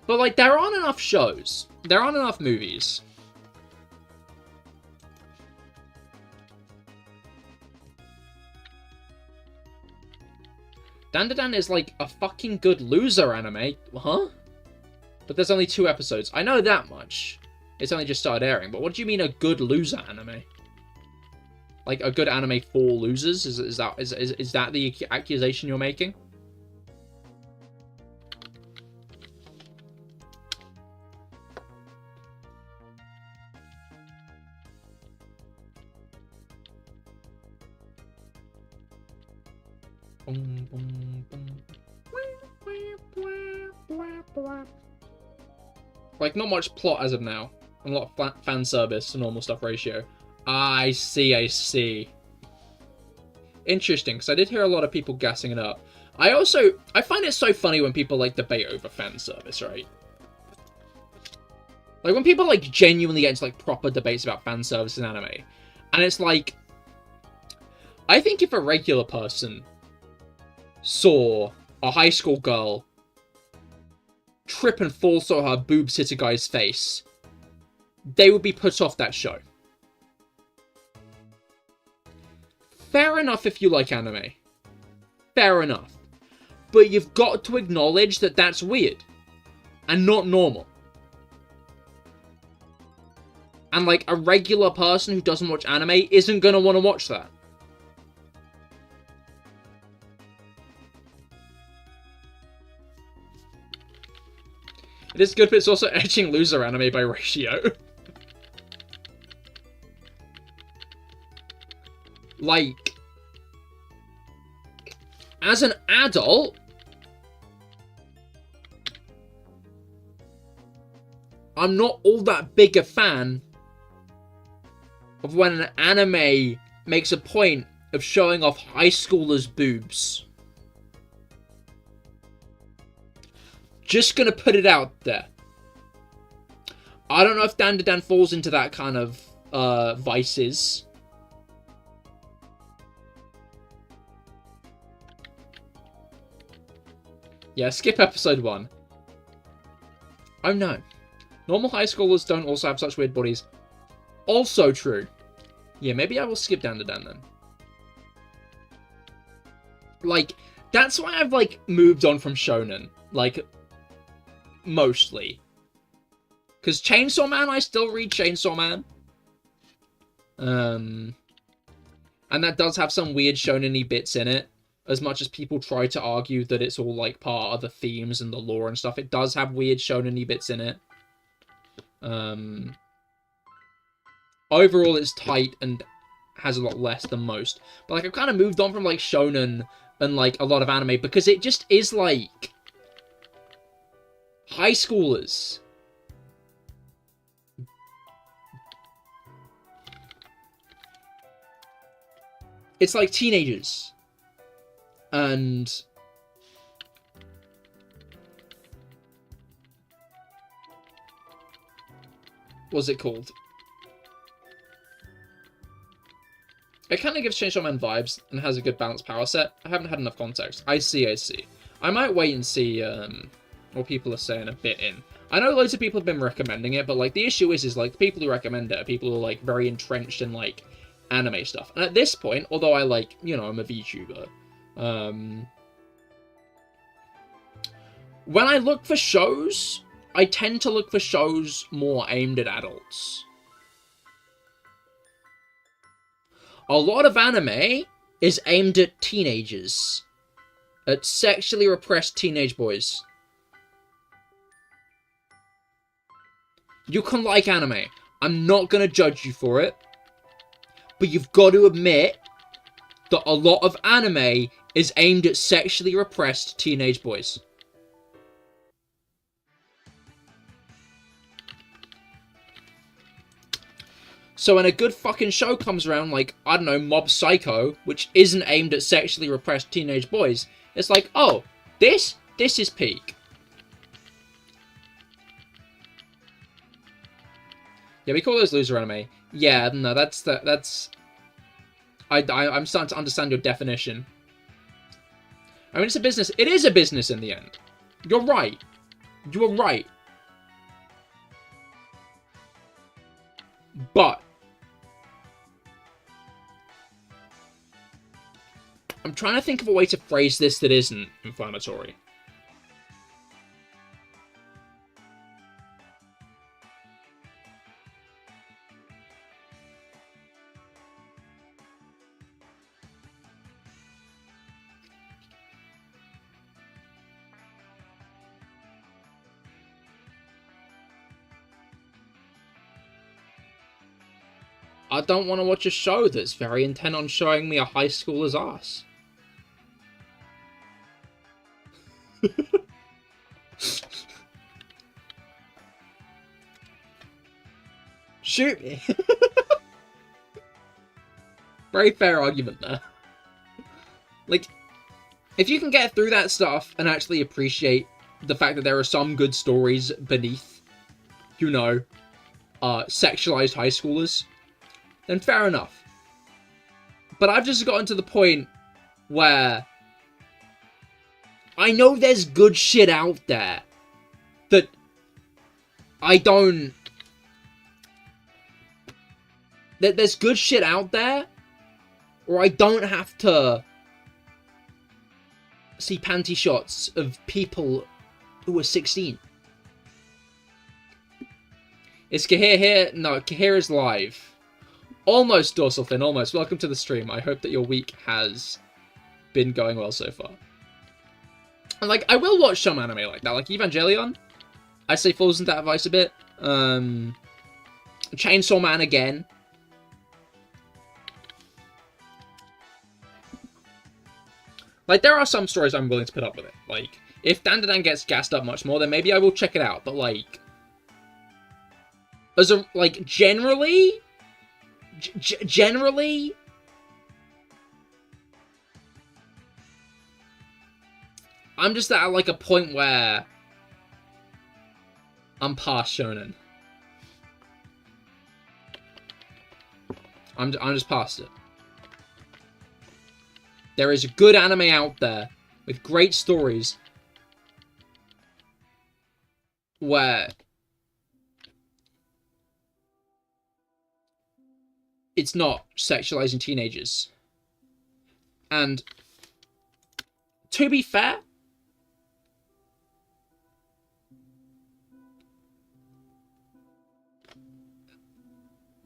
[SPEAKER 1] But, like, there aren't enough shows. There aren't enough movies. Dandadan is, like, a fucking good loser anime. Huh? But there's only 2 episodes. I know that much. It's only just started airing. But what do you mean a good loser anime? Like, a good anime for losers? Is that the accusation you're making? Like, not much plot as of now. And a lot of fan service to normal stuff ratio. I see, I see. Interesting, because I did hear a lot of people gassing it up. I find it so funny when people, like, debate over fan service, right? Like, when people, like, genuinely get into, like, proper debates about fan service in anime. And it's like... I think if a regular person saw a high school girl trip and fall so her boobs hit a guy's face, they would be put off that show. Fair enough if you like anime. Fair enough. But you've got to acknowledge that that's weird. and not normal. And, like, a regular person who doesn't watch anime isn't gonna want to watch that. It is good, but it's also edging loser anime by ratio. Like, as an adult, I'm not all that big a fan of when an anime makes a point of showing off high schoolers' boobs. Just gonna put it out there. I don't know if Dandadan falls into that kind of vices. Yeah, skip episode 1. Oh no. Normal high schoolers don't also have such weird bodies. Also true. Yeah, maybe I will skip Dandadan then. Like, that's why I've, like, moved on from shonen. Like, mostly. Because Chainsaw Man, I still read Chainsaw Man. And that does have some weird shonen-y bits in it. As much as people try to argue that it's all, like, part of the themes and the lore and stuff, it does have weird shonen-y bits in it. Overall, it's tight and has a lot less than most. But, like, I've kind of moved on from, like, shonen and, like, a lot of anime because it just is, like, high schoolers. It's like teenagers. And what's it called? It kind of gives Chainsaw Man vibes and has a good balanced power set. I haven't had enough context. I see. I might wait and see what people are saying a bit in. I know loads of people have been recommending it, but, like, the issue is like, the people who recommend it are people who are, like, very entrenched in, like, anime stuff. And at this point, although I, like, you know, I'm a VTuber, when I look for shows, I tend to look for shows more aimed at adults. A lot of anime is aimed at teenagers. At sexually repressed teenage boys. You can like anime. I'm not gonna judge you for it. But you've got to admit that a lot of anime is aimed at sexually repressed teenage boys. So when a good fucking show comes around, like, I don't know, Mob Psycho, which isn't aimed at sexually repressed teenage boys, it's like, oh, this is peak. Yeah, we call those loser anime. Yeah, no, that's... I'm starting to understand your definition. I mean, it's a business. It is a business in the end. You're right. You are right. But I'm trying to think of a way to phrase this that isn't inflammatory. I don't want to watch a show that's very intent on showing me a high schooler's ass. Shoot me. Very fair argument there. Like, if you can get through that stuff and actually appreciate the fact that there are some good stories beneath, you know, sexualized high schoolers, then fair enough. But I've just gotten to the point where I know there's good shit out there that I don't... That there's good shit out there where I don't have to see panty shots of people who are 16. Is Cahir here? No, Cahir is live. Almost, Dorsal Fin, almost. Welcome to the stream. I hope that your week has been going well so far. And, like, I will watch some anime like that. Like, Evangelion, I'd say falls into that vice a bit. Chainsaw Man again. Like, there are some stories I'm willing to put up with it. Like, if Dandadan gets gassed up much more, then maybe I will check it out. But, like, as a, like, generally, I'm just at, like, a point where I'm past shonen. I'm just past it. There is a good anime out there with great stories where it's not sexualizing teenagers. And to be fair,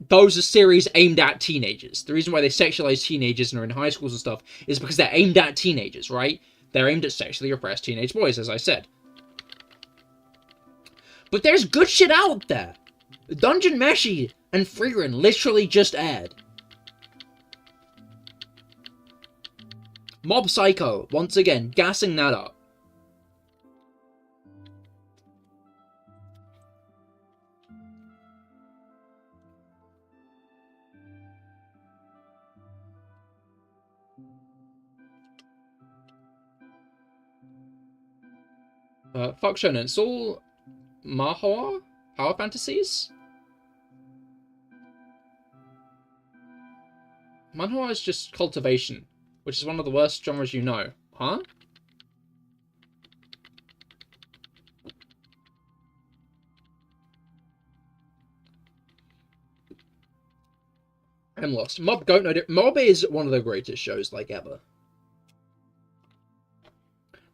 [SPEAKER 1] those are series aimed at teenagers. The reason why they sexualize teenagers and are in high schools and stuff is because they're aimed at teenagers, right? They're aimed at sexually repressed teenage boys, as I said. But there's good shit out there. Dungeon Meshi and Freerun literally just aired. Mob Psycho, once again, gassing that up. Fuck shonen. It's all Mahua? Power fantasies? Manhwa is just cultivation, which is one of the worst genres you know. Huh? I'm lost. Mob Goat no. Mob is one of the greatest shows, like, ever.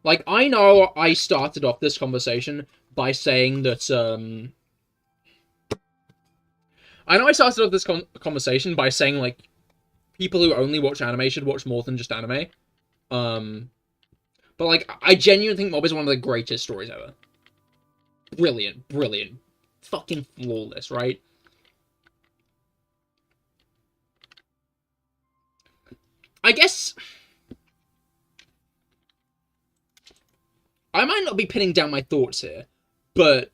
[SPEAKER 1] Like, I know I started off this conversation by saying that, I know I started off this conversation by saying, like, people who only watch anime should watch more than just anime. But, like, I genuinely think Mob is one of the greatest stories ever. Brilliant. Brilliant. Fucking flawless, right? I guess I might not be pinning down my thoughts here, but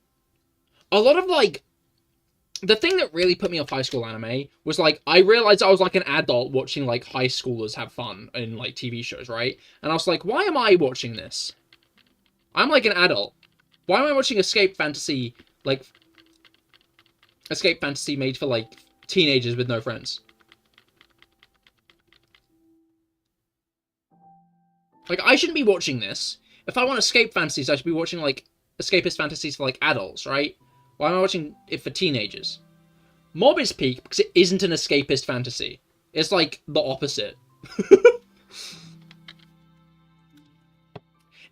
[SPEAKER 1] a lot of, like, the thing that really put me off high school anime was, like, I realized I was, like, an adult watching, like, high schoolers have fun in, like, TV shows, right? And I was like, why am I watching this? I'm, like, an adult. Why am I watching escape fantasy, like, escape fantasy made for, like, teenagers with no friends? Like, I shouldn't be watching this. If I want escape fantasies, I should be watching, like, escapist fantasies for, like, adults, right? Why am I watching it for teenagers? Mob is peak because it isn't an escapist fantasy. It's, like, the opposite.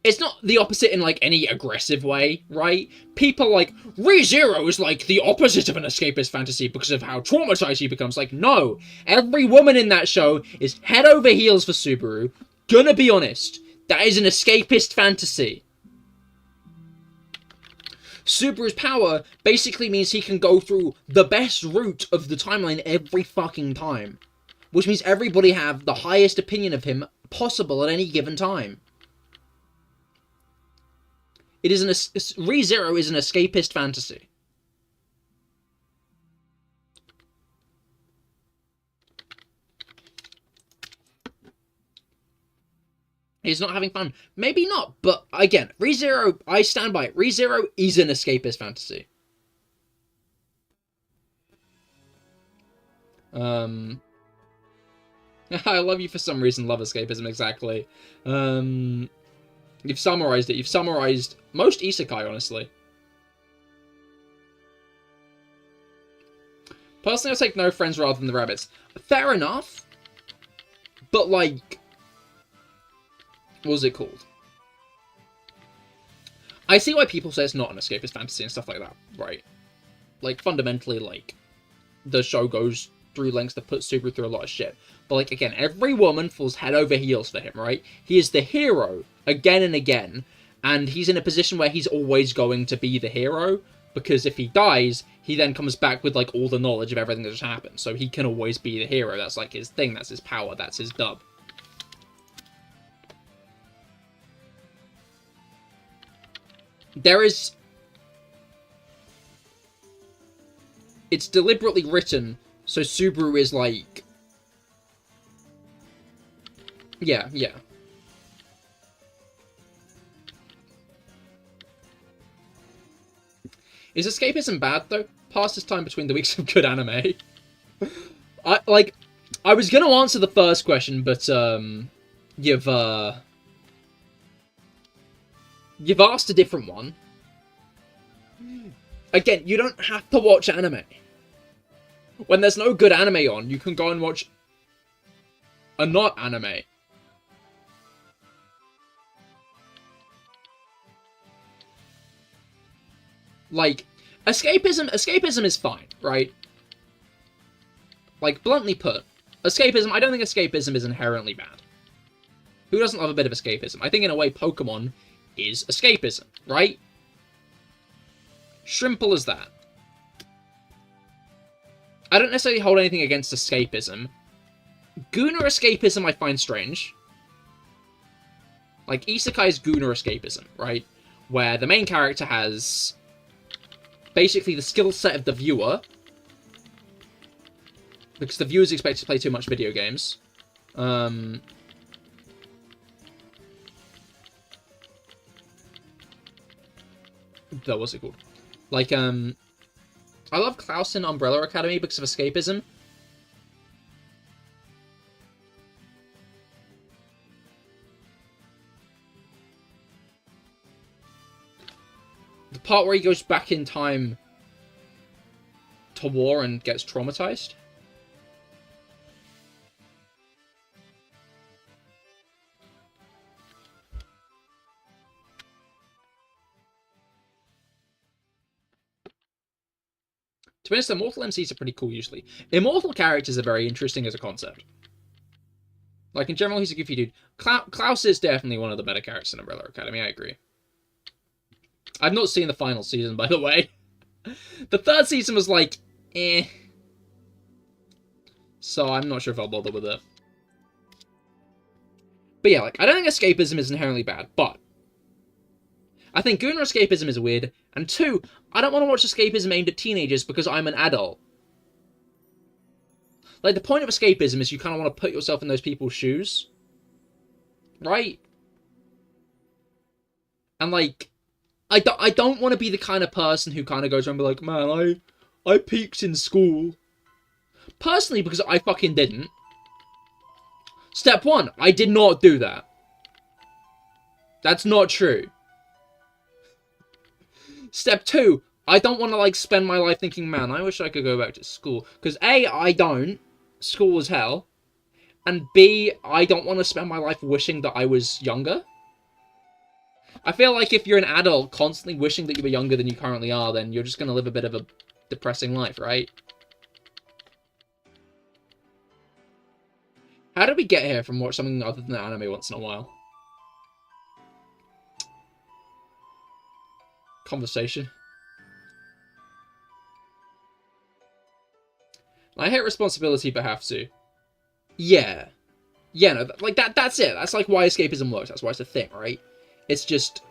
[SPEAKER 1] It's not the opposite in, like, any aggressive way, right? People like, ReZero is, like, the opposite of an escapist fantasy because of how traumatized he becomes. Like, no. Every woman in that show is head over heels for Subaru. Gonna be honest. That is an escapist fantasy. Subaru's power basically means he can go through the best route of the timeline every fucking time. Which means everybody have the highest opinion of him possible at any given time. It is ReZero is an escapist fantasy. He's not having fun. Maybe not, but again, ReZero, I stand by it. ReZero is an escapist fantasy. I love you for some reason, love escapism, exactly. You've summarized it. You've summarized most isekai, honestly. Personally, I'll take no friends rather than the rabbits. Fair enough. But, like, what was it called? I see why people say it's not an escapist fantasy and stuff like that, right? Like, fundamentally, like, the show goes through lengths to put Subaru through a lot of shit. But, like, again, every woman falls head over heels for him, right? He is the hero again and again, and he's in a position where he's always going to be the hero, because if he dies, he then comes back with, like, all the knowledge of everything that just happened. So he can always be the hero. That's, like, his thing. That's his power. That's his dub. There is... It's deliberately written so Subaru is, like... Yeah. Is escapism bad, though? Pass this time between the weeks of good anime. I was gonna answer the first question, but, you've asked a different one. Again, you don't have to watch anime. When there's no good anime on, you can go and watch a not anime. Like, escapism is fine, right? Like, bluntly put, escapism, I don't think escapism is inherently bad. Who doesn't love a bit of escapism? I think, in a way, Pokemon is escapism, right? Simple as that. I don't necessarily hold anything against escapism. Gooner escapism I find strange. Like, Isekai's Gooner escapism, right? Where the main character has basically the skill set of the viewer, because the viewer's expected to play too much video games. What was it called? Like, I love Klaus in Umbrella Academy because of escapism. The part where he goes back in time to war and gets traumatized. To be honest, immortal MCs are pretty cool, usually. Immortal characters are very interesting as a concept. Like, in general, he's a goofy dude. Klaus is definitely one of the better characters in Umbrella Academy, I agree. I've not seen the final season, by the way. The third season was like, eh. So I'm not sure if I'll bother with it. But yeah, like, I don't think escapism is inherently bad, but I think Gooner escapism is weird, and 2, I don't want to watch escapism aimed at teenagers because I'm an adult. Like, the point of escapism is you kind of want to put yourself in those people's shoes. Right? And, like, I don't want to be the kind of person who kind of goes around and be like, man, I peaked in school. Personally, because I fucking didn't. Step 1, I did not do that. That's not true. Step 2, I don't want to, like, spend my life thinking, man, I wish I could go back to school. Because A, I don't. School is hell. And B, I don't want to spend my life wishing that I was younger. I feel like if you're an adult constantly wishing that you were younger than you currently are, then you're just going to live a bit of a depressing life, right? How did we get here from watch something other than anime once in a while? Conversation. I hate responsibility but have to. Yeah. Yeah, no, like, that's it. That's, like, why escapism works. That's why it's a thing, right? It's just...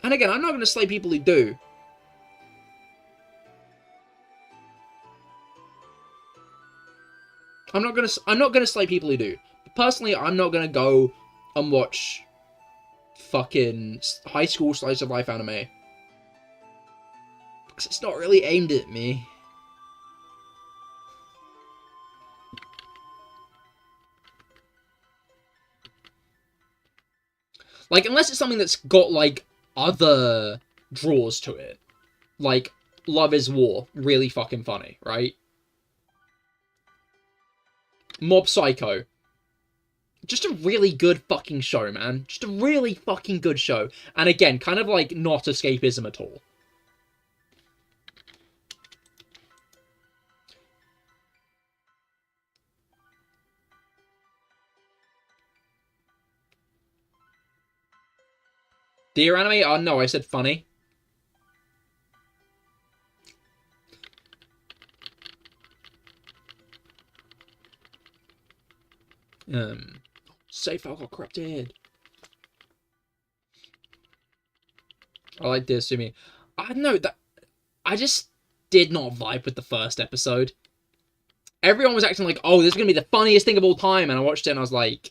[SPEAKER 1] And again, I'm not going to slay people who do. I'm not gonna slay people who do. But personally, I'm not gonna go and watch fucking high school slice of life anime. Because it's not really aimed at me. Like, unless it's something that's got, like, other draws to it. Like, Love is War. Really fucking funny, right? Mob Psycho. Just a really good fucking show, man. Just a really fucking good show. And again, kind of, like, not escapism at all. Deer anime? Oh, no, I said funny. Safe file got corrupted. I like Dear Sumi. I don't know, that I just did not vibe with the first episode. Everyone was acting like, oh, this is going to be the funniest thing of all time, and I watched it and I was like...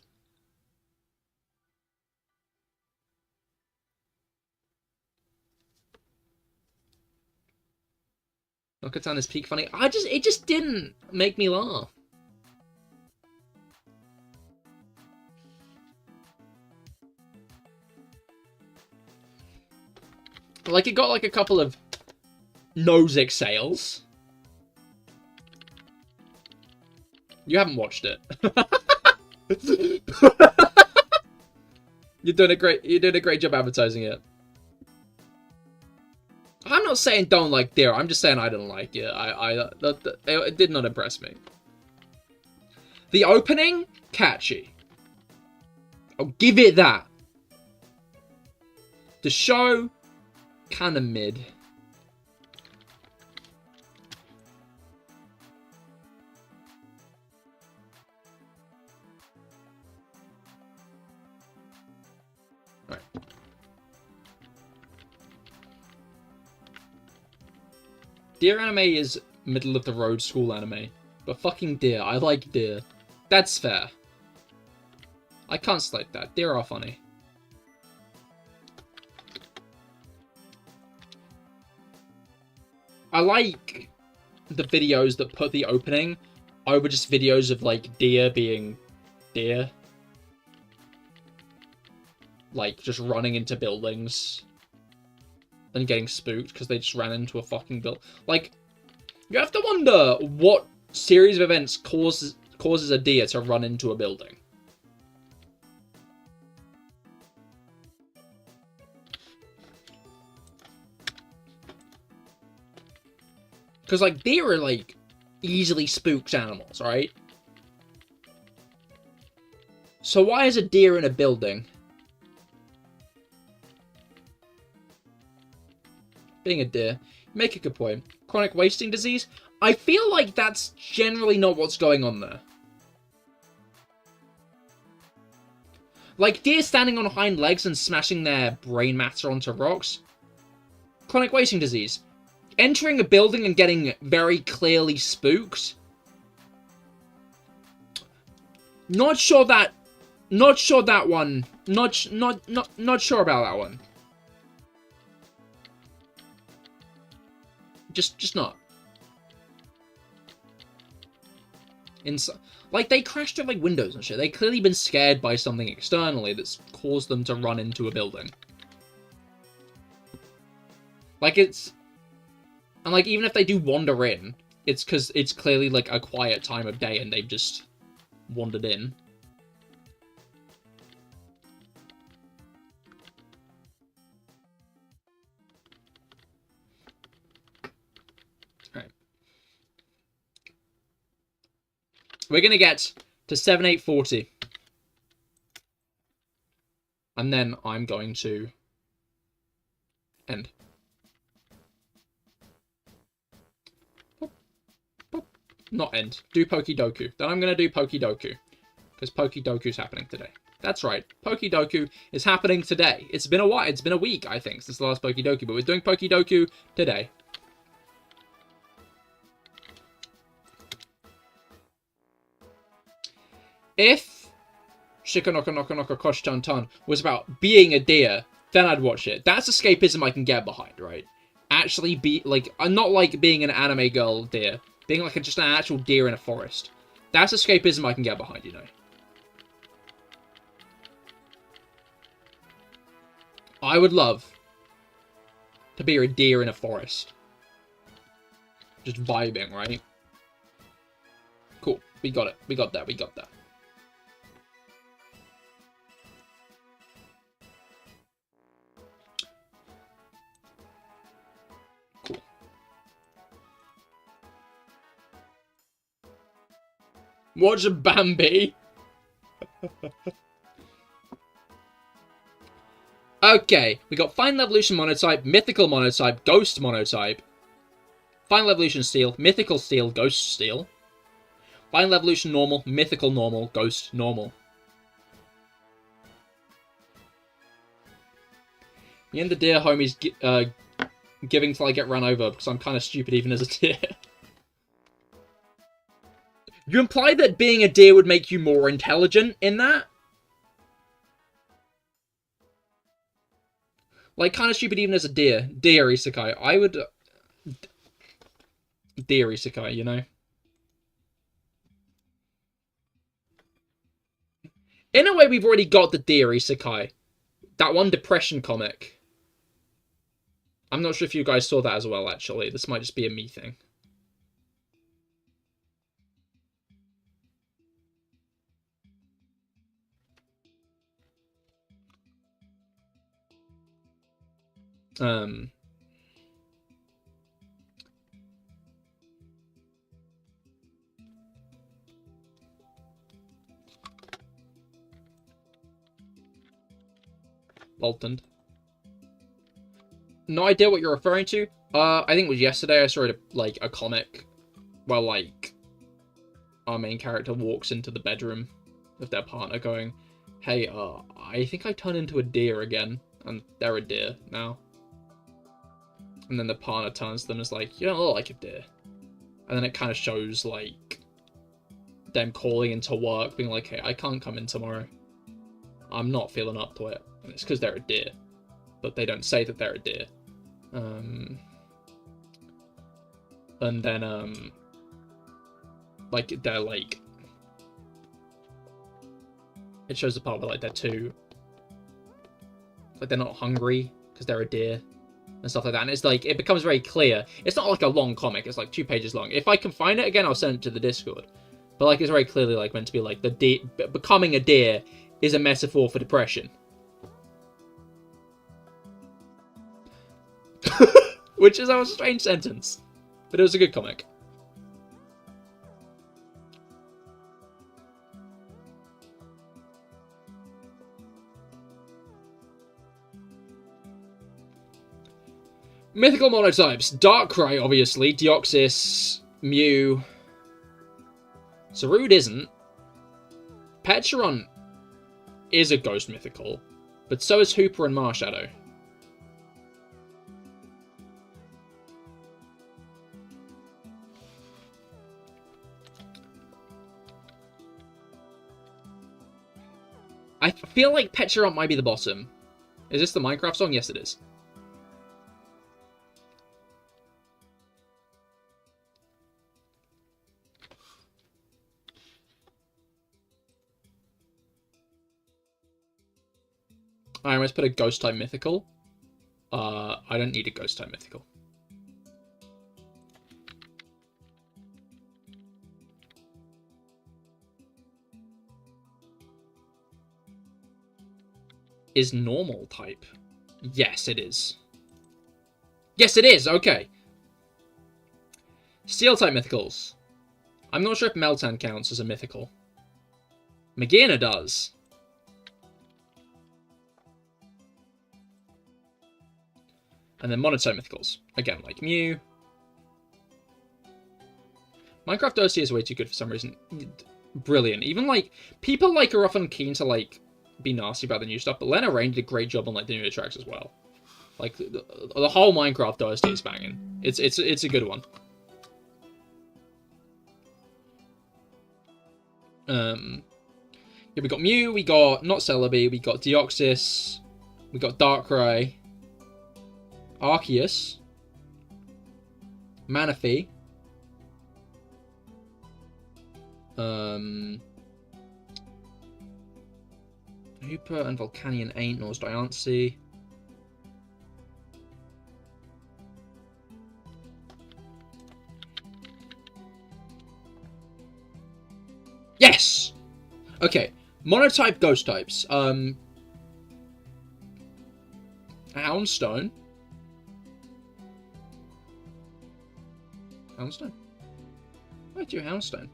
[SPEAKER 1] Nokatan is peak funny. It just didn't make me laugh. Like, it got like a couple of nose exhales. You haven't watched it. You're doing a great job advertising it. I'm not saying don't like Deer. I'm just saying I don't like it. It did not impress me. The opening, catchy. I'll give it that. The show, kind of mid. Right. Deer anime is middle of the road school anime, but fucking Deer, I like Deer. That's fair. I can't slight that. Deer are funny. I like the videos that put the opening over just videos of, like, deer being deer. Like, just running into buildings and getting spooked because they just ran into a fucking building. Like, you have to wonder what series of events causes a deer to run into a building. Because, like, deer are, like, easily spooked animals, right? So why is a deer in a building? Being a deer. Make a good point. Chronic wasting disease? I feel like that's generally not what's going on there. Like, deer standing on hind legs and smashing their brain matter onto rocks? Chronic wasting disease. Entering a building and getting very clearly spooked? Not sure that one. Not sure about that one. Just not. Like, they crashed through, like, windows and shit. They've clearly been scared by something externally that's caused them to run into a building. Like, it's... And, like, even if they do wander in, it's because it's clearly, like, a quiet time of day and they've just wandered in. Alright. We're gonna get to 7-8-40. And then I'm going to end. Not end. Do Pokidoku. Then I'm going to do Pokidoku. Because Pokidoku's happening today. That's right. Pokidoku is happening today. It's been a while. It's been a week, I think, since the last Pokidoku. But we're doing Pokidoku today. If Shikanoko Noko Noko Koshi Tan was about being a deer, then I'd watch it. That's escapism I can get behind, right? Actually be, like, not like being an anime girl deer. Being like just an actual deer in a forest. That's escapism I can get behind, you know. I would love to be a deer in a forest. Just vibing, right? Cool. We got it. We got that. We got that. Cool. Watch Bambi. Okay, we got Final Evolution Monotype, Mythical Monotype, Ghost Monotype, Final Evolution Steel, Mythical Steel, Ghost Steel, Final Evolution Normal, Mythical Normal, Ghost Normal. Me and the deer homies giving till I get run over, because I'm kind of stupid even as a deer. You imply that being a deer would make you more intelligent in that? Like, kind of stupid even as a deer. Deer isekai. I would... deer isekai, you know? In a way, we've already got the deer isekai. That one depression comic. I'm not sure if you guys saw that as well, actually. This might just be a me thing. Bolton. No idea what you're referring to. I think it was yesterday I saw a comic where, like, our main character walks into the bedroom of their partner going, hey, I think I turned into a deer again. And they're a deer now. And then the partner turns to them and is like, you don't look like a deer. And then it kind of shows, like, them calling into work, being like, hey, I can't come in tomorrow. I'm not feeling up to it. And it's because they're a deer. But they don't say that they're a deer. And then, like, they're, like... It shows the part where, like, they're too... Like, they're not hungry because they're a deer. And stuff like that. And it's, like, it becomes very clear. It's not, like, a long comic. It's, like, 2 pages long. If I can find it again, I'll send it to the Discord. But, like, it's very clearly, like, meant to be, like, the deer... Becoming a deer is a metaphor for depression. Which is a strange sentence. But it was a good comic. Mythical monotypes. Darkrai, obviously. Deoxys. Mew. Zarude isn't. Patterrz is a ghost mythical. But so is Hooper and Marshadow. I feel like Patterrz might be the bottom. Is this the Minecraft song? Yes, it is. Alright, let's put a ghost type mythical. I don't need a ghost type mythical. Is normal type? Yes, it is. Yes, it is! Okay. Steel type mythicals. I'm not sure if Meltan counts as a mythical. Minccino does. And then monotype mythicals. Again, like Mew. Minecraft OC is way too good for some reason. Brilliant. Even, like, people, like, are often keen to, like, be nasty about the new stuff, but Lena Rain did a great job on, like, the newer tracks as well. Like, the whole Minecraft OST is banging. It's a good one. Yeah, we got Mew, we got not Celebi, we got Deoxys, we got Darkrai, Arceus, Manaphy, Hooper and Volcanion ain't, nor is Diancie. Yes! Okay, monotype ghost types. Houndstone. Houndstone? Why do Houndstone?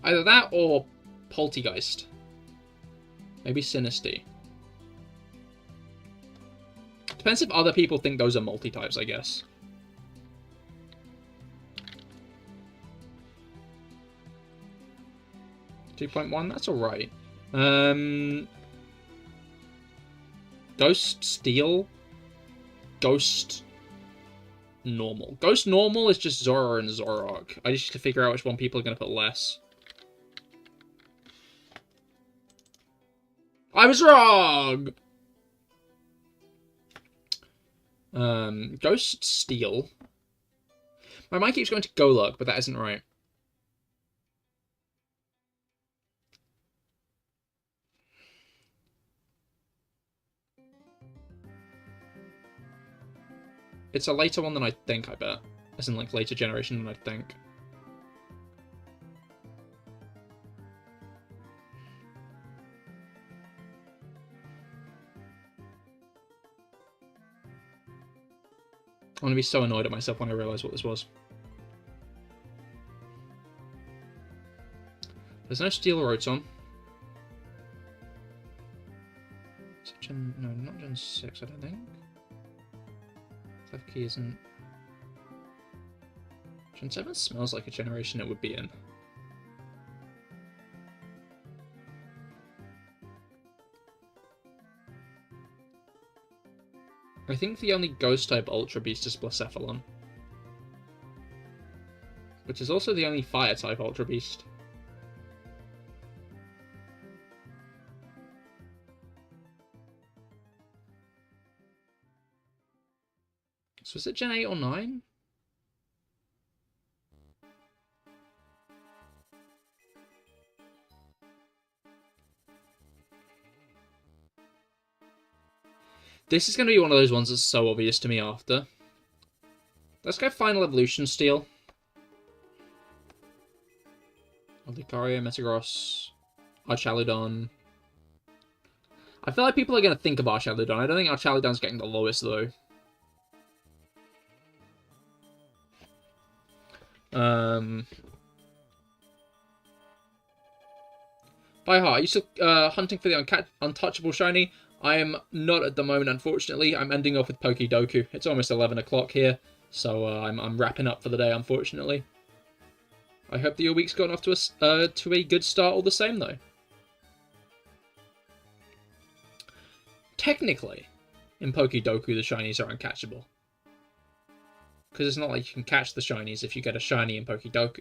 [SPEAKER 1] Either that or Poltergeist. Maybe Sinisty. Depends if other people think those are multi-types, I guess. .1, that's alright. Ghost Steel. Ghost Normal. Ghost Normal is just Zora and Zorok. I just need to figure out which one people are going to put less. I was wrong! Ghost Steel. My mind keeps going to Golurk, but that isn't right. It's a later one than I think, I bet. As in, like, later generation than I think. I'm gonna be so annoyed at myself when I realise what this was. There's no steel Rotom. Is it Gen... No, not Gen 6, I don't think. Clef Key isn't... Gen 7 smells like a generation it would be in. I think the only Ghost-type Ultra Beast is Blacephalon. Which is also the only Fire-type Ultra Beast. So is it Gen 8 or 9? This is going to be one of those ones that's so obvious to me after. Let's go Final Evolution Steel. Lucario, Metagross, Archaludon. I feel like people are going to think of Archaludon. I don't think Archaludon's getting the lowest, though. By heart, are you still hunting for the untouchable shiny? I am not at the moment, unfortunately. I'm ending off with Pokédoku. It's almost 11 o'clock here, so I'm wrapping up for the day, unfortunately. I hope that your week's gotten off to a good start all the same, though. Technically, in Pokédoku, the shinies are uncatchable. Because it's not like you can catch the shinies if you get a shiny in Pokédoku.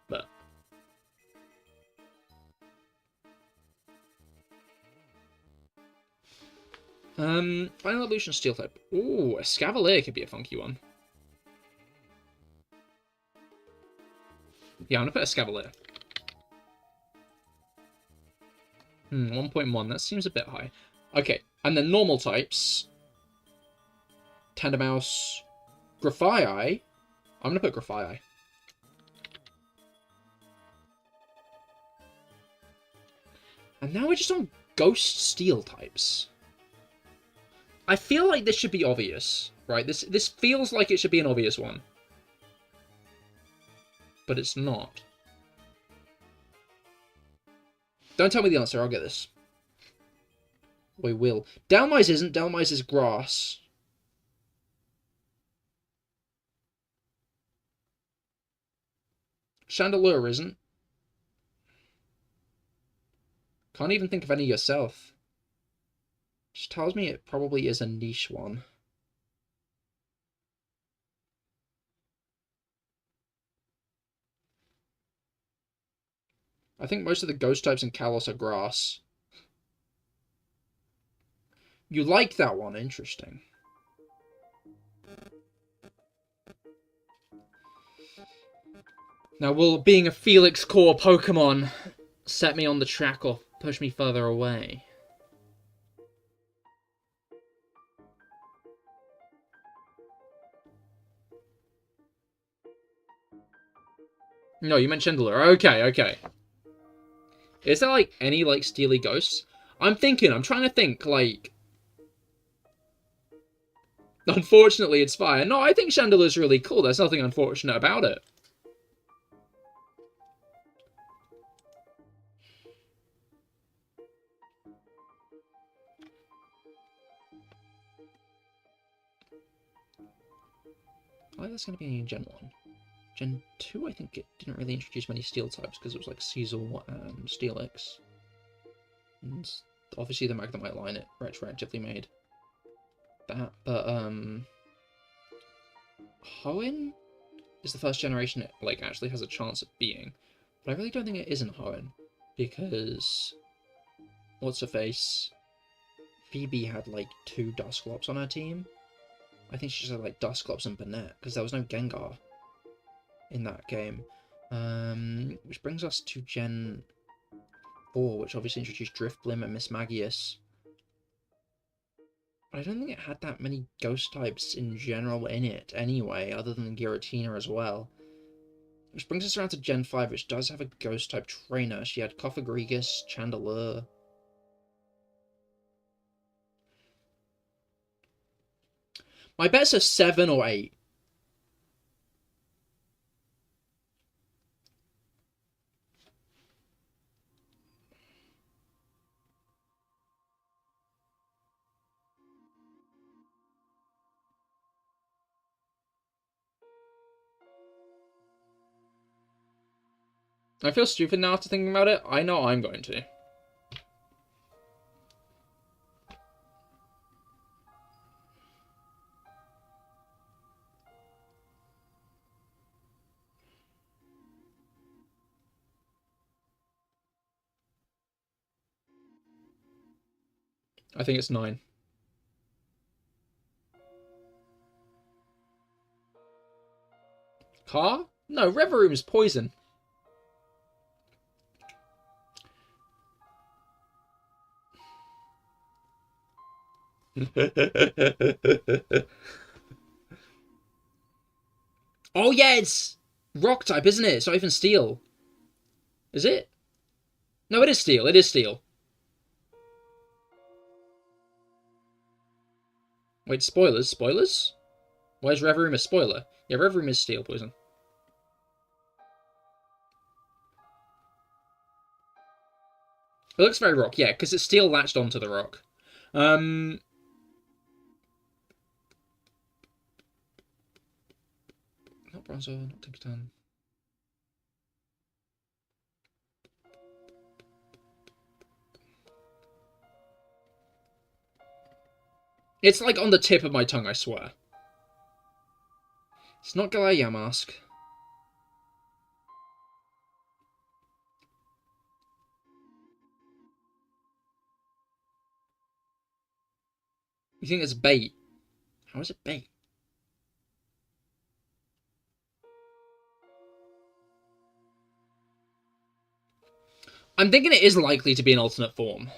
[SPEAKER 1] But... Final Evolution Steel type. Ooh, a Escavalier could be a funky one. Yeah, I'm gonna put Escavalier. 1.1, that seems a bit high. Okay, and then normal types. Tandemaus, Grafaiai. I'm gonna put Grafaiai. And now we're just on Ghost Steel types. I feel like this should be obvious, right? This feels like it should be an obvious one. But it's not. Don't tell me the answer, I'll get this. We will. Dhelmise isn't. Dhelmise is grass. Chandelure isn't. Can't even think of any yourself. Just tells me it probably is a niche one. I think most of the ghost types in Kalos are grass. You like that one, interesting. Now, will being a Felix core Pokemon set me on the track or push me further away? No, you meant Chandelure. Okay, okay. Is there, like, any, like, steely ghosts? I'm trying to think, like... Unfortunately, it's fire. No, I think Chandelure's really cool. There's nothing unfortunate about it. I think that's going to be Gen 1. Gen 2, I think it didn't really introduce many steel types because it was like Caesar and Steelix. And obviously the Magnemite line, it retroactively made that. But, Hoenn is the first generation it like actually has a chance of being. But I really don't think it isn't Hoenn. Because, what's her face? Phoebe had like 2 Dusclops on her team. I think she just had like Dusclops and Banette, because there was no Gengar in that game. Which brings us to Gen 4, which obviously introduced Drifblim and Mismagius. But I don't think it had that many ghost types in general in it anyway, other than Giratina as well. Which brings us around to Gen 5, which does have a ghost type trainer. She had Cofagrigus, Chandelure. My bets are 7 or 8. I feel stupid now after thinking about it. I know I'm going to. I think it's 9. Car? No, Reveroom's poison. Oh yeah, it's rock type, isn't it? It's not even steel. Is it? No, it is steel. It is steel. Wait, spoilers? Spoilers? Why is Reveroom a spoiler? Yeah, Reveroom is steel poison. It looks very rock, yeah, because it's steel latched onto the rock. Not Bronzor, not Tinkerton. It's like on the tip of my tongue, I swear. It's not Galaya Mask. You think it's bait? How is it bait? I'm thinking it is likely to be an alternate form.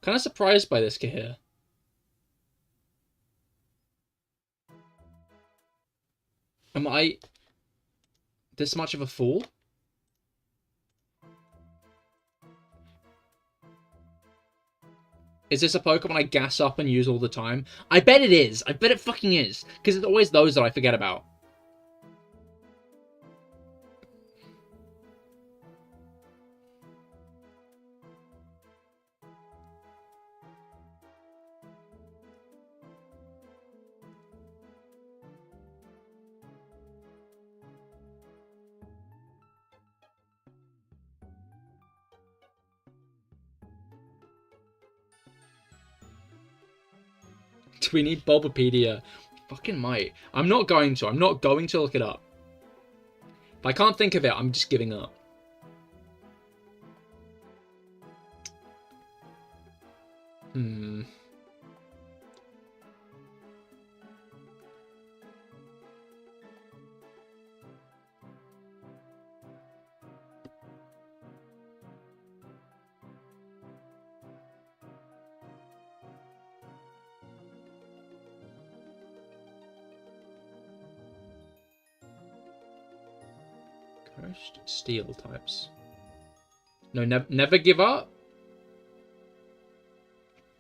[SPEAKER 1] Kind of surprised by this, Cahir. Am I this much of a fool? Is this a Pokemon I gas up and use all the time? I bet it is. I bet it fucking is. Because it's always those that I forget about. Do we need Bulbapedia? Fucking might. I'm not going to. I'm not going to look it up. If I can't think of it, I'm just giving up. Cursed steel types. No, never give up?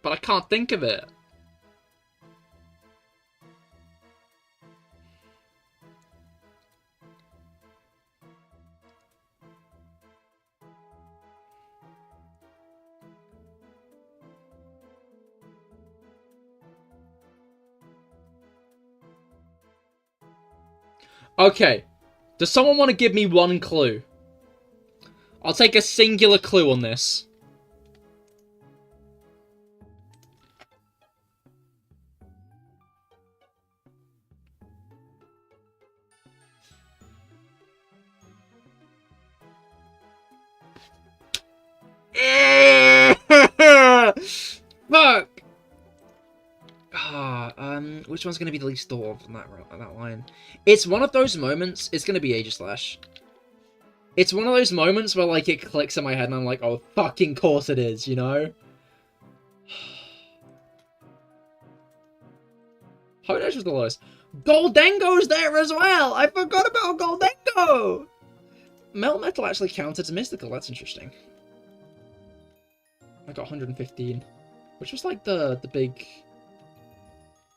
[SPEAKER 1] But I can't think of it. Okay. Does someone want to give me one clue? I'll take a singular clue on this. Fuck! Which one's gonna be the least thought of on that line? It's one of those moments. It's gonna be Aegislash. It's one of those moments where, like, it clicks in my head and I'm like, oh, fucking course it is, you know? Hodash was the lowest. Goldengo's there as well! I forgot about Goldengo! Melt Metal actually counted as mystical. That's interesting. I got 115. Which was, like, the big...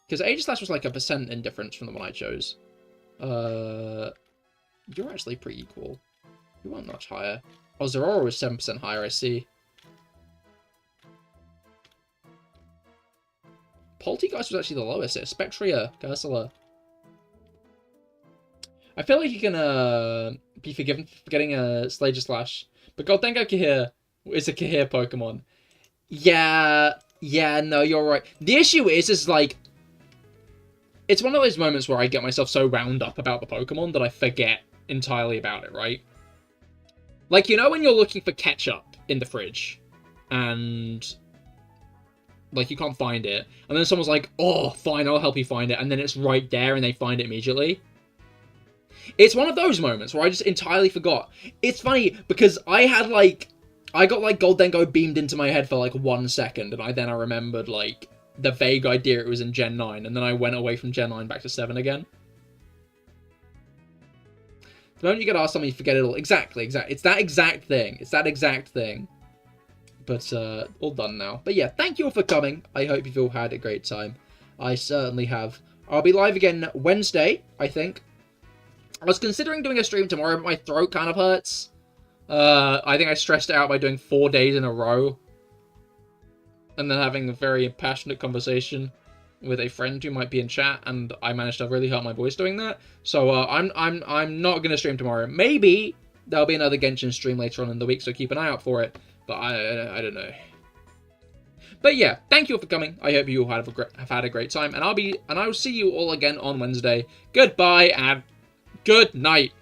[SPEAKER 1] Because Aegislash was, like, a % in difference from the one I chose. You're actually pretty equal. You weren't much higher. Oh, Zeraora was 7% higher, I see. Poltegeist was actually the lowest here. Spectria, Cursula. I feel like you can be forgiven for getting a Slash, but Goldengo Cahir is a Cahir Pokemon. Yeah, no, you're right. The issue is like, it's one of those moments where I get myself so wound up about the Pokemon that I forget entirely about it, right? Like, you know when you're looking for ketchup in the fridge, and, like, you can't find it, and then someone's like, oh, fine, I'll help you find it, and then it's right there, and they find it immediately? It's one of those moments where I just entirely forgot. It's funny, because I got, like, Goldengo beamed into my head for, like, 1 second, and I remembered, like, the vague idea it was in Gen 9, and then I went away from Gen 9 back to 7 again. The moment you get asked something, you forget it all. Exactly. It's that exact thing. But, all done now. But yeah, thank you all for coming. I hope you've all had a great time. I certainly have. I'll be live again Wednesday, I think. I was considering doing a stream tomorrow, but my throat kind of hurts. I think I stressed it out by doing 4 days in a row. And then having a very passionate conversation with a friend who might be in chat, and I managed to really hurt my voice doing that. So I'm not gonna stream tomorrow. Maybe there'll be another Genshin stream later on in the week, so keep an eye out for it. But I don't know. But yeah, thank you all for coming. I hope you all have had a great time, and I will see you all again on Wednesday. Goodbye and good night.